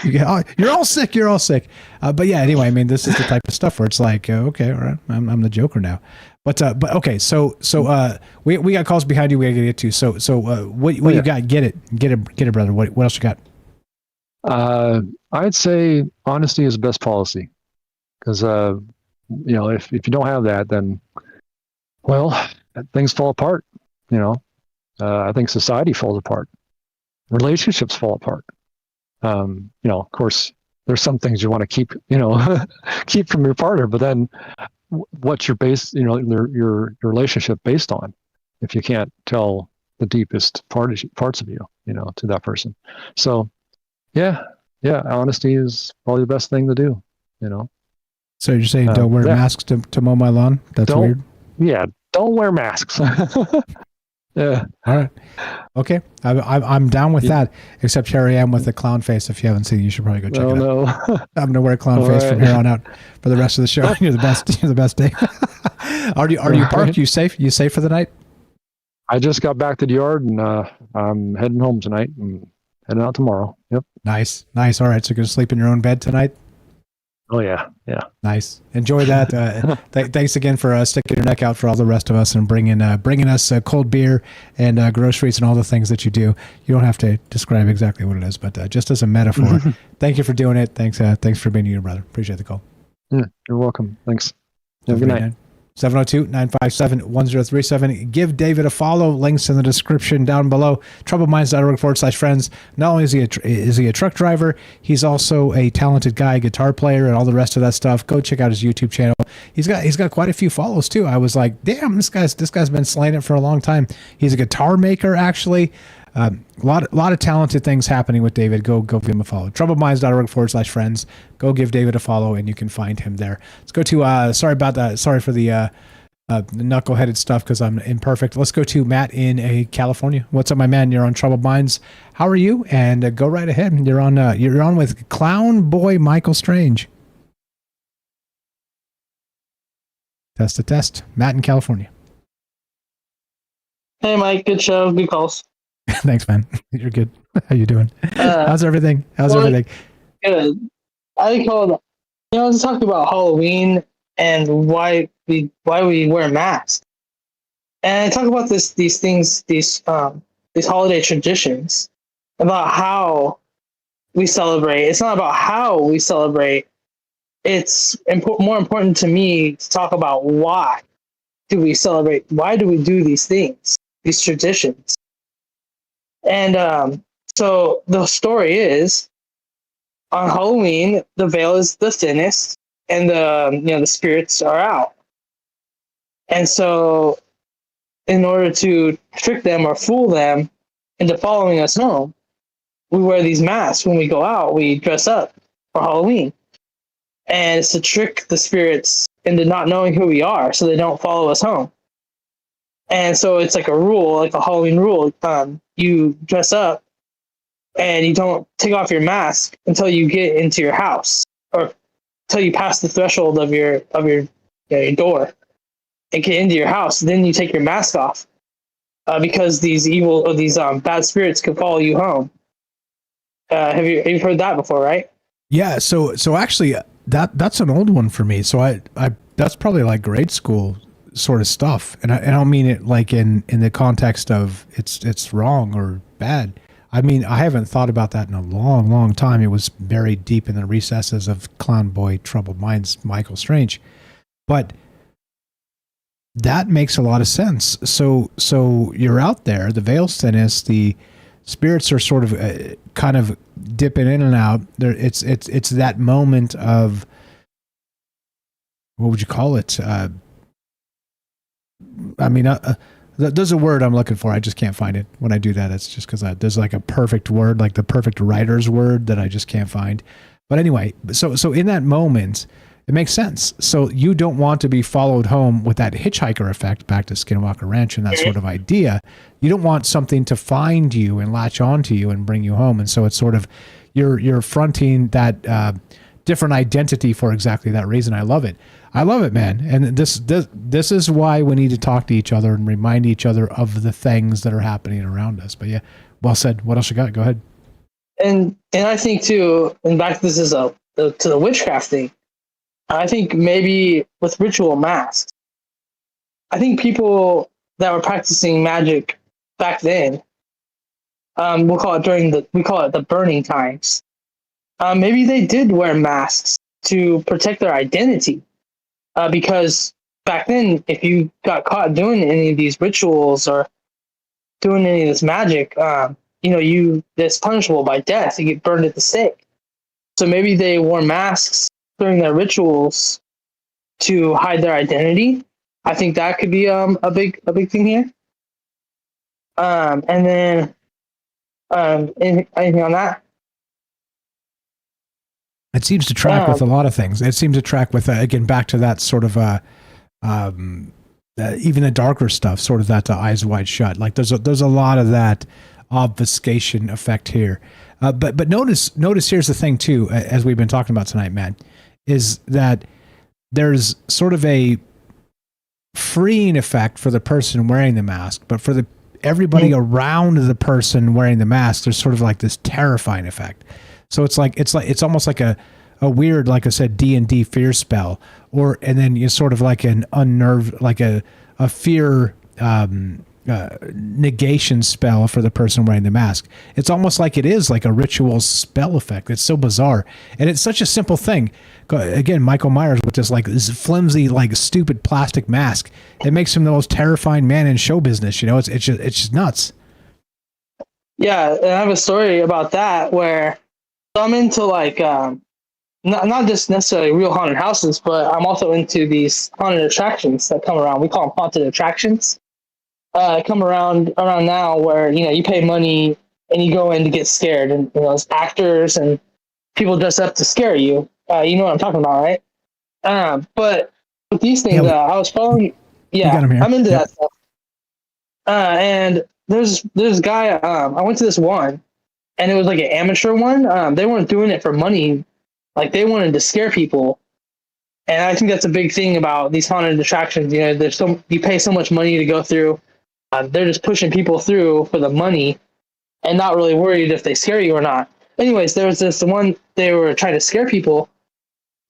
You're all sick. You're all sick. But yeah, anyway, I mean, this is the type of stuff where it's like, okay, all right, I'm the Joker now. But okay, so we got calls behind you. We gotta get to. So what you got? Get it, brother. What else you got? I'd say honesty is the best policy, because if you don't have that, then things fall apart. I think society falls apart. Relationships fall apart. Of course, there's some things you want to keep, keep from your partner, but then what's your base, your relationship based on, if you can't tell the deepest parts of you, to that person. So, yeah, honesty is probably the best thing to do, So you're saying don't wear masks to mow my lawn? That's weird. Yeah, don't wear masks. Yeah. All right. Okay. I'm down with that. Except here I am with a clown face. If you haven't seen it, you should probably go check it out. I'm gonna wear a clown face from here on out for the rest of the show. You're the best. You're the best, Dave. Are you parked? You safe? You safe for the night? I just got back to the yard and I'm heading home tonight and heading out tomorrow. Yep. Nice. All right. So you're gonna sleep in your own bed tonight? Oh yeah. Nice. Enjoy that. Thanks again for sticking your neck out for all the rest of us and bringing us cold beer and groceries and all the things that you do. You don't have to describe exactly what it is, but just as a metaphor. Thank you for doing it. Thanks for being here, brother. Appreciate the call. Yeah, you're welcome. Thanks. Have a good night. 702-957-1037. Give David a follow. Links in the description down below. TroubledMinds.org/friends. Not only is he a truck driver, he's also a talented guy, guitar player, and all the rest of that stuff. Go check out his YouTube channel. He's got quite a few follows too. I was like, damn, this guy's been slaying it for a long time. He's a guitar maker, actually. A lot of talented things happening with David. Go give him a follow. TroubledMinds.org/friends. Go give David a follow, and you can find him there. Let's go to. Sorry about that. Sorry for the knuckle-headed stuff because I'm imperfect. Let's go to Matt in California. What's up, my man? You're on Troubled Minds. How are you? And go right ahead. You're on with Clown Boy Michael Strange. Test to test. Matt in California. Hey, Mike. Good show. Good calls. Thanks, man. You're good. How you doing? How's everything? Everything? Good. I called. I was talking about Halloween and why we wear masks, and I talk about these things, these holiday traditions, about how we celebrate. It's not about how we celebrate. It's more important to me to talk about why do we celebrate? Why do we do these things, these traditions? And so the story is, on Halloween, the veil is the thinnest, and the spirits are out. And so, in order to trick them or fool them into following us home, we wear these masks. When we go out, we dress up for Halloween, and it's to trick the spirits into not knowing who we are, so they don't follow us home. And so it's like a rule, like a Halloween rule. You dress up, and you don't take off your mask until you get into your house, or until you pass the threshold of your door and get into your house. Then you take your mask off, because these bad spirits could follow you home. You've heard that before, right? Yeah. So actually, that's an old one for me. So I that's probably like grade school sort of stuff, and I don't mean it like in the context of it's wrong or bad. I mean, I haven't thought about that in a long, long time. It was buried deep in the recesses of Clown Boy, Troubled Minds, Michael Strange. But that makes a lot of sense. So you're out there, the veil's thinnest, the spirits are sort of kind of dipping in and out. It's that moment of, what would you call it? There's a word I'm looking for. I just can't find it. When I do that, it's just because there's like a perfect word, like the perfect writer's word that I just can't find. But anyway, so in that moment, it makes sense. So you don't want to be followed home with that hitchhiker effect, back to Skinwalker Ranch and that sort of idea. You don't want something to find you and latch onto you and bring you home. And so it's sort of, you're fronting that different identity for exactly that reason. I love it. I love it, man. And this is why we need to talk to each other and remind each other of the things that are happening around us. But yeah, well said. What else you got? Go ahead. And I think too, and back this is to the witchcraft thing. I think maybe with ritual masks, I think people that were practicing magic back then, we call it the burning times. Maybe they did wear masks to protect their identity. Because back then, if you got caught doing any of these rituals or doing any of this magic, that's punishable by death. You get burned at the stake. So maybe they wore masks during their rituals to hide their identity. I think that could be a big thing here. And then anything on that? It seems to track with a lot of things. It seems to track with, again, back to that sort of, even the darker stuff, sort of that eyes wide shut. Like there's a lot of that obfuscation effect here. But notice here's the thing too, as we've been talking about tonight, Matt, is that there's sort of a freeing effect for the person wearing the mask, but for everybody around the person wearing the mask, there's sort of like this terrifying effect. So it's almost like a weird, like I said, D&D fear spell, and then you sort of like an unnerved, like a fear negation spell for the person wearing the mask. It's almost like it is like a ritual spell effect. It's so bizarre, and it's such a simple thing. Again, Michael Myers with this flimsy, like stupid plastic mask. It makes him the most terrifying man in show business. It's just nuts. Yeah, and I have a story about that where I'm into like not just necessarily real haunted houses, but I'm also into these haunted attractions that come around. We call them haunted attractions. Come around now where you pay money and you go in to get scared, and there's actors and people dress up to scare you. You know what I'm talking about, right? But with these things, I was following. Yeah, I'm into that stuff. And there's a guy. I went to this one. And it was like an amateur one. They weren't doing it for money. Like they wanted to scare people. And I think that's a big thing about these haunted attractions. You know, you pay so much money to go through. They're just pushing people through for the money and not really worried if they scare you or not. Anyways, there was this one, they were trying to scare people.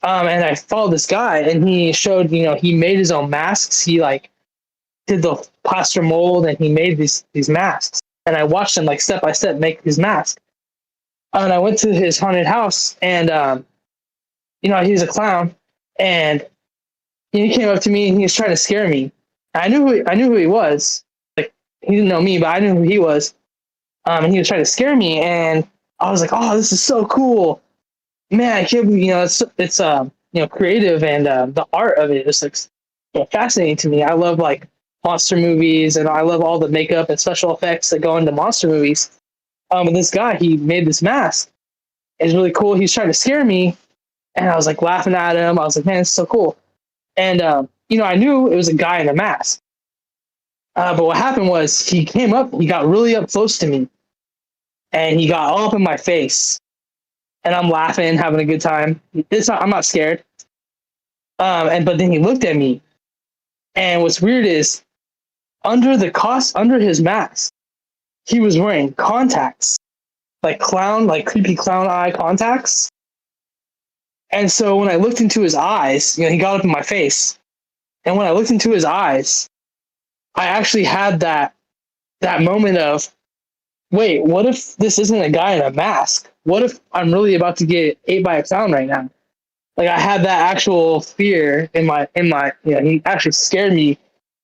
And I followed this guy, and he showed, you know, he made his own masks. He like did the plaster mold, and he made these masks. And I watched him like step by step make his mask. And I went to his haunted house, and you know, he's a clown, and he came up to me and he was trying to scare me. I knew who he was. Like, he didn't know me, but I knew who he was. And he was trying to scare me, and I was like, "Oh, this is so cool, man! I can't believe, you know, it's you know, creative, and the art of it is like, you know, fascinating to me. I love like monster movies, and I love all the makeup and special effects that go into monster movies. And this guy, he made this mask. It's really cool. He's trying to scare me, and I was like laughing at him. I was like, man, it's so cool. And you know, I knew it was a guy in a mask. But what happened was he came up, he got really up close to me, and he got all up in my face. And I'm laughing, having a good time. I'm not scared. But then he looked at me, and what's weird is under his mask, he was wearing contacts, like creepy clown eye contacts. And so when I looked into his eyes, you know, he got up in my face, and when I looked into his eyes, I actually had that moment of, wait, what if this isn't a guy in a mask? What if I'm really about to get ate by a clown right now? Like, I had that actual fear in my, you know, he actually scared me,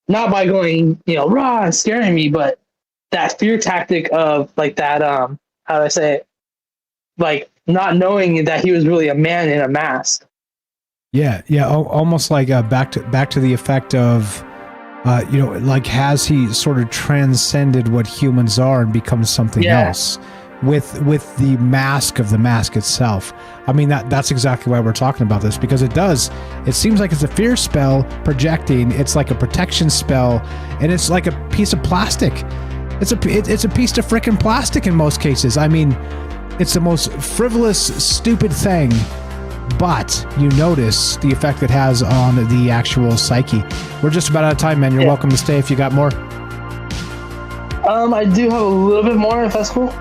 not by going, you know, rah, and scaring me, but that fear tactic of like that, how do I say it? Like, not knowing that he was really a man in a mask. Yeah. Almost like back to the effect of, you know, like, has he sort of transcended what humans are and become something else with the mask of the mask itself? I mean, that's exactly why we're talking about this, because it seems like it's a fear spell projecting. It's like a protection spell, and it's like a piece of plastic. It's a piece of frickin' plastic in most cases. I mean, it's the most frivolous, stupid thing, but you notice the effect it has on the actual psyche. We're just about out of time, man. You're welcome to stay if you got more. I do have a little bit more, if that's cool.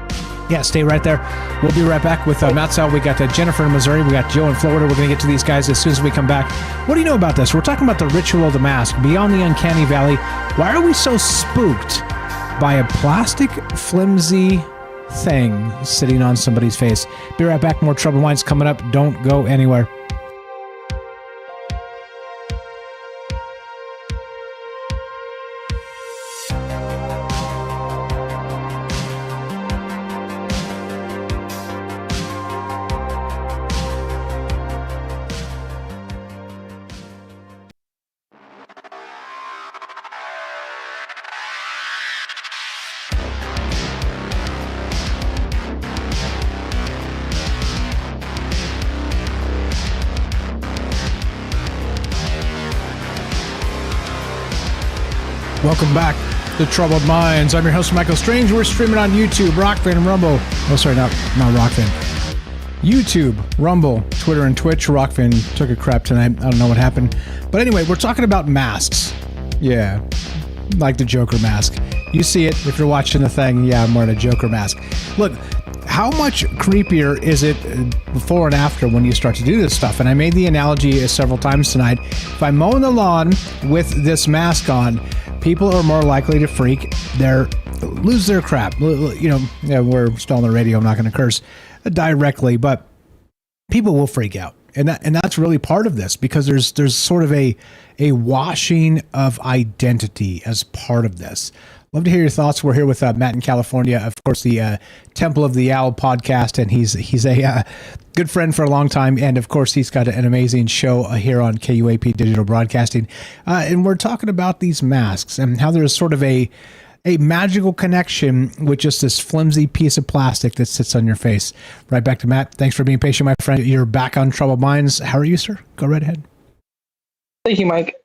Yeah, stay right there. We'll be right back with Matt Sal. We got Jennifer in Missouri. We got Joe in Florida. We're going to get to these guys as soon as we come back. What do you know about this? We're talking about the ritual of the mask, beyond the uncanny valley. Why are we so spooked by a plastic, flimsy thing sitting on somebody's face? Be right back. More Troubled Minds coming up. Don't go anywhere. Welcome back to Troubled Minds. I'm your host, Michael Strange. We're streaming on YouTube, Rockfin, and Rumble. Oh, sorry, not Rockfin. YouTube, Rumble, Twitter, and Twitch. Rockfin took a crap tonight. I don't know what happened. But anyway, we're talking about masks. Yeah, like the Joker mask. You see it if you're watching the thing. Yeah, I'm wearing a Joker mask. Look, how much creepier is it before and after when you start to do this stuff? And I made the analogy several times tonight. If I'm mowing the lawn with this mask on, people are more likely to freak. Lose their crap. You know, we're still on the radio. I'm not going to curse directly, but people will freak out. And that's really part of this, because there's sort of a washing of identity as part of this. Love to hear your thoughts. We're here with Matt in California, of course, the Temple of the Owl podcast, and he's a good friend for a long time, and of course he's got an amazing show here on KUAP Digital Broadcasting, and we're talking about these masks and how there's sort of a magical connection with just this flimsy piece of plastic that sits on your face. Right back to Matt. Thanks for being patient, my friend. You're back on Troubled Minds. How are you, sir? Go right ahead. Thank you, Mike.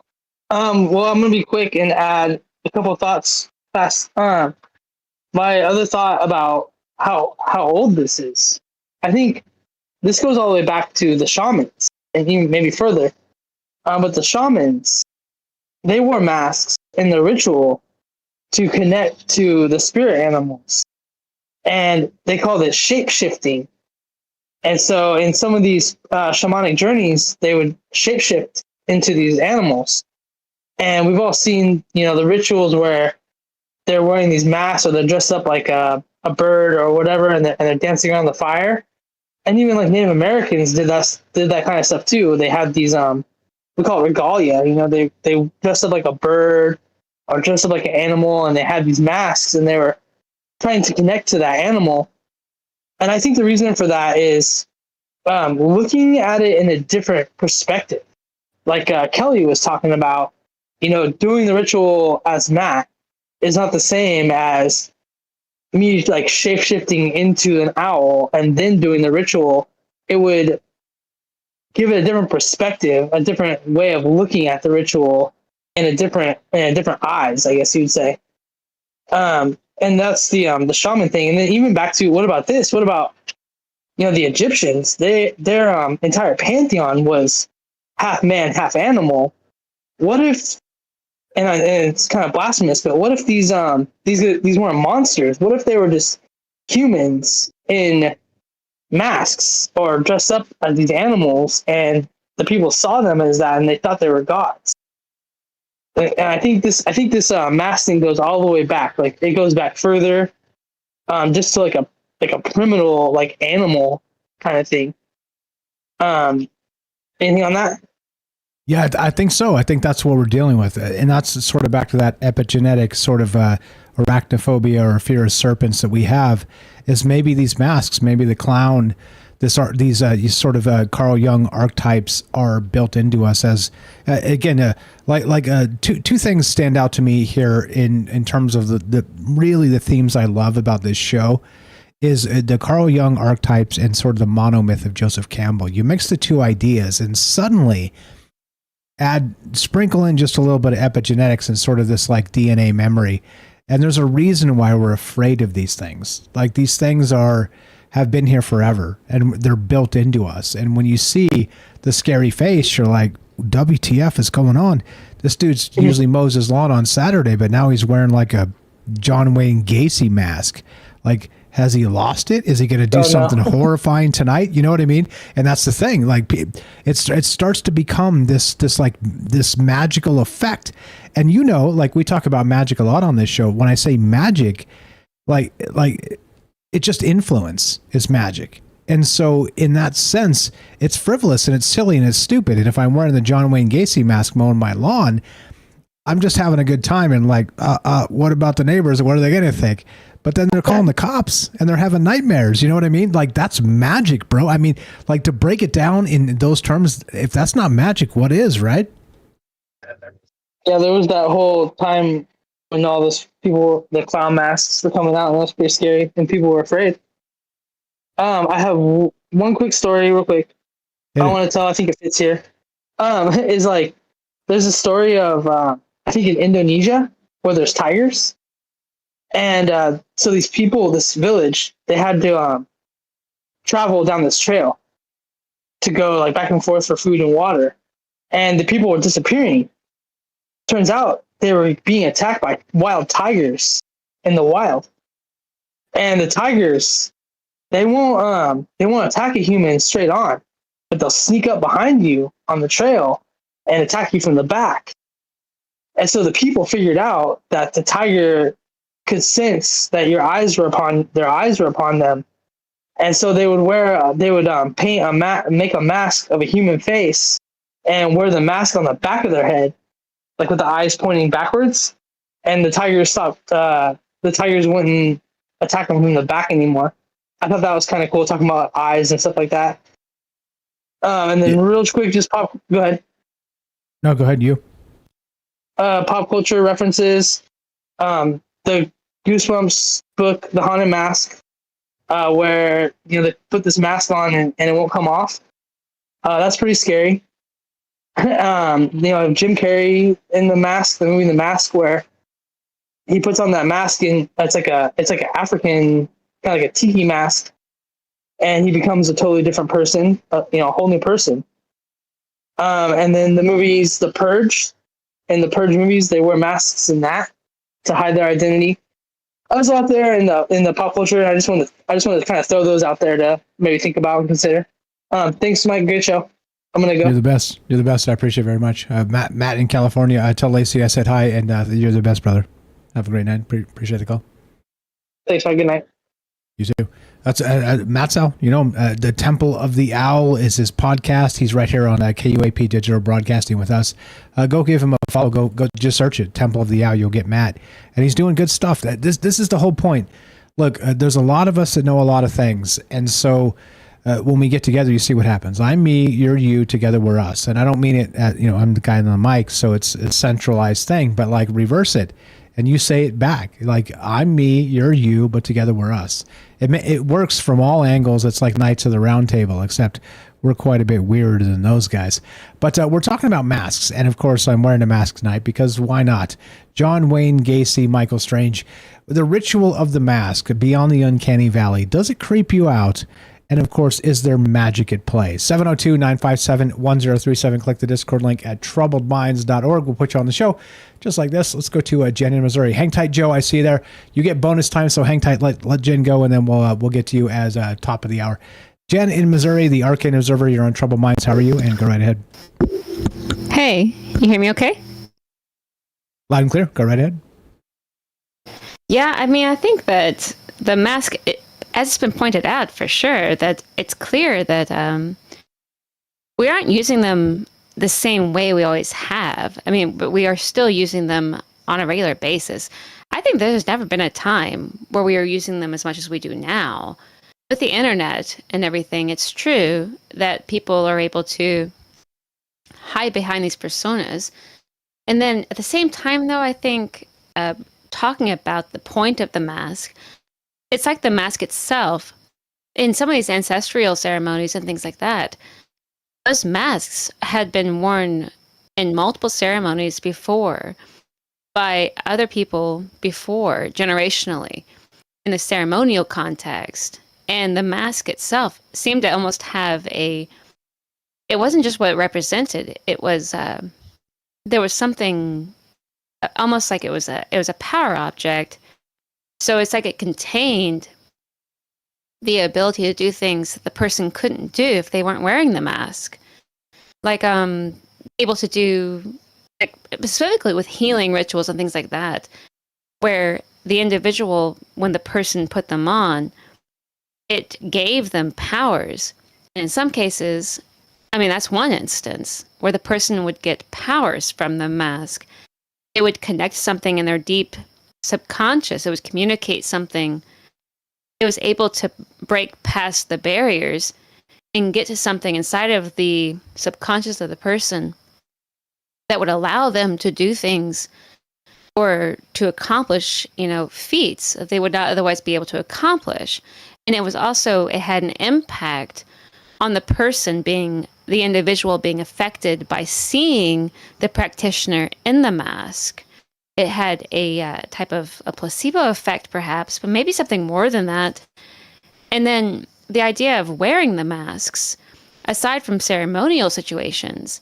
Well, I'm going to be quick and add a couple of thoughts fast. My other thought about how old this is. I think this goes all the way back to the shamans, and even maybe further. But the shamans, they wore masks in the ritual to connect to the spirit animals. And they called it shape-shifting. And so in some of these shamanic journeys, they would shape-shift into these animals. And we've all seen, the rituals where they're wearing these masks or they're dressed up like a bird or whatever, and they're dancing around the fire. And even like Native Americans did that kind of stuff too. They had these we call it regalia. They dressed up like a bird or dressed up like an animal, and they had these masks, and they were trying to connect to that animal. And I think the reason for that is looking at it in a different perspective. Like Kelly was talking about, doing the ritual as Matt is not the same as me like shape-shifting into an owl and then doing the ritual. It would give it a different perspective, a different way of looking at the ritual in a different eyes, I guess you'd say. And that's the shaman thing. And then even back to what about this? What about the Egyptians? Their entire pantheon was half man, half animal. What if, and it's kind of blasphemous, but what if these weren't monsters? What if they were just humans in masks or dressed up as these animals, and the people saw them as that, and they thought they were gods? And I think this mask thing goes all the way back. Like it goes back further, just to like a criminal, like animal kind of thing. Anything on that? Yeah, I think so. I think that's what we're dealing with. And that's sort of back to that epigenetic sort of arachnophobia or fear of serpents that we have, is maybe these masks, maybe the clown, these sort of Carl Jung archetypes are built into us as, again, two things stand out to me here in terms of the really the themes I love about this show is the Carl Jung archetypes and sort of the monomyth of Joseph Campbell. You mix the two ideas and suddenly sprinkle in just a little bit of epigenetics and sort of this like DNA memory. And there's a reason why we're afraid of these things. Like these things have been here forever and they're built into us. And when you see the scary face, you're like, WTF is going on? This dude's usually mows his lawn on Saturday, but now he's wearing like a John Wayne Gacy mask. Like, has he lost it? Is he going to do something horrifying tonight? You know what I mean? And that's the thing. Like it starts to become this magical effect. And like we talk about magic a lot on this show. When I say magic, like it just influence is magic. And so in that sense, it's frivolous and it's silly and it's stupid. And if I'm wearing the John Wayne Gacy mask mowing my lawn, I'm just having a good time. And like, what about the neighbors? What are they going to think? But then they're calling the cops and they're having nightmares. You know what I mean? Like that's magic, bro. I mean, like to break it down in those terms, if that's not magic, what is, right? Yeah, there was that whole time when all those people, the clown masks were coming out, and it was pretty scary, and people were afraid. I have one quick story, real quick. I want to tell. I think it fits here. Is like there's a story of I think in Indonesia where there's tigers. And so these people, this village, they had to travel down this trail to go like back and forth for food and water. And the people were disappearing. Turns out they were being attacked by wild tigers in the wild. And the tigers, they won't attack a human straight on, but they'll sneak up behind you on the trail and attack you from the back. And so the people figured out that the tiger could sense that their eyes were upon them, and so they would make a mask of a human face and wear the mask on the back of their head, like with the eyes pointing backwards, and the tigers stopped. The tigers wouldn't attack them from the back anymore. I thought that was kind of cool, talking about eyes and stuff like that. And then real quick, just go ahead. No, go ahead, you. Pop culture references. The Goosebumps book, The Haunted Mask, where they put this mask on and it won't come off. That's pretty scary. Jim Carrey in The Mask, the movie The Mask, where he puts on that mask and it's like an African kind of like a tiki mask, and he becomes a totally different person, a whole new person. And then the movies, The Purge, and the Purge movies, they wear masks in that to hide their identity. I was out there in the pop culture, and I just wanted to kind of throw those out there to maybe think about and consider. Thanks, Mike. Great show. I'm gonna go. You're the best. You're the best. I appreciate it very much. Matt in California. Tell Lacey I said hi, and you're the best, brother. Have a great night. Appreciate the call. Thanks, Mike. Good night. You too. That's Matt's Owl. You know, the Temple of the Owl is his podcast. He's right here on KUAP Digital Broadcasting with us. Go give him a follow. Go just search it, Temple of the Owl. You'll get Matt, and he's doing good stuff. This is the whole point. Look, there's a lot of us that know a lot of things, and so when we get together, you see what happens. I'm me, you're you, together we're us. And I don't mean it at, I'm the guy on the mic, so it's a centralized thing, but like reverse it. And you say it back, like I'm me, you're you, but together we're us. It works from all angles. It's like Knights of the Round Table, except we're quite a bit weirder than those guys. But we're talking about masks, and of course I'm wearing a mask tonight because why not? John Wayne Gacy, Michael Strange, the ritual of the mask beyond the uncanny valley. Does it creep you out? And of course, is there magic at play? 702-957-1037. Click the Discord link at troubledminds.org. We'll put you on the show just like this. Let's go to Jen in Missouri. Hang tight, Joe. I see you there. You get bonus time, so hang tight. Let Jen go, and then we'll get to you as top of the hour. Jen in Missouri, the Arcane Observer. You're on Troubled Minds. How are you? And go right ahead. Hey, you hear me okay? Loud and clear. Go right ahead. Yeah, I mean, I think that the mask... as it's been pointed out, for sure, that it's clear that we aren't using them the same way we always have. I mean, but we are still using them on a regular basis. I think there's never been a time where we are using them as much as we do now. With the internet and everything, it's true that people are able to hide behind these personas. And then at the same time, though, I think talking about the point of the mask, it's like the mask itself. In some of these ancestral ceremonies and things like that, those masks had been worn in multiple ceremonies before by other people before, generationally, in a ceremonial context. And the mask itself seemed to almost have it wasn't just what it represented. It was, there was something almost like it was a power object. So it's like it contained the ability to do things that the person couldn't do if they weren't wearing the mask. Like able to do, like, specifically with healing rituals and things like that, where the individual, when the person put them on, it gave them powers. And in some cases, I mean, that's one instance where the person would get powers from the mask. It would connect something in their deep subconscious. It would communicate something. It was able to break past the barriers and get to something inside of the subconscious of the person that would allow them to do things or to accomplish, feats that they would not otherwise be able to accomplish. And it was also, it had an impact on the person the individual being affected by seeing the practitioner in the mask. It had a type of a placebo effect, perhaps, but maybe something more than that. And then the idea of wearing the masks, aside from ceremonial situations,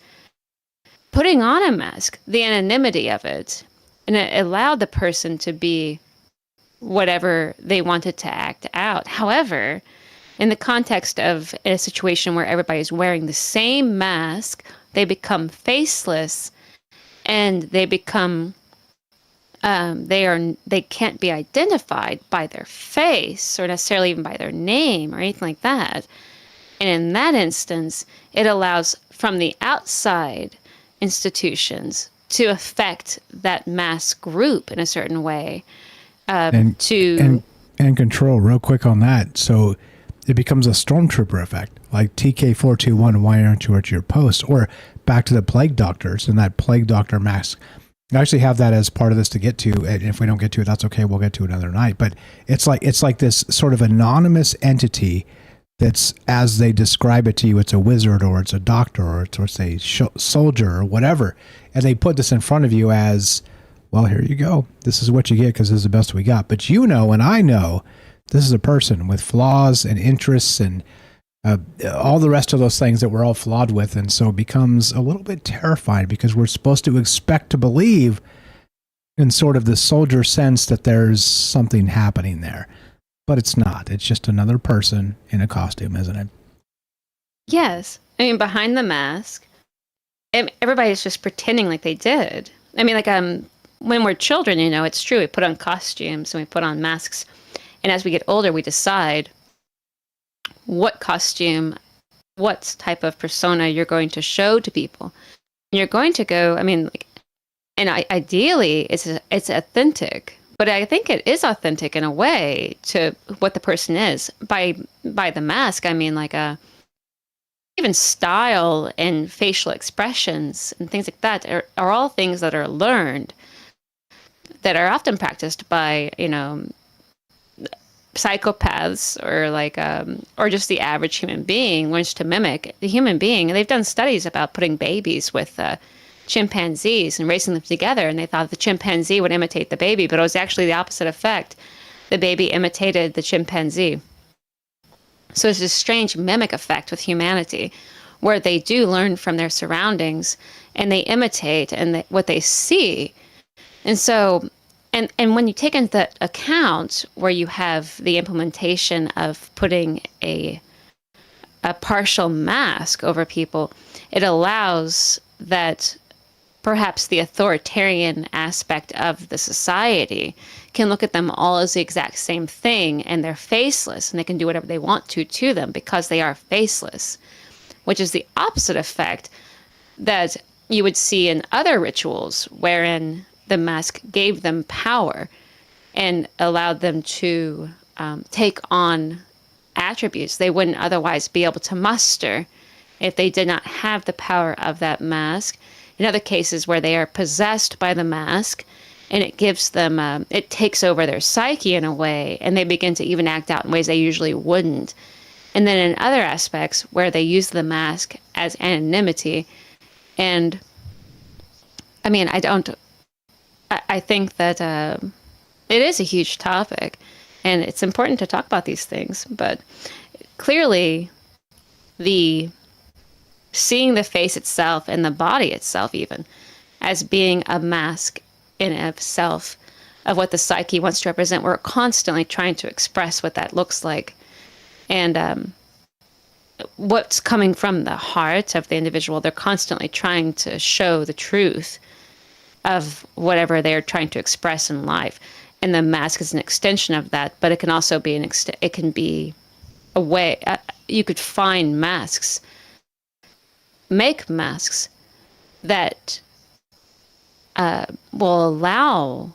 putting on a mask, the anonymity of it, and it allowed the person to be whatever they wanted to act out. However, in the context of a situation where everybody's wearing the same mask, they become faceless, and they become... they can't be identified by their face or necessarily even by their name or anything like that. And in that instance, it allows from the outside institutions to affect that mass group in a certain way. And control real quick on that. So it becomes a stormtrooper effect, like TK421. Why aren't you at your post? Or back to the plague doctors and that plague doctor mask. I actually have that as part of this to get to, and if we don't get to it, that's okay. We'll get to it another night. But it's like this sort of anonymous entity that's, as they describe it to you, it's a wizard or it's a doctor or it's a soldier or whatever, and they put this in front of you as, well, here you go. This is what you get because this is the best we got. But and I know this is a person with flaws and interests and all the rest of those things that we're all flawed with. And so it becomes a little bit terrifying because we're supposed to expect to believe in sort of the soldier sense that there's something happening there. But it's not. It's just another person in a costume, isn't it? Yes. I mean, behind the mask, everybody's just pretending like they did. I mean, like, when we're children, you know, it's true. We put on costumes and we put on masks. And as we get older, we decide what costume, what type of persona you're going to show to people. And you're going to go, I mean, like, and ideally it's authentic, but I think it is authentic in a way to what the person is. By the mask, I mean, like, even style and facial expressions and things like that are all things that are learned, that are often practiced by, you know, psychopaths or like or just the average human being learns to mimic the human being. And they've done studies about putting babies with chimpanzees and raising them together, and they thought the chimpanzee would imitate the baby, but it was actually the opposite effect. The baby imitated the chimpanzee. So it's this strange mimic effect with humanity, where they do learn from their surroundings and they imitate and what they see. And so, and when you take into account where you have the implementation of putting a partial mask over people, it allows that perhaps the authoritarian aspect of the society can look at them all as the exact same thing, and they're faceless, and they can do whatever they want to them because they are faceless, which is the opposite effect that you would see in other rituals, wherein the mask gave them power and allowed them to take on attributes they wouldn't otherwise be able to muster if they did not have the power of that mask. In other cases where they are possessed by the mask, and it gives them, it takes over their psyche in a way, and they begin to even act out in ways they usually wouldn't. And then in other aspects where they use the mask as anonymity, and I mean, I think that it is a huge topic, and it's important to talk about these things, but clearly seeing the face itself and the body itself even as being a mask in of self of what the psyche wants to represent, we're constantly trying to express what that looks like. And what's coming from the heart of the individual, they're constantly trying to show the truth of whatever they're trying to express in life. And the mask is an extension of that, but it can also be it can be a way, you could find masks, make masks that will allow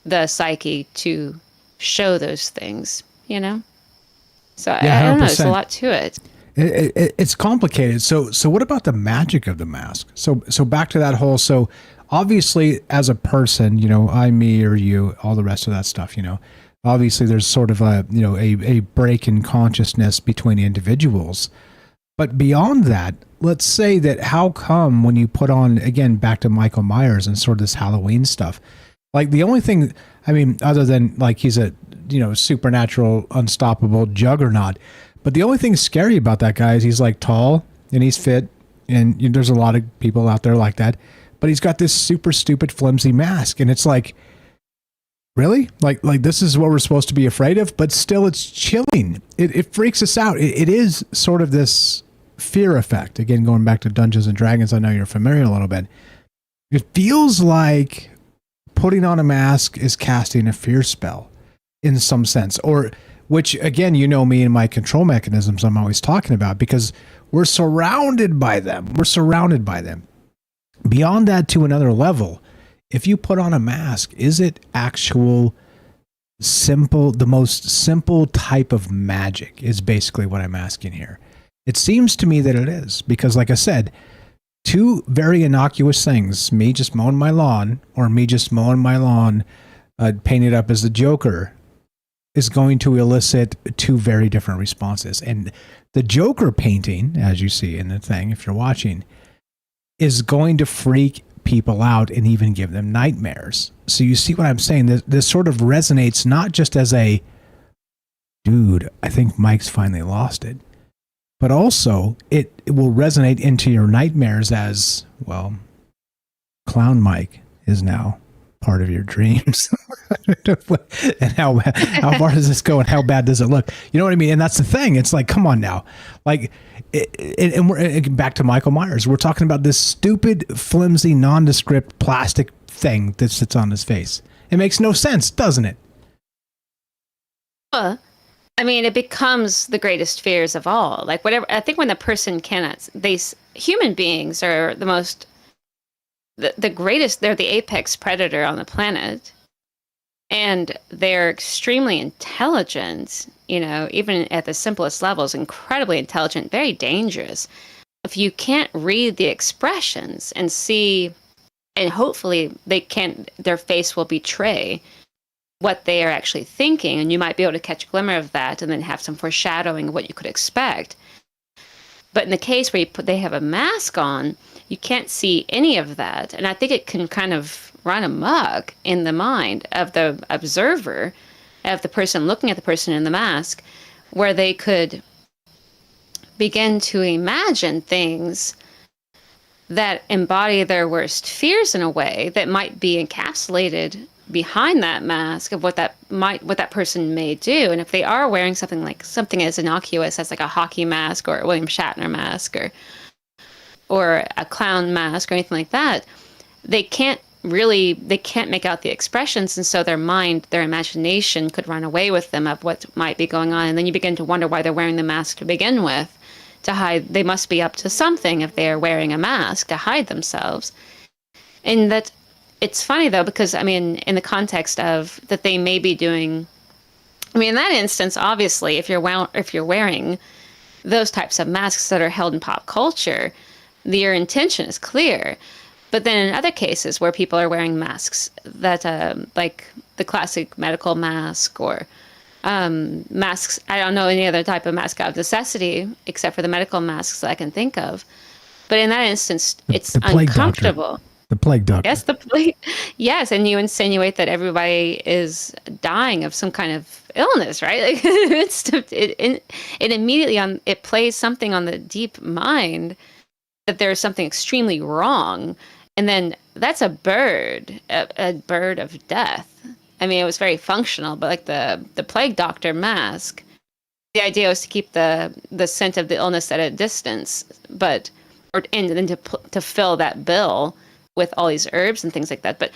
the psyche to show those things, you know? So yeah, I don't know, there's a lot to it. It's complicated. So what about the magic of the mask? So back to that whole, so obviously as a person, you know, I, me, or you, all the rest of that stuff, you know, obviously there's sort of a, you know, a break in consciousness between individuals. But beyond that, let's say that how come when you put on, again, back to Michael Myers and sort of this Halloween stuff, like the only thing, I mean, other than like he's a, you know, supernatural, unstoppable juggernaut, but the only thing scary about that guy is he's like tall and he's fit, and you know, there's a lot of people out there like that, but he's got this super stupid flimsy mask, and it's like, really? Like this is what we're supposed to be afraid of, but still it's chilling. It freaks us out. It is sort of this fear effect. Again, going back to Dungeons and Dragons, I know you're familiar a little bit. It feels like putting on a mask is casting a fear spell in some sense, or which again, you know me and my control mechanisms I'm always talking about, because we're surrounded by them. We're surrounded by them. Beyond that, to another level, if you put on a mask, is it actual simple, the most simple type of magic is basically what I'm asking here. It seems to me that it is, because like I said, two very innocuous things, me just mowing my lawn or me just mowing my lawn painted up as the Joker, is going to elicit two very different responses. And the Joker painting, as you see in the thing, if you're watching, is going to freak people out and even give them nightmares. So you see what I'm saying? This sort of resonates not just as a, dude, I think Mike's finally lost it, but also it will resonate into your nightmares as, well, Clown Mike is now part of your dreams. And how far does this go and how bad does it look? You know what I mean? And that's the thing. It's like, come on now. Like, and we're back to Michael Myers. We're talking about this stupid, flimsy, nondescript plastic thing that sits on his face. It makes no sense, doesn't it? I mean, it becomes the greatest fears of all. Like, whatever, I think when the person cannot, human beings are the greatest, they're the apex predator on the planet. And they're extremely intelligent, even at the simplest levels, incredibly intelligent, very dangerous. If you can't read the expressions and see, and hopefully their face will betray what they are actually thinking, and you might be able to catch a glimmer of that and then have some foreshadowing of what you could expect. But in the case where they have a mask on, you can't see any of that. And I think it can kind of run amok in the mind of the observer, of the person looking at the person in the mask, where they could begin to imagine things that embody their worst fears in a way that might be encapsulated behind that mask of what that person may do. And if they are wearing something as innocuous as like a hockey mask or a William Shatner mask or a clown mask or anything like that, they can't make out the expressions, and so their imagination could run away with them of what might be going on. And then you begin to wonder why they're wearing the mask to begin with, to hide. They must be up to something if they are wearing a mask to hide themselves. And that it's funny though, because I mean, in the context of that they may be doing, I mean, in that instance, obviously, if you're wearing those types of masks that are held in pop culture, your intention is clear. But then in other cases where people are wearing masks that, like the classic medical mask or masks, I don't know any other type of mask out of necessity except for the medical masks that I can think of. But in that instance, it's the plague uncomfortable. Doctor. The plague doctor. Yes, the plague. Yes, and you insinuate that everybody is dying of some kind of illness, right? Like it immediately it plays something on the deep mind that there's something extremely wrong. And then that's a bird of death. I mean, it was very functional, but like the plague doctor mask, the idea was to keep the scent of the illness at a distance, and then to fill that bill with all these herbs and things like that. But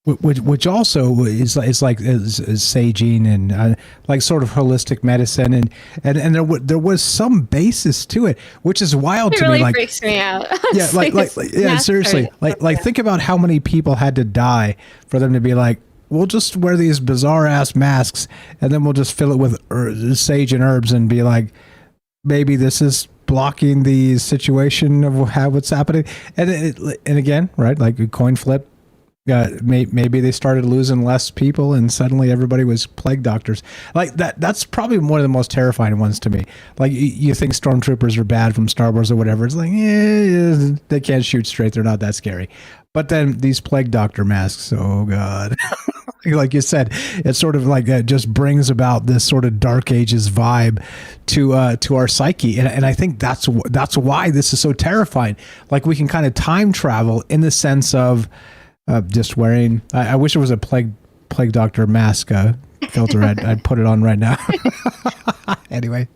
which also is like saging and like sort of holistic medicine, and there was some basis to it, which is wild to me. Like, freaks me out. Yeah, seriously, think about how many people had to die for them to be like, we'll just wear these bizarre ass masks and then we'll just fill it with sage and herbs and be like, maybe this is blocking the situation of what's happening. And again, right, like a coin flip. Maybe they started losing less people and suddenly everybody was plague doctors. Like that's probably one of the most terrifying ones to me. Like you think stormtroopers are bad from Star Wars or whatever. It's like, they can't shoot straight. They're not that scary. But then these plague doctor masks, oh God. Like you said, it's sort of like just brings about this sort of Dark Ages vibe to our psyche. And I think that's why this is so terrifying. Like we can kind of time travel in the sense of just wearing. I wish it was a plague doctor mask filter. I'd put it on right now. Anyway,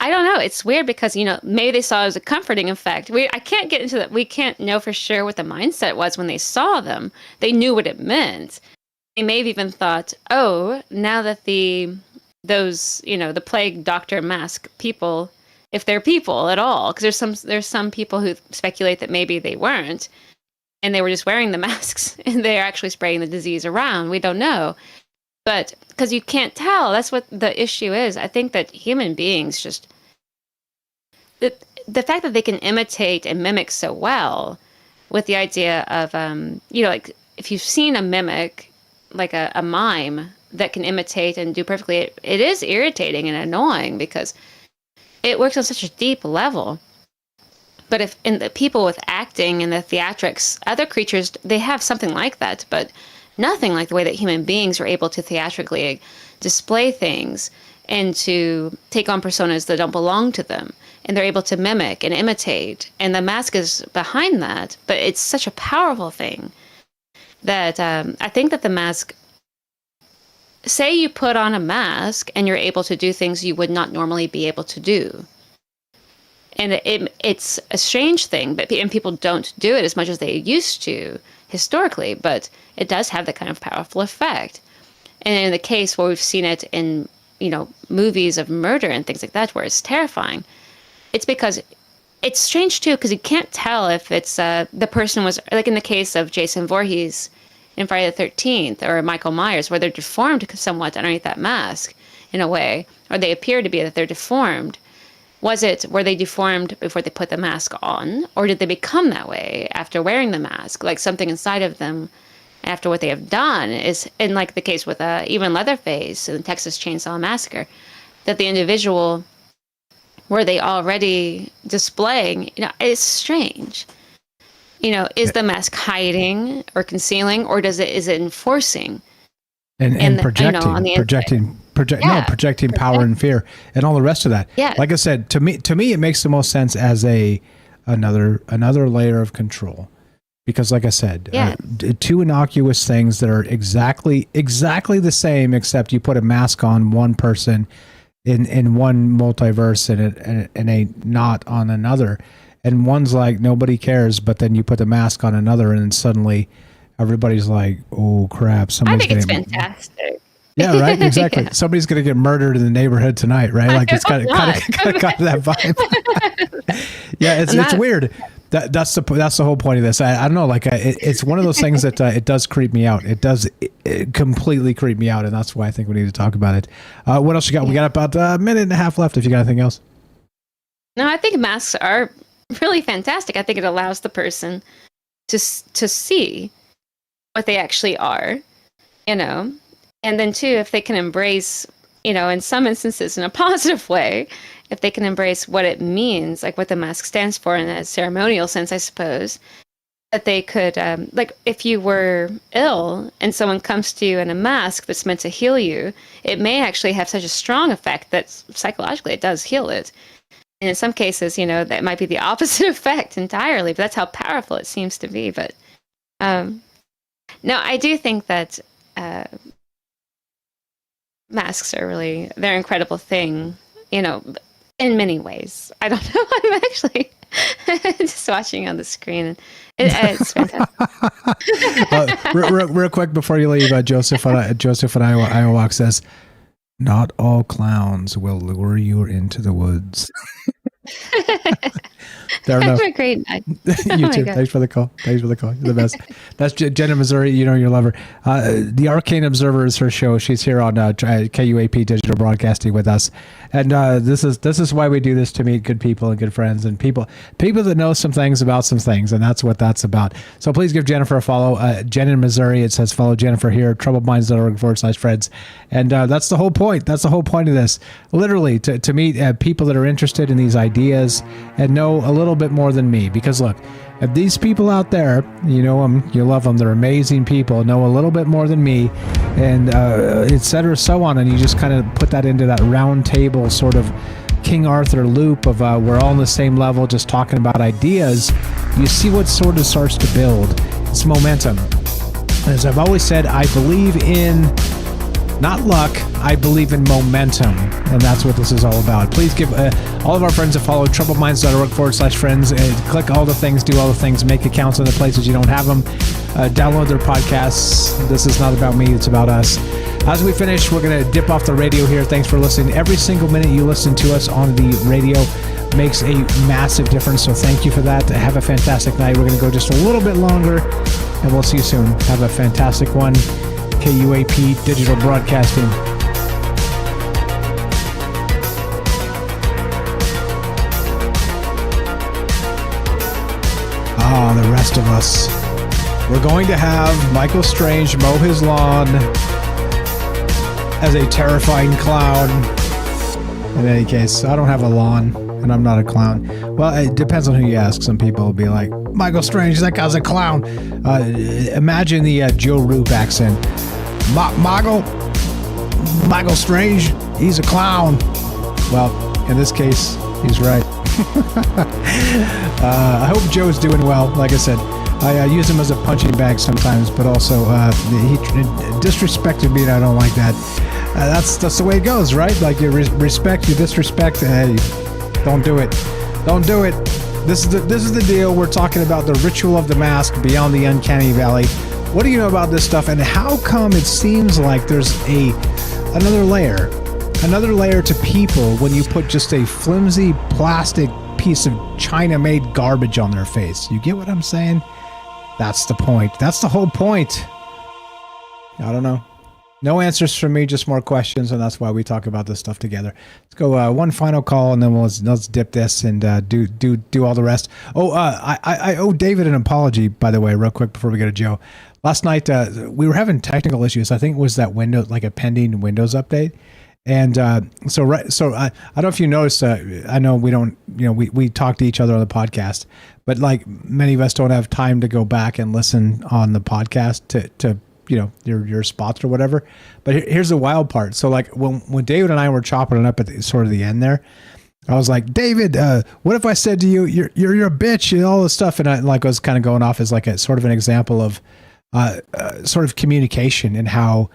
I don't know. It's weird because maybe they saw it as a comforting effect. I can't get into that. We can't know for sure what the mindset was when they saw them. They knew what it meant. They may have even thought, oh, now that the plague doctor mask people, if they're people at all, because there's some people who speculate that maybe they weren't. And they were just wearing the masks and they're actually spraying the disease around. We don't know. But because you can't tell, that's what the issue is. I think that human beings just, the fact that they can imitate and mimic so well with the idea of, like if you've seen a mimic, like a mime that can imitate and do perfectly, it is irritating and annoying because it works on such a deep level. But if in the people with acting and the theatrics, other creatures, they have something like that, but nothing like the way that human beings are able to theatrically display things and to take on personas that don't belong to them. And they're able to mimic and imitate. And the mask is behind that. But it's such a powerful thing that I think that the mask, say you put on a mask and you're able to do things you would not normally be able to do. And it's a strange thing, and people don't do it as much as they used to historically, but it does have that kind of powerful effect. And in the case where we've seen it in, movies of murder and things like that, where it's terrifying, it's because it's strange too, because you can't tell if it's the person was, like in the case of Jason Voorhees in Friday the 13th or Michael Myers, where they're deformed somewhat underneath that mask in a way, or they appear to be that they're deformed. Were they deformed before they put the mask on, or did they become that way after wearing the mask? Like something inside of them after what they have done is, in like the case with even Leatherface in the Texas Chainsaw Massacre, that the individual, were they already displaying, it's strange. Is the mask hiding or concealing, or is it enforcing? And projecting power and fear and all the rest of that. Yeah. Like I said, to me, it makes the most sense as another layer of control, because like I said, two innocuous things that are exactly the same, except you put a mask on one person in one multiverse and a not on another, and one's like nobody cares, but then you put the mask on another, and then suddenly everybody's like, oh crap! I think it's fantastic. Yeah, right. Exactly. Yeah. Somebody's going to get murdered in the neighborhood tonight, right? Like it's kind of that vibe. Yeah, it's weird. That's the whole point of this. I don't know. Like it's one of those things that it does creep me out. It does completely creep me out, and that's why I think we need to talk about it. What else you got? We got about a minute and a half left. If you got anything else. No, I think masks are really fantastic. I think it allows the person to see what they actually are, and then too, if they can embrace, in some instances in a positive way, if they can embrace what it means, like what the mask stands for in a ceremonial sense, I suppose, that they could, like if you were ill and someone comes to you in a mask that's meant to heal you, it may actually have such a strong effect that psychologically it does heal it. And in some cases, that might be the opposite effect entirely, but that's how powerful it seems to be. But no, I do think that masks are they're an incredible thing, in many ways. I don't know. I'm actually just watching on the screen, and it's fantastic. Real quick before you leave, Joseph in Iowa says, "Not all clowns will lure you into the woods." Have a great night. You too. Thanks for the call. You're the best. That's Jen in Missouri. You love her. The Arcane Observer is her show. She's here on KUAP Digital Broadcasting with us, and this is why we do this, to meet good people and good friends and people that know some things about some things, and that's what that's about. So please give Jennifer a follow. Jen in Missouri. It says follow Jennifer here. troubledminds.org/friends, and that's the whole point. That's the whole point of this. Literally to meet people that are interested in these ideas and know a little bit more than me, because look, if these people out there, you know them, you love them, they're amazing people, know a little bit more than me, and etc. so on, and you just kind of put that into that round table sort of King Arthur loop of we're all on the same level just talking about ideas, you see what sort of starts to build. It's momentum. As I've always said, I believe in not luck, I believe in momentum, and that's what this is all about. Please give all of our friends a follow, troubledminds.org/friends, and click all the things, do all the things, make accounts in the places you don't have them, download their podcasts. This is not about me, it's about us. As we finish, we're going to dip off the radio here. Thanks for listening. Every single minute you listen to us on the radio makes a massive difference, so thank you for that. Have a fantastic night. We're going to go just a little bit longer, and we'll see you soon. Have a fantastic one. KUAP Digital Broadcasting. The rest of us. We're going to have Michael Strange mow his lawn as a terrifying clown. In any case, I don't have a lawn, and I'm not a clown. Well, it depends on who you ask. Some people will be like, Michael Strange, that guy's a clown. Imagine the Joe Roop accent. Moggle, Michael Strange, he's a clown. Well, in this case, he's right. I hope Joe's doing well. Like I said, I use him as a punching bag sometimes, but also he disrespected me, and I don't like that. That's the way it goes, right? Like you respect, you disrespect. Hey, don't do it. Don't do it. This is the deal. We're talking about the ritual of the mask beyond the uncanny valley. What do you know about this stuff, and how come it seems like there's another layer to people when you put just a flimsy plastic piece of China-made garbage on their face? You get what I'm saying? That's the point. That's the whole point. I don't know. No answers from me, just more questions, and that's why we talk about this stuff together. Let's go one final call, and then let's dip this and do all the rest. Oh, I owe David an apology, by the way, real quick before we go to Joe. Last night we were having technical issues. I think it was that Windows, like a pending Windows update. And so I don't know if you noticed. I know we don't. We talk to each other on the podcast, but like many of us don't have time to go back and listen on the podcast to your spots or whatever. But here's the wild part. So like when David and I were chopping it up at sort of the end there, I was like, David, what if I said to you, you're a bitch and all this stuff, and I was kind of going off as like a sort of an example of sort of communication and how.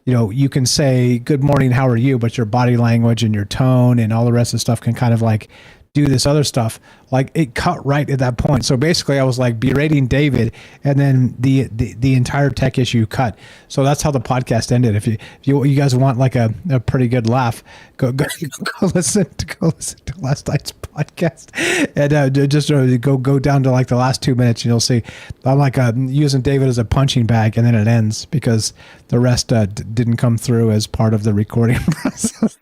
You can say, good morning, how are you? But your body language and your tone and all the rest of the stuff can kind of like do this other stuff. Like it cut right at that point. So basically I was like berating David, and then the entire tech issue cut. So that's how the podcast ended. If you guys want like a pretty good laugh, go listen to last night's podcast, and just go down to like the last 2 minutes, and you'll see I'm like using David as a punching bag, and then it ends because the rest didn't come through as part of the recording process.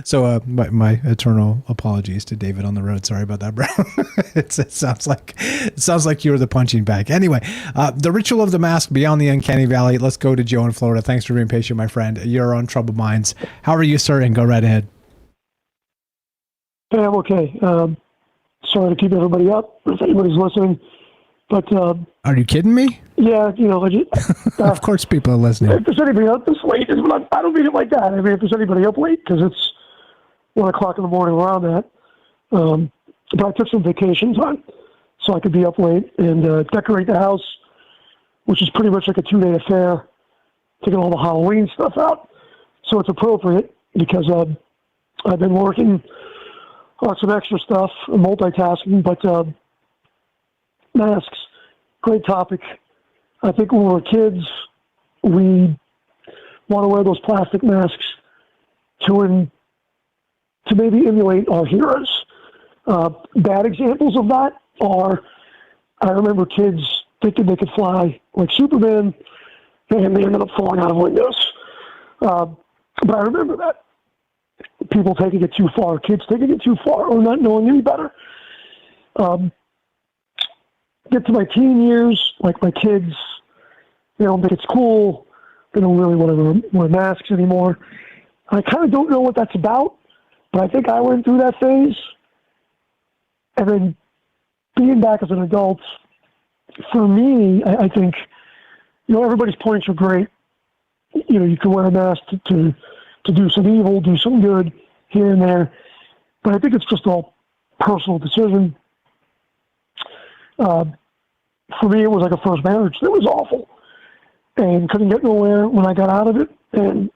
So my eternal apologies to David on the road. Sorry about that, bro. It sounds like you were the punching bag. Anyway, the ritual of the mask beyond the uncanny valley. Let's go to Joe in Florida. Thanks for being patient, my friend. You're on Troubled Minds. How are you, sir? And go right ahead. Hey, I'm okay. Sorry to keep everybody up if anybody's listening, but are you kidding me? Yeah, I just, of course people are listening. If there's anybody up this late, I don't mean it like that. I mean, if there's anybody up late, because it's 1 o'clock in the morning around that. But I took some vacation time so I could be up late and decorate the house, which is pretty much like a 2-day affair to get all the Halloween stuff out. So it's appropriate because I've been working on some extra stuff, multitasking, but masks, great topic. I think when we were kids, we want to wear those plastic masks to maybe emulate our heroes. Bad examples of that are, I remember kids thinking they could fly like Superman, and they ended up falling out of windows. But I remember that. People taking it too far, kids taking it too far, or not knowing any better. Get to my teen years, like my kids, they don't think it's cool. They don't really want to wear masks anymore. I kind of don't know what that's about, but I think I went through that phase. And then being back as an adult, for me, I think, everybody's points are great. You can wear a mask to do some evil, do some good here and there. But I think it's just all personal decision. For me, it was like a first marriage that was awful and couldn't get nowhere when I got out of it, and,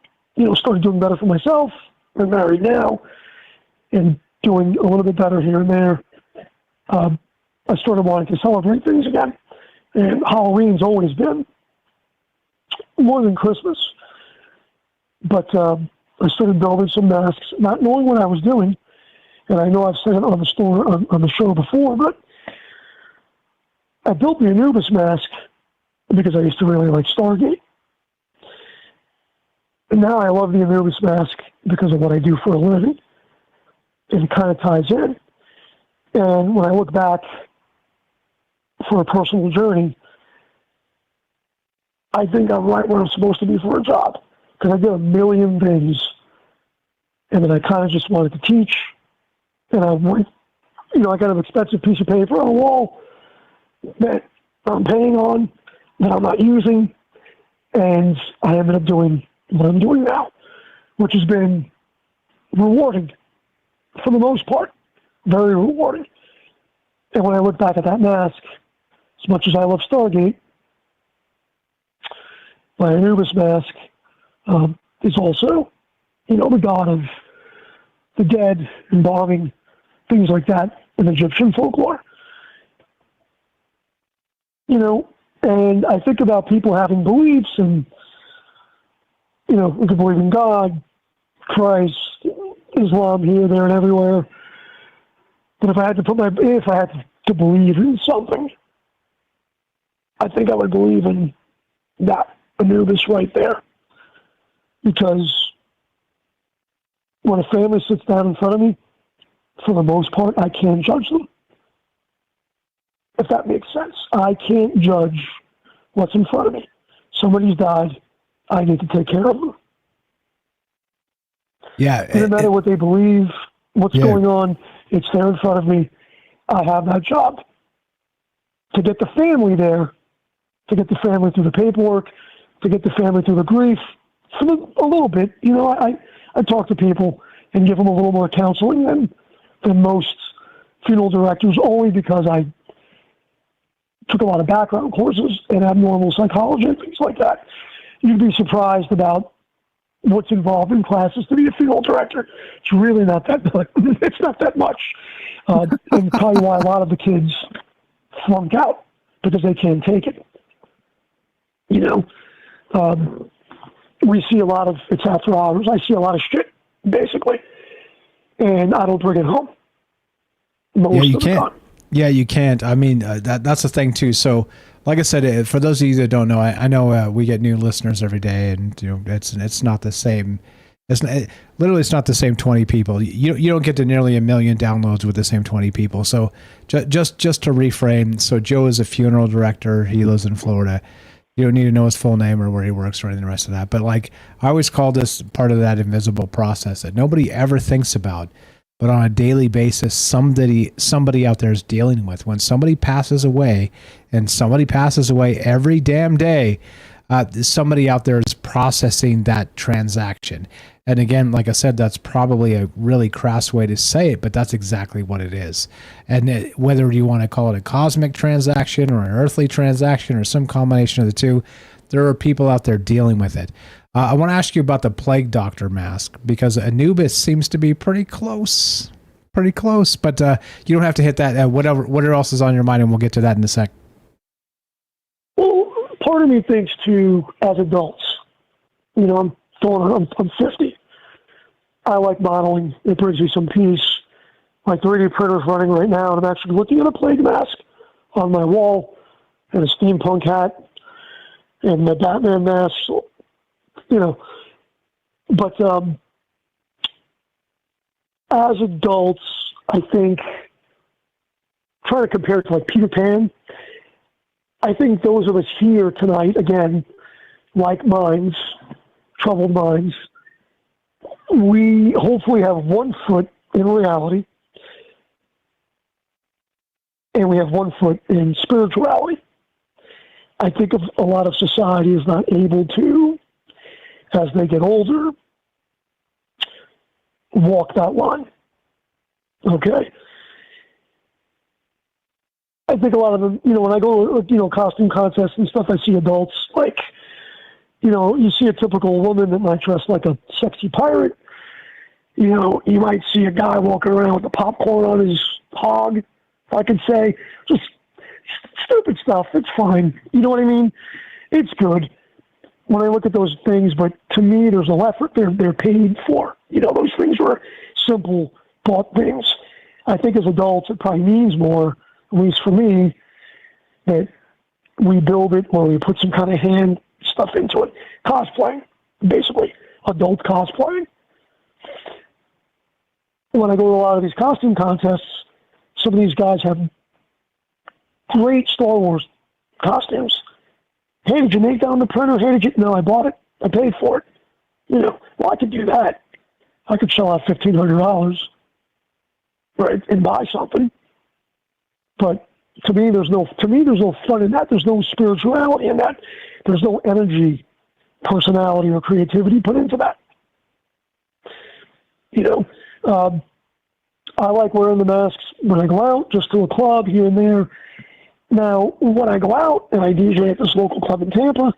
started doing better for myself. I'm married now and doing a little bit better here and there. I started wanting to celebrate things again. And Halloween's always been more than Christmas. But I started building some masks, not knowing what I was doing. And I know I've said it on the show before, but I built the Anubis mask because I used to really like Stargate. And now I love the Anubis mask because of what I do for a living. And it kind of ties in. And when I look back for a personal journey, I think I'm right where I'm supposed to be for a job. Because I did a million things. And then I kind of just wanted to teach. And I went, I got an expensive piece of paper on a wall that I'm paying on, that I'm not using. And I ended up doing what I'm doing now, which has been rewarding for the most part, very rewarding. And when I look back at that mask, as much as I love Stargate, my Anubis mask is also, the god of the dead, embalming, things like that in Egyptian folklore. And I think about people having beliefs and, we can believe in God, Christ, Islam here, there, and everywhere. But if I had to believe in something, I think I would believe in that Anubis right there. Because when a family sits down in front of me, for the most part, I can't judge them. If that makes sense. I can't judge what's in front of me. Somebody's died. I need to take care of them. Yeah. No matter what they believe, what's going on, it's there in front of me. I have that job. To get the family there, to get the family through the paperwork, to get the family through the grief, for a little bit. I talk to people and give them a little more counseling than most funeral directors, only because I took a lot of background courses in abnormal psychology and things like that. You'd be surprised about what's involved in classes to be a funeral director. It's really not that much. It's not that much. And probably why a lot of the kids flunk out, because they can't take it. We see a lot of, it's after hours. I see a lot of shit, basically. And I don't bring it home. You can't. Yeah, you can't. I mean, that's the thing too. So, like I said, for those of you that don't know, I know we get new listeners every day, and it's not the same. It's not the same 20 people. You don't get to nearly 1 million downloads with the same 20 people. So, just to reframe. So, Joe is a funeral director. He lives in Florida. You don't need to know his full name or where he works or anything the rest of that. But I always call this part of that invisible process that nobody ever thinks about. But on a daily basis, somebody out there is dealing with. When somebody passes away, and somebody passes away every damn day, somebody out there is processing that transaction. And again, like I said, that's probably a really crass way to say it, but that's exactly what it is. And whether you want to call it a cosmic transaction or an earthly transaction or some combination of the two, there are people out there dealing with it. I want to ask you about the Plague Doctor mask, because Anubis seems to be pretty close, but you don't have to hit that. Whatever else is on your mind, and we'll get to that in a sec. Well, part of me thinks too, as adults, I'm 50. I like modeling. It brings me some peace. My 3D printer is running right now, and I'm actually looking at a plague mask on my wall, and a steampunk hat, and the Batman mask. But as adults, I think, trying to compare it to like Peter Pan, I think those of us here tonight, again, like minds, troubled minds, we hopefully have one foot in reality, and we have one foot in spirituality. I think a lot of society is not able to, as they get older, walk that line. Okay? I think a lot of them, when I go to, costume contests and stuff, I see adults, you see a typical woman that might dress like a sexy pirate. You might see a guy walking around with the popcorn on his hog, if I could say. Just stupid stuff. It's fine. You know what I mean? It's good when I look at those things, but to me, there's no effort. They're paid for. Those things were simple bought things. I think as adults, it probably means more, at least for me, that we build it or we put some kind of hand stuff into it. Cosplaying, basically. Adult cosplaying. When I go to a lot of these costume contests, some of these guys have great Star Wars costumes. Hey, did you make that on the printer? Hey, No, I bought it. I paid for it. Well, I could do that. I could shell out $1,500, right, and buy something. But to me, there's no fun in that. There's no spirituality in that. There's no energy, personality, or creativity put into that. I like wearing the masks when I go out, just to a club here and there. Now, when I go out and I DJ at this local club in Tampa,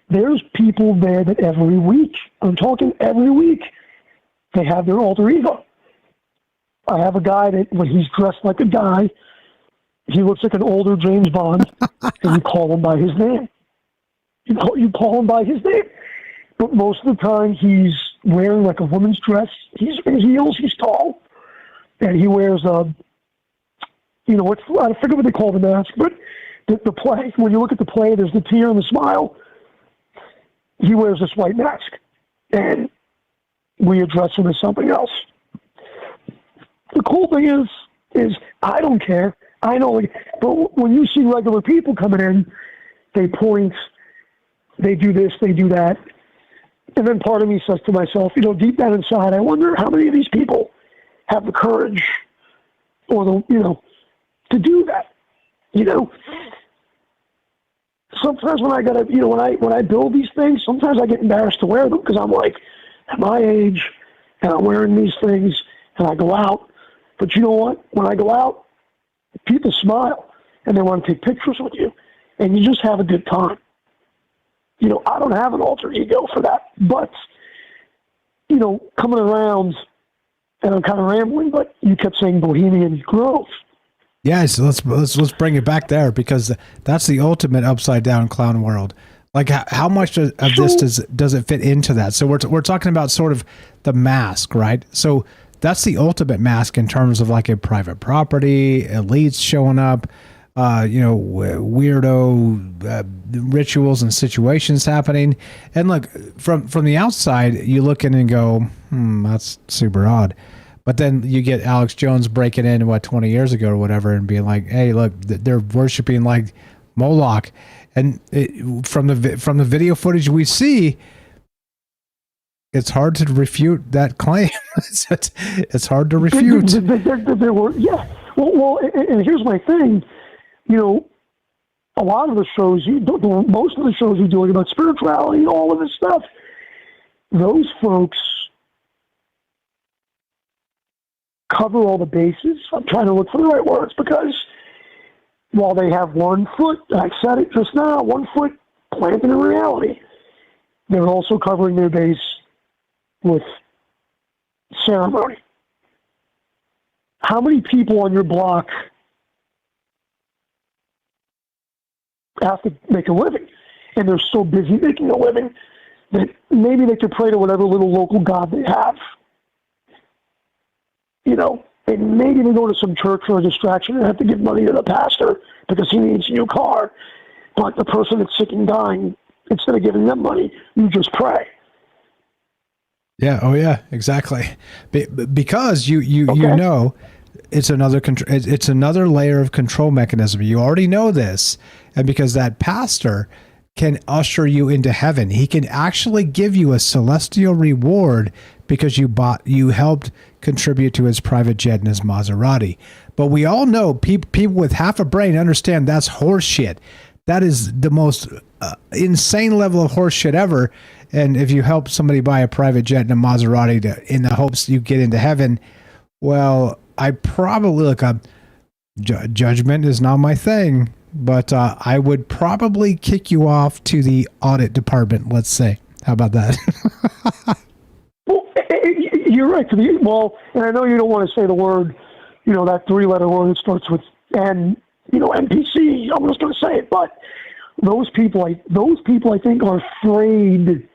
there's people there that every week, I'm talking every week, they have their alter ego. I have a guy that when he's dressed like a guy, he looks like an older James Bond, and you call him by his name. You call him by his name. But most of the time, he's wearing like a woman's dress. He's in heels, he's tall, and he wears I forget what they call the mask, but the play, when you look at the play, there's the tear and the smile. He wears this white mask, and we address him as something else. The cool thing is I don't care. I know, but when you see regular people coming in, they point, they do this, they do that. And then part of me says to myself, deep down inside, I wonder how many of these people have the courage or to do that. Sometimes when I gotta, when I build these things, sometimes I get embarrassed to wear them because I'm like, at my age, and I'm wearing these things, and I go out. But you know what? When I go out, people smile, and they want to take pictures with you, and you just have a good time. I don't have an alter ego for that, but, coming around, and I'm kind of rambling, but you kept saying Bohemian Grove. Yeah, so let's bring it back there, because that's the ultimate upside down clown world. Like, how much of this does it fit into that? So we're talking about sort of the mask, right? So that's the ultimate mask in terms of like a private property, elites showing up, weirdo rituals and situations happening. And look, from the outside, you look in and go, that's super odd. But then you get Alex Jones breaking in 20 years ago or whatever, and being like, "Hey, look, they're worshiping like Moloch," and from the video footage we see, it's hard to refute that claim. It's hard to refute. Yeah. Well, and here's my thing. A lot of the shows, most of the shows you're doing about spirituality, all of this stuff, those folks cover all the bases. I'm trying to look for the right words, because while they have 1 foot, I said it just now, 1 foot planted in reality, they're also covering their base with ceremony. How many people on your block have to make a living, and they're so busy making a living that maybe they could pray to whatever little local god they have? And maybe they go to some church for a distraction and have to give money to the pastor because he needs a new car. But the person that's sick and dying, instead of giving them money, you just pray. Yeah. Oh, yeah. Exactly. Because you know, it's another layer of control mechanism. You already know this, and because that pastor can usher you into heaven, he can actually give you a celestial reward because you helped contribute to his private jet and his Maserati. But we all know people with half a brain understand that's horseshit. That is the most insane level of horseshit ever. And if you help somebody buy a private jet and a Maserati in the hopes you get into heaven, well, I probably judgment is not my thing, but I would probably kick you off to the audit department. Let's say, how about that? Well, you're right. And I know you don't want to say the word, that 3-letter word that starts with N, NPC. I'm just going to say it, but those people I think are afraid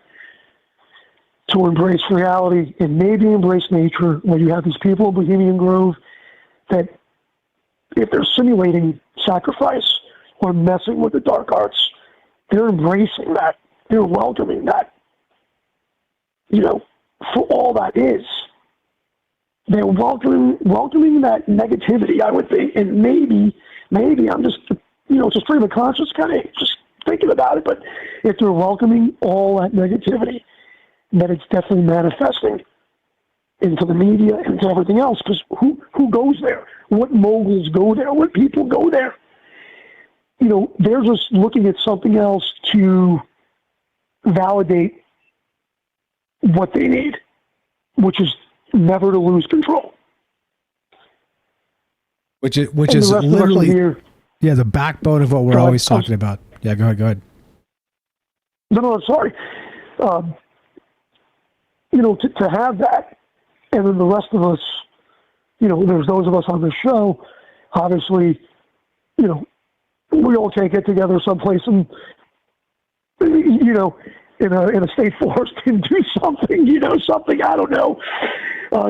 to embrace reality and maybe embrace nature. Where you have these people in Bohemian Grove that, if they're simulating sacrifice or messing with the dark arts, they're embracing that. They're welcoming that. For all that is. They're welcoming that negativity, I would think, and maybe I'm just, it's a stream of conscious kind of just thinking about it, but if they're welcoming all that negativity, that it's definitely manifesting into the media and into everything else, because who goes there? What moguls go there? What people go there? They're just looking at something else to validate what they need. which is never to lose control. Which is literally the backbone of what we're always talking about. Yeah, go ahead. No, I'm sorry. To have that, and then the rest of us, there's those of us on this show, obviously, we all can't get together someplace and, in a state forest and do something, something, I don't know,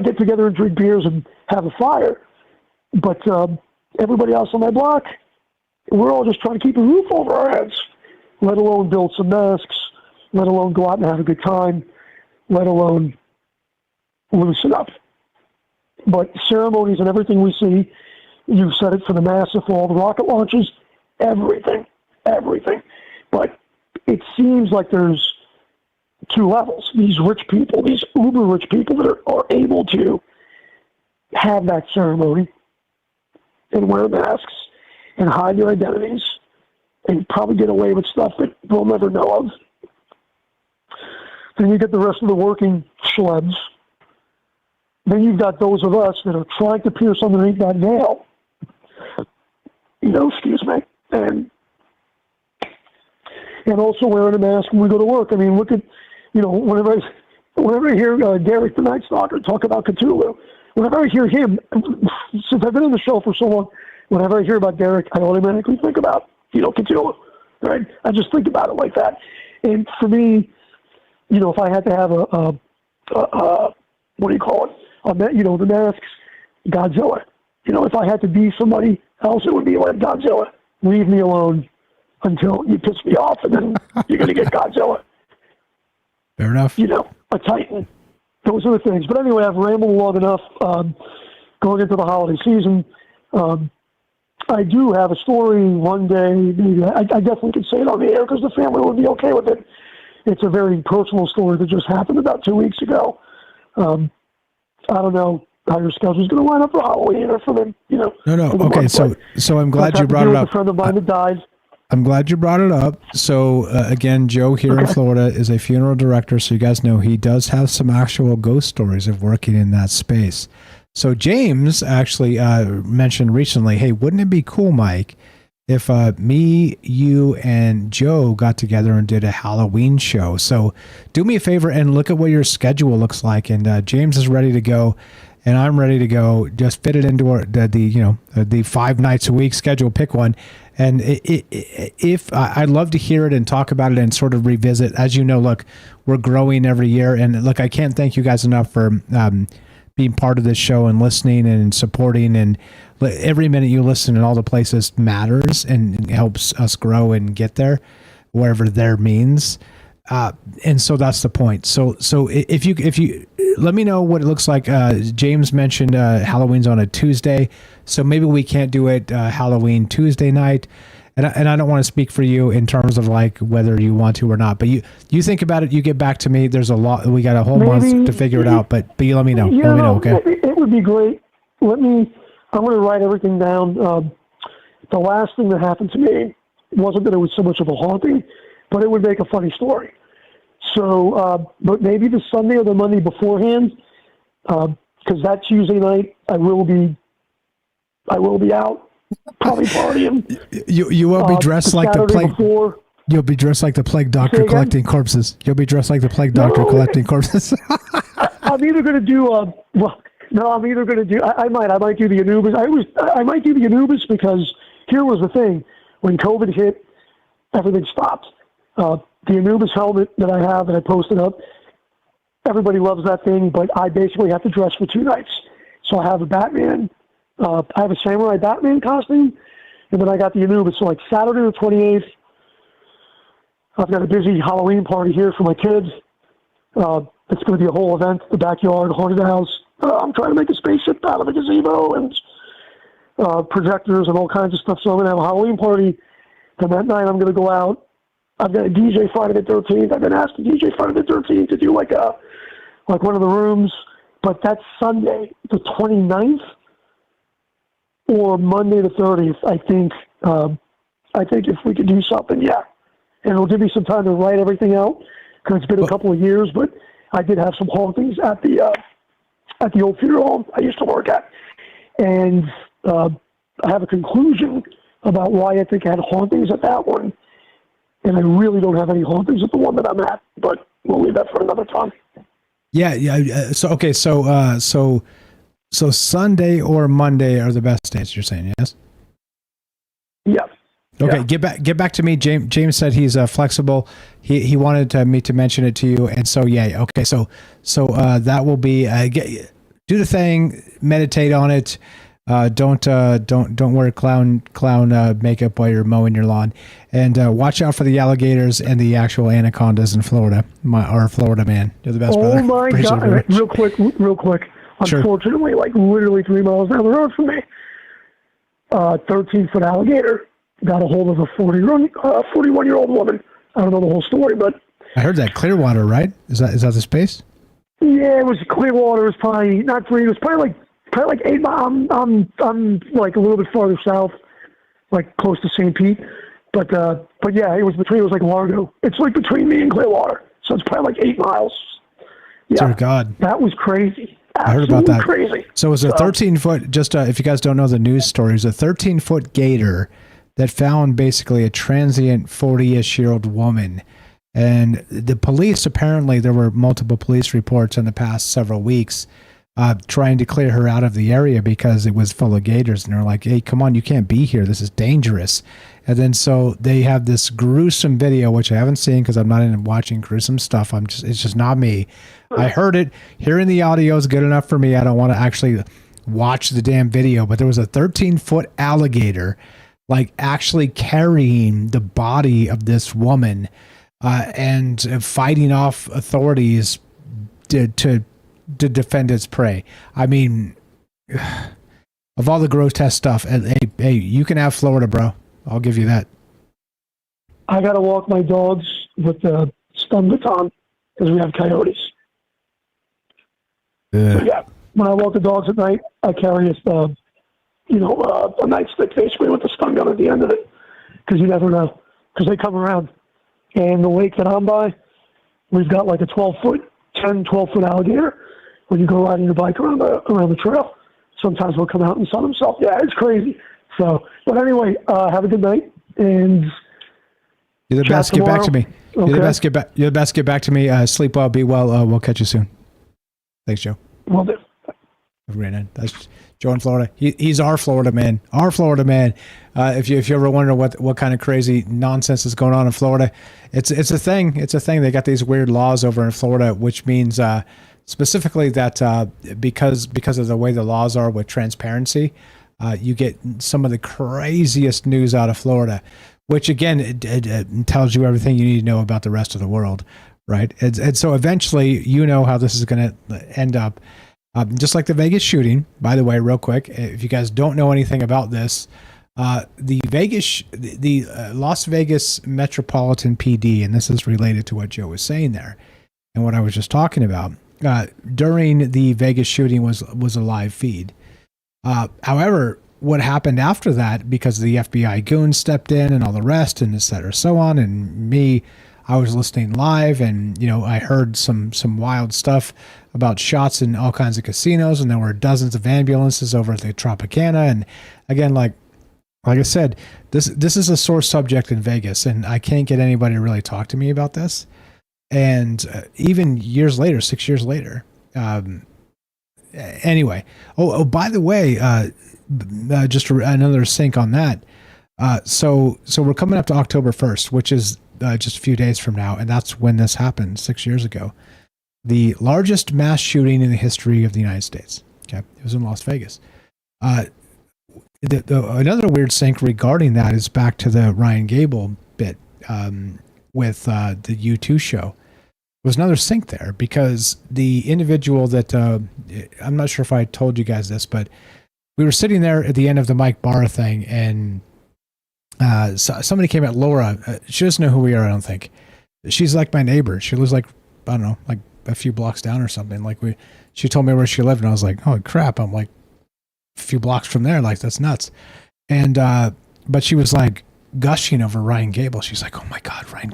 get together and drink beers and have a fire. But everybody else on my block, we're all just trying to keep a roof over our heads, let alone build some masks, let alone go out and have a good time, let alone loosen up. But ceremonies and everything we see, you've said it for the NASA, for all the rocket launches, everything. But it seems like there's two levels. These rich people, these uber rich people that are able to have that ceremony and wear masks and hide their identities and probably get away with stuff that we'll never know of. Then you get the rest of the working schlubs. Then you've got those of us that are trying to pierce underneath that veil. Excuse me. And also wearing a mask when we go to work. I mean, look at, whenever I hear Derek the Night Stalker talk about Cthulhu, whenever I hear him, since I've been on the show for so long, whenever I hear about Derek, I automatically think about, Cthulhu, right? I just think about it like that. And for me, if I had to have what do you call it? The masks, Godzilla. If I had to be somebody else, it would be like Godzilla. Leave me alone until you piss me off, and then you're going to get Godzilla. Fair enough. A Titan. Those are the things. But anyway, I've rambled long enough. Going into the holiday season, I do have a story one day. Maybe I definitely could say it on the air because the family would be okay with it. It's a very personal story that just happened about 2 weeks ago. I don't know how your schedule's going to line up for Halloween or for the, No. Okay, so I'm glad you brought it up. A friend of mine that died. I'm glad you brought it up. So again, Joe here in Florida is a funeral director, so you guys know he does have some actual ghost stories of working in that space. So James actually mentioned recently, hey, wouldn't it be cool, Mike, if me, you, and Joe got together and did a Halloween show? So do me a favor and look at what your schedule looks like. And James is ready to go, and I'm ready to go. Just fit it into the 5 nights a week schedule. Pick one. And if I'd love to hear it and talk about it and sort of revisit. As you know, look, we're growing every year, and look, I can't thank you guys enough for being part of this show and listening and supporting. And every minute you listen in all the places matters and helps us grow and get there, wherever there means. And so that's the point. So if you let me know what it looks like. James mentioned Halloween's on a Tuesday, so maybe we can't do it Halloween Tuesday night. And I don't want to speak for you in terms of like whether you want to or not. But you think about it. You get back to me. There's a lot. We got a whole month to figure it out. But you let me know. Yeah, let me know. Okay. It would be great. I'm going to write everything down. The last thing that happened to me wasn't that it was so much of a haunting, but it would make a funny story. So, but maybe the Sunday or the Monday beforehand, because that Tuesday night I will be out, probably partying. You will be dressed like the plague. You'll be dressed like the plague doctor collecting corpses. You'll be dressed like the plague doctor collecting corpses. I'm either going to do I'm either going to do. I might do the Anubis. I might do the Anubis because here was the thing: when COVID hit, everything stopped. The Anubis helmet that I have that I posted up, everybody loves that thing, but I basically have to dress for 2 nights. So I have a Batman, I have a samurai Batman costume, and then I got the Anubis. So like Saturday the 28th, I've got a busy Halloween party here for my kids. It's going to be a whole event, the backyard, haunted house. I'm trying to make a spaceship out of a gazebo and projectors and all kinds of stuff. So I'm going to have a Halloween party. Then that night I'm going to go out. I've got a DJ Friday the 13th. I've been asked to DJ Friday the 13th to do like one of the rooms, but that's Sunday the 29th or Monday the 30th. I think if we could do something, yeah, and it'll give me some time to write everything out because it's been a couple of years. But I did have some hauntings at the at the old funeral home I used to work at. And I have a conclusion about why I think I had hauntings at that one. And I really don't have any hauntings at the one that I'm at, but we'll leave that for another time. Yeah. So Sunday or Monday are the best days, you're saying, yes? Yeah. Okay, yeah. Get back to me. James said he's flexible. He wanted me to mention it to you, and so yeah. Okay, so that will be do the thing, meditate on it. Don't wear clown makeup while you're mowing your lawn, and watch out for the alligators and the actual anacondas in Florida. Our Florida man, you're the best brother. Oh my God! Real quick. Sure. Unfortunately, like literally 3 miles down the road from me, 13-foot alligator got a hold of a 41-year-old woman. I don't know the whole story, but I heard that Clearwater, right? Is that the space? Yeah, it was Clearwater. It was probably not 3. It was probably like 8 miles. I'm like a little bit farther south, like close to St. Pete. But yeah, it was like Largo. It's like between me and Clearwater, so it's probably like 8 miles. Yeah, dear God, that was crazy. I heard about that. Crazy. So it was a 13-foot. Just if you guys don't know the news story, it was a 13-foot gator that found basically a transient 40-ish-year-old woman. And the police, apparently there were multiple police reports in the past several weeks trying to clear her out of the area because it was full of gators. And they're like, hey, come on, you can't be here. This is dangerous. And then so they have this gruesome video, which I haven't seen because I'm not into watching gruesome stuff. It's just not me. I heard it. Hearing the audio is good enough for me. I don't want to actually watch the damn video. But there was a 13-foot alligator like actually carrying the body of this woman and fighting off authorities to defend its prey. I mean, of all the grotesque stuff, hey, you can have Florida, bro. I'll give you that. I got to walk my dogs with the stun baton because we have coyotes. So yeah, when I walk the dogs at night, I carry a nightstick basically with the stun gun at the end of it because you never know because they come around. And the lake that I'm by, we've got like a 12-foot alligator. When you go riding your bike around the trail, sometimes they'll come out and sun themselves. Yeah, it's crazy. So, but anyway, have a good night and you're the best. Get back to me. Okay. You're the best. Get back to me. Sleep well. Be well. We'll catch you soon. Thanks, Joe. Will do. Have a great night. That's Joe in Florida. He's our Florida man. Our Florida man. If you ever wonder what kind of crazy nonsense is going on in Florida, it's a thing. It's a thing. They got these weird laws over in Florida, which means specifically that because of the way the laws are with transparency, you get some of the craziest news out of Florida, which again it tells you everything you need to know about the rest of the world, right? And so eventually, you know how this is going to end up. Just like the Vegas shooting, by the way, real quick, if you guys don't know anything about this, the Las Vegas Metropolitan PD, and this is related to what Joe was saying there and what I was just talking about, during the Vegas shooting was a live feed. However, what happened after that, because the FBI goons stepped in and all the rest and et cetera, so on, and me, I was listening live and, I heard some wild stuff about shots in all kinds of casinos, and there were dozens of ambulances over at the Tropicana. And again, like I said, this is a sore subject in Vegas, and I can't get anybody to really talk to me about this. And even years later, 6 years later, anyway. Oh, by the way, just another sync on that. So we're coming up to October 1st, which is just a few days from now, and that's when this happened 6 years ago. The largest mass shooting in the history of the United States. Okay, it was in Las Vegas. Another weird sync regarding that is back to the Ryan Gable bit with the U2 show. There was another sync there because the individual that I'm not sure if I told you guys this, but we were sitting there at the end of the Mike Barr thing, and somebody came at Laura. She doesn't know who we are, I don't think. She's like my neighbor. She lives like, I don't know, like a few blocks down or something. She told me where she lived, and I was like, oh crap. I'm like a few blocks from there. Like, that's nuts. And, but she was like, gushing over Ryan Gable. She's like, "Oh my God, Ryan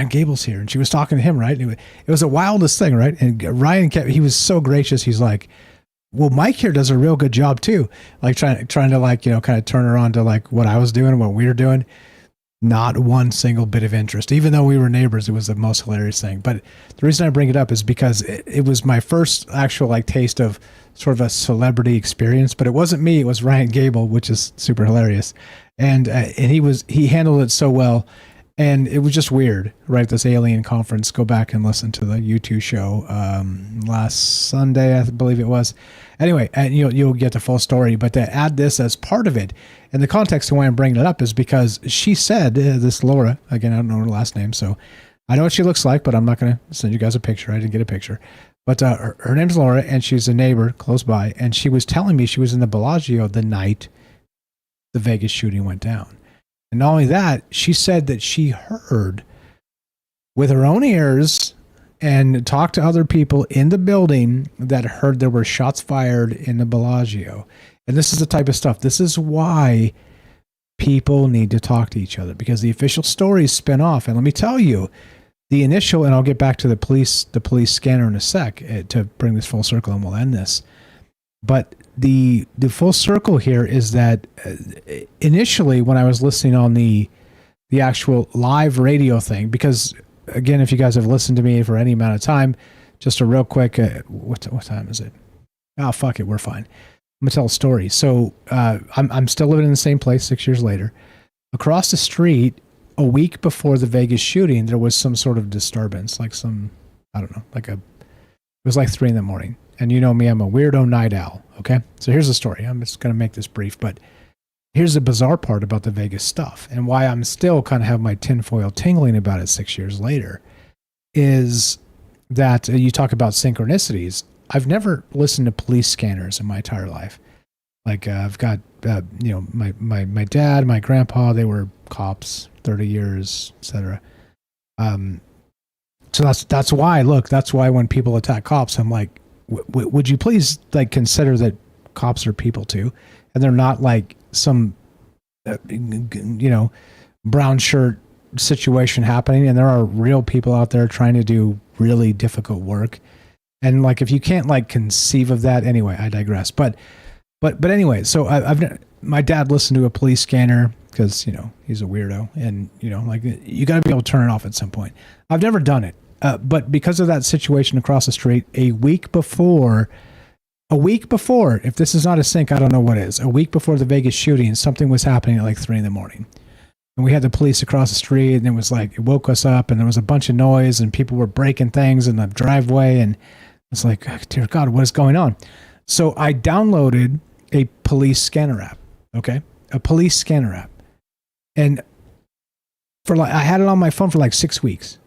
Gable's here," and she was talking to him, right? And it was the wildest thing, right? And Ryan he was so gracious. He's like, "Well, Mike here does a real good job too," like trying to like, you know, kind of turn her on to like what I was doing, what we were doing. Not one single bit of interest, even though we were neighbors. It was the most hilarious thing. But the reason I bring it up is because it was my first actual like taste of sort of a celebrity experience. But it wasn't me; it was Ryan Gable, which is super hilarious. And he handled it so well. And it was just weird, right? This alien conference. Go back and listen to the U2 show last Sunday, I believe it was. Anyway, and you'll get the full story. But to add this as part of it, and the context of why I'm bringing it up is because she said, this Laura, again, I don't know her last name, so I know what she looks like, but I'm not going to send you guys a picture. I didn't get a picture. But her name's Laura, and she's a neighbor close by. And she was telling me she was in the Bellagio the night the Vegas shooting went down. And not only that, she said that she heard with her own ears and talked to other people in the building that heard there were shots fired in the Bellagio. And this is the type of stuff. This is why people need to talk to each other, because the official stories spin off. And let me tell you, the initial, and I'll get back to the police scanner in a sec to bring this full circle, and we'll end this. But the full circle here is that initially when I was listening on the actual live radio thing, because again, if you guys have listened to me for any amount of time, just a real quick, what time is it? Oh, fuck it. We're fine. I'm gonna tell a story. So I'm still living in the same place 6 years later. Across the street, a week before the Vegas shooting, there was some sort of disturbance, like some, I don't know, it was like 3 a.m. And you know me, I'm a weirdo night owl. Okay. So here's the story. I'm just going to make this brief, but here's the bizarre part about the Vegas stuff and why I'm still kind of have my tinfoil tingling about it 6 years later is that you talk about synchronicities. I've never listened to police scanners in my entire life. Like I've got, my dad, my grandpa, they were cops, 30 years, etc. So that's why when people attack cops, I'm like, would you please like consider that cops are people too, and they're not like some brown shirt situation happening, and there are real people out there trying to do really difficult work. And like if you can't like conceive of that, anyway, I digress. But anyway, so my dad listened to a police scanner because he's a weirdo, and like you got to be able to turn it off at some point. I've never done it. But because of that situation across the street, a week before, if this is not a sync, I don't know what is. A week before the Vegas shooting, something was happening at like 3 a.m. And we had the police across the street, and it was like, it woke us up, and there was a bunch of noise, and people were breaking things in the driveway, and it's like, oh, dear God, what is going on? So I downloaded a police scanner app, okay? A police scanner app. And I had it on my phone for like 6 weeks.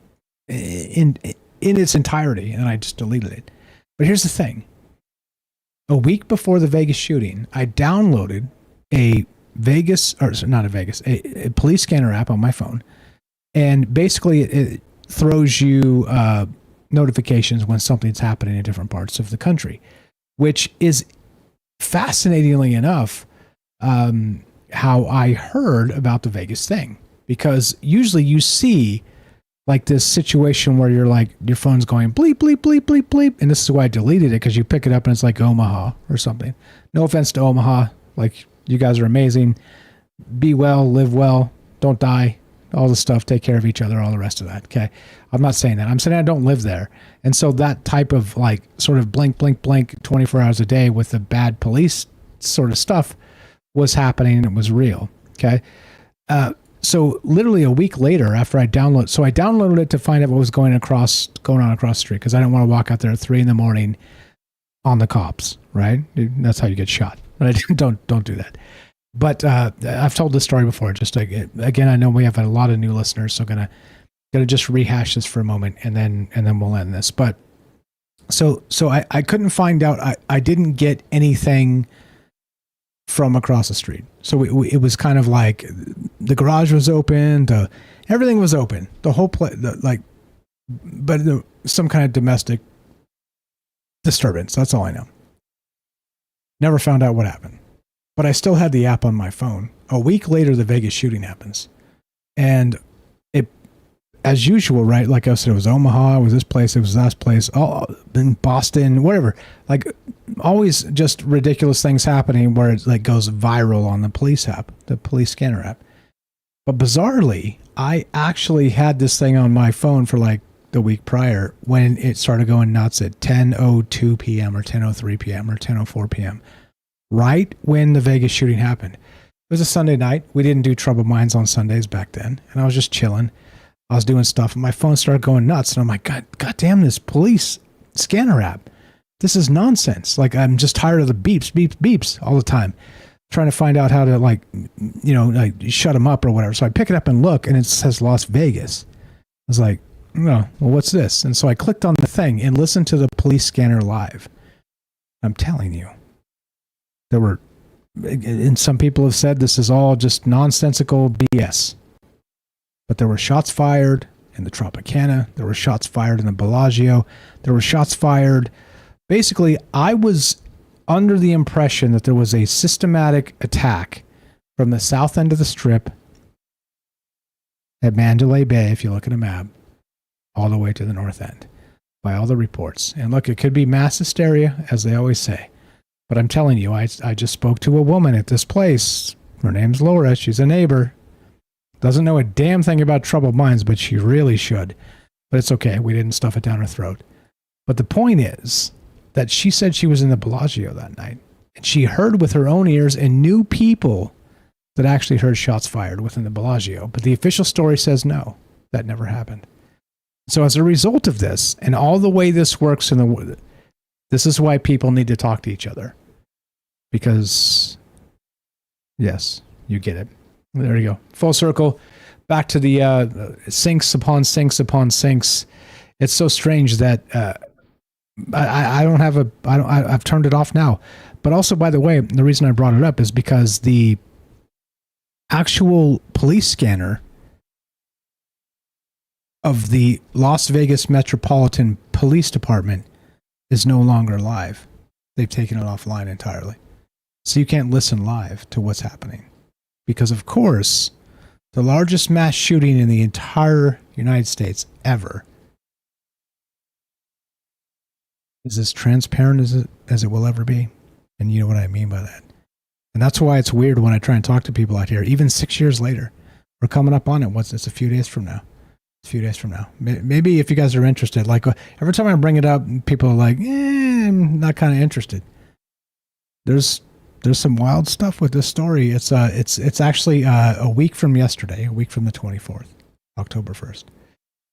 In its entirety, and I just deleted it. But here's the thing. A week before the Vegas shooting, I downloaded a police scanner app on my phone, and basically it throws you notifications when something's happening in different parts of the country, which is fascinatingly enough how I heard about the Vegas thing, because usually you see like this situation where you're like, your phone's going bleep, bleep, bleep, bleep, bleep. And this is why I deleted it, because you pick it up and it's like Omaha or something. No offense to Omaha. Like, you guys are amazing. Be well, live well, don't die, all the stuff, take care of each other, all the rest of that. Okay. I'm not saying that. I'm saying I don't live there. And so that type of like sort of blink, blink, blink 24 hours a day with the bad police sort of stuff was happening, and it was real. Okay. So literally a week later, after I downloaded it to find out what was going on across the street, because I didn't want to walk out there at 3 a.m. on the cops, right? That's how you get shot, right? Don't do that. But I've told this story before. Just again, I know we have a lot of new listeners, so gonna just rehash this for a moment, and then we'll end this. But so I couldn't find out. I didn't get anything from across the street. So it was kind of like the garage was open, everything was open, the whole place, but some kind of domestic disturbance. That's all I know. Never found out what happened. but I still had the app on my phone. A week later, the Vegas shooting happens. And it, as usual, right? Like I said, it was Omaha, it was this place, it was that place, all in Boston, whatever. Like always just ridiculous things happening where it like goes viral on the police app, the police scanner app. But bizarrely, I actually had this thing on my phone for like the week prior when it started going nuts at 10:02 p.m. or 10:03 p.m. or 10:04 p.m. right when the Vegas shooting happened. It was a Sunday night. We didn't do Troubled Minds on Sundays back then, and I was just chilling. I was doing stuff, and my phone started going nuts, and I'm like, God damn this police scanner app. This is nonsense. Like, I'm just tired of the beeps, beeps, beeps all the time. Trying to find out how to, like, you know, like shut them up or whatever. So I pick it up and look, and it says Las Vegas. I was like, no, well, what's this? And so I clicked on the thing and listened to the police scanner live. I'm telling you, there were, and some people have said this is all just nonsensical BS. But there were shots fired in the Tropicana. There were shots fired in the Bellagio. There were shots fired. Basically, I was under the impression that there was a systematic attack from the south end of the Strip at Mandalay Bay, if you look at a map, all the way to the north end, by all the reports. And look, it could be mass hysteria, as they always say. But I'm telling you, I just spoke to a woman at this place. Her name's Laura. She's a neighbor. Doesn't know a damn thing about Troubled Minds, but she really should. But it's okay. We didn't stuff it down her throat. But the point is that she said she was in the Bellagio that night. And she heard with her own ears and knew people that actually heard shots fired within the Bellagio. But the official story says no, that never happened. So as a result of this, and all the way this works in the, this is why people need to talk to each other. Because, yes, you get it. There you go. Full circle. Back to the sinks upon sinks upon sinks. It's so strange that I don't have a, I've turned it off now. But also, by the way, the reason I brought it up is because the actual police scanner of the Las Vegas Metropolitan Police Department is no longer live. They've taken it offline entirely. So you can't listen live to what's happening. Because, of course, the largest mass shooting in the entire United States ever is as transparent as it will ever be. And you know what I mean by that. And that's why it's weird when I try and talk to people out here, even 6 years later. We're coming up on it. It's a few days from now. It's a few days from now. Maybe if you guys are interested, like every time I bring it up, people are like, I'm not kind of interested. There's some wild stuff with this story. It's actually a week from yesterday, a week from the 24th, October 1st.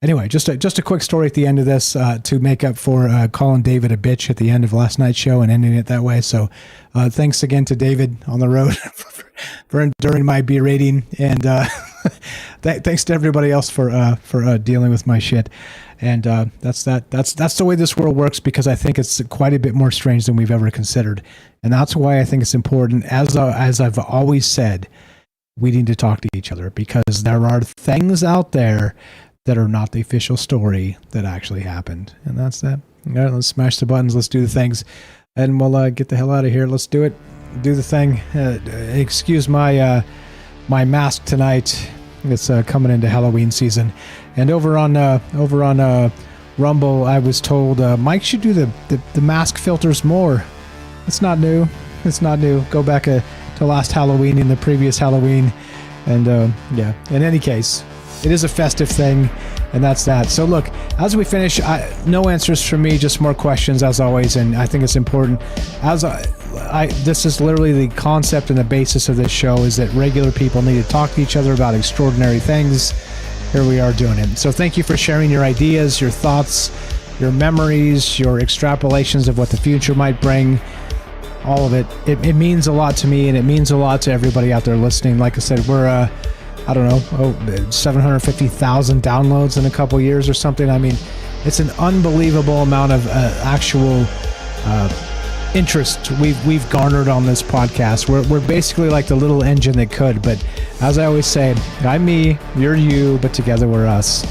Anyway, just a quick story at the end of this to make up for calling David a bitch at the end of last night's show and ending it that way. So thanks again to David on the road for enduring my berating, and thanks to everybody else for dealing with my shit. And that's the way this world works, because I think it's quite a bit more strange than we've ever considered. And that's why I think it's important, as I've always said, we need to talk to each other, because there are things out there that are not the official story that actually happened. And that's that. All right, let's smash the buttons. Let's do the things. And we'll get the hell out of here. Let's do it. Do the thing. Excuse my my mask tonight. It's coming into Halloween season. And over on Rumble, I was told Mike should do the mask filters more. It's not new. It's not new. Go back to last Halloween and the previous Halloween. And yeah, in any case, it is a festive thing, and that's that. So look, as we finish, no answers from me, just more questions as always, and I think it's important. This is literally the concept and the basis of this show, is that regular people need to talk to each other about extraordinary things. Here we are doing it. So thank you for sharing your ideas, your thoughts, your memories, your extrapolations of what the future might bring. All of it. It means a lot to me, and it means a lot to everybody out there listening. Like I said, we're I don't know, 750,000 downloads in a couple years or something. I mean, it's an unbelievable amount of actual interest we've garnered on this podcast. We're basically like the little engine that could. But as I always say, I'm me, you're you, but together we're us.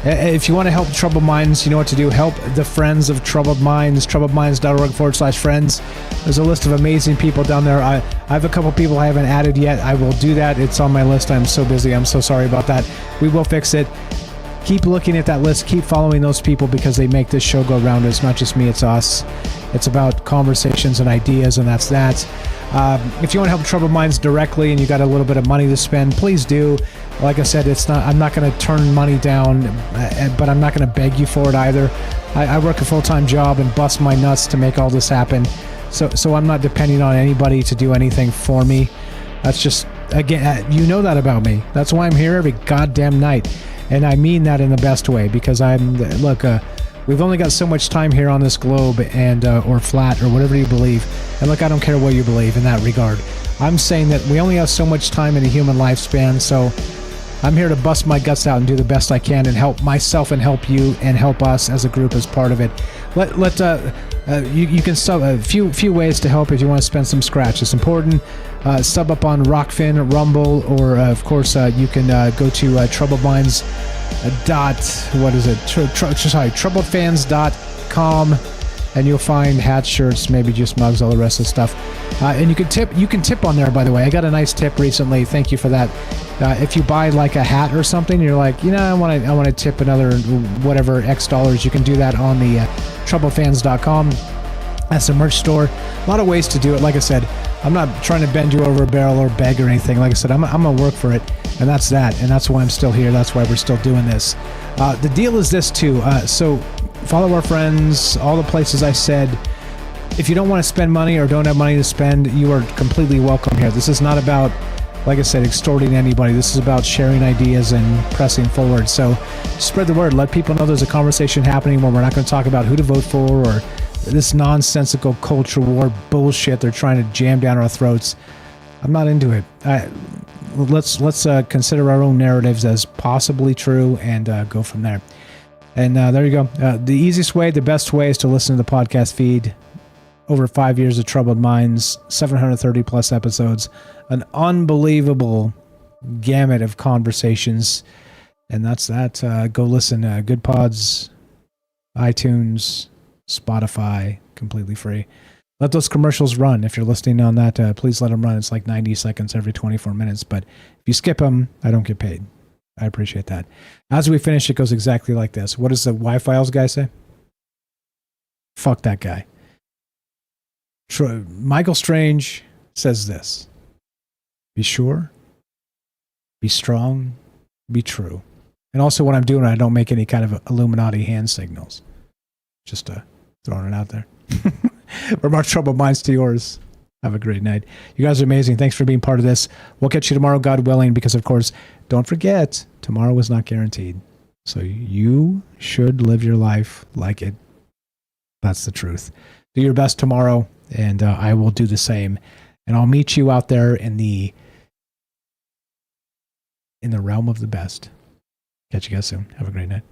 If you want to help Troubled Minds, you know what to do. Help the friends of Troubled Minds, troubledminds.org/friends. There's a list of amazing people down there. I have a couple people I haven't added yet. I will do that. It's on my list. I'm so busy. I'm so sorry about that. We will fix it. Keep looking at that list. Keep following those people because they make this show go round. It's not just me, it's us. It's about conversations and ideas, and that's that. If you want to help Troubled Minds directly and you got a little bit of money to spend, please do. Like I said, I'm not going to turn money down, but I'm not going to beg you for it either. I work a full-time job and bust my nuts to make all this happen. So I'm not depending on anybody to do anything for me. That's just, again, you know that about me. That's why I'm here every goddamn night. And I mean that in the best way, because we've only got so much time here on this globe, and or flat, or whatever you believe. And look, I don't care what you believe in that regard. I'm saying that we only have so much time in a human lifespan, so I'm here to bust my guts out and do the best I can and help myself and help you and help us as a group as part of it. You can sub a few ways to help if you want to spend some scratch. It's important. Sub up on Rockfin, Rumble, or of course you can go to troubledfans.com, and you'll find hats, shirts, maybe just mugs, all the rest of the stuff. And you can tip on there, by the way. I got a nice tip recently. Thank you for that. If you buy like a hat or something, you're like, I want to tip another whatever X dollars, you can do that on the troubledfans.com. That's a merch store. A lot of ways to do it. Like I said, I'm not trying to bend you over a barrel or beg or anything. Like I said, I'm going to work for it, and that's that. And that's why I'm still here. That's why we're still doing this. The deal is this, too. So follow our friends, all the places I said. If you don't want to spend money or don't have money to spend, you are completely welcome here. This is not about, like I said, extorting anybody. This is about sharing ideas and pressing forward. So spread the word. Let people know there's a conversation happening where we're not going to talk about who to vote for or this nonsensical culture war bullshit they're trying to jam down our throats. I'm not into it. Let's consider our own narratives as possibly true and go from there. And there you go. The easiest way, the best way is to listen to the podcast feed. Over 5 years of Troubled Minds, 730 plus episodes, an unbelievable gamut of conversations. And that's that. Go listen. Good Pods, iTunes, Spotify, completely free. Let those commercials run. If you're listening on that, please let them run. It's like 90 seconds every 24 minutes. But if you skip them, I don't get paid. I appreciate that. As we finish, it goes exactly like this. What does the Y-Files guy say? Fuck that guy. Michael Strange says this: be sure, be strong, be true. And also when I'm doing it, I don't make any kind of Illuminati hand signals. Just throwing it out there. From our Troubled Minds to yours. Have a great night. You guys are amazing. Thanks for being part of this. We'll catch you tomorrow, God willing, because, of course, don't forget, tomorrow is not guaranteed. So you should live your life like it. That's the truth. Do your best tomorrow, and I will do the same. And I'll meet you out there in the realm of the best. Catch you guys soon. Have a great night.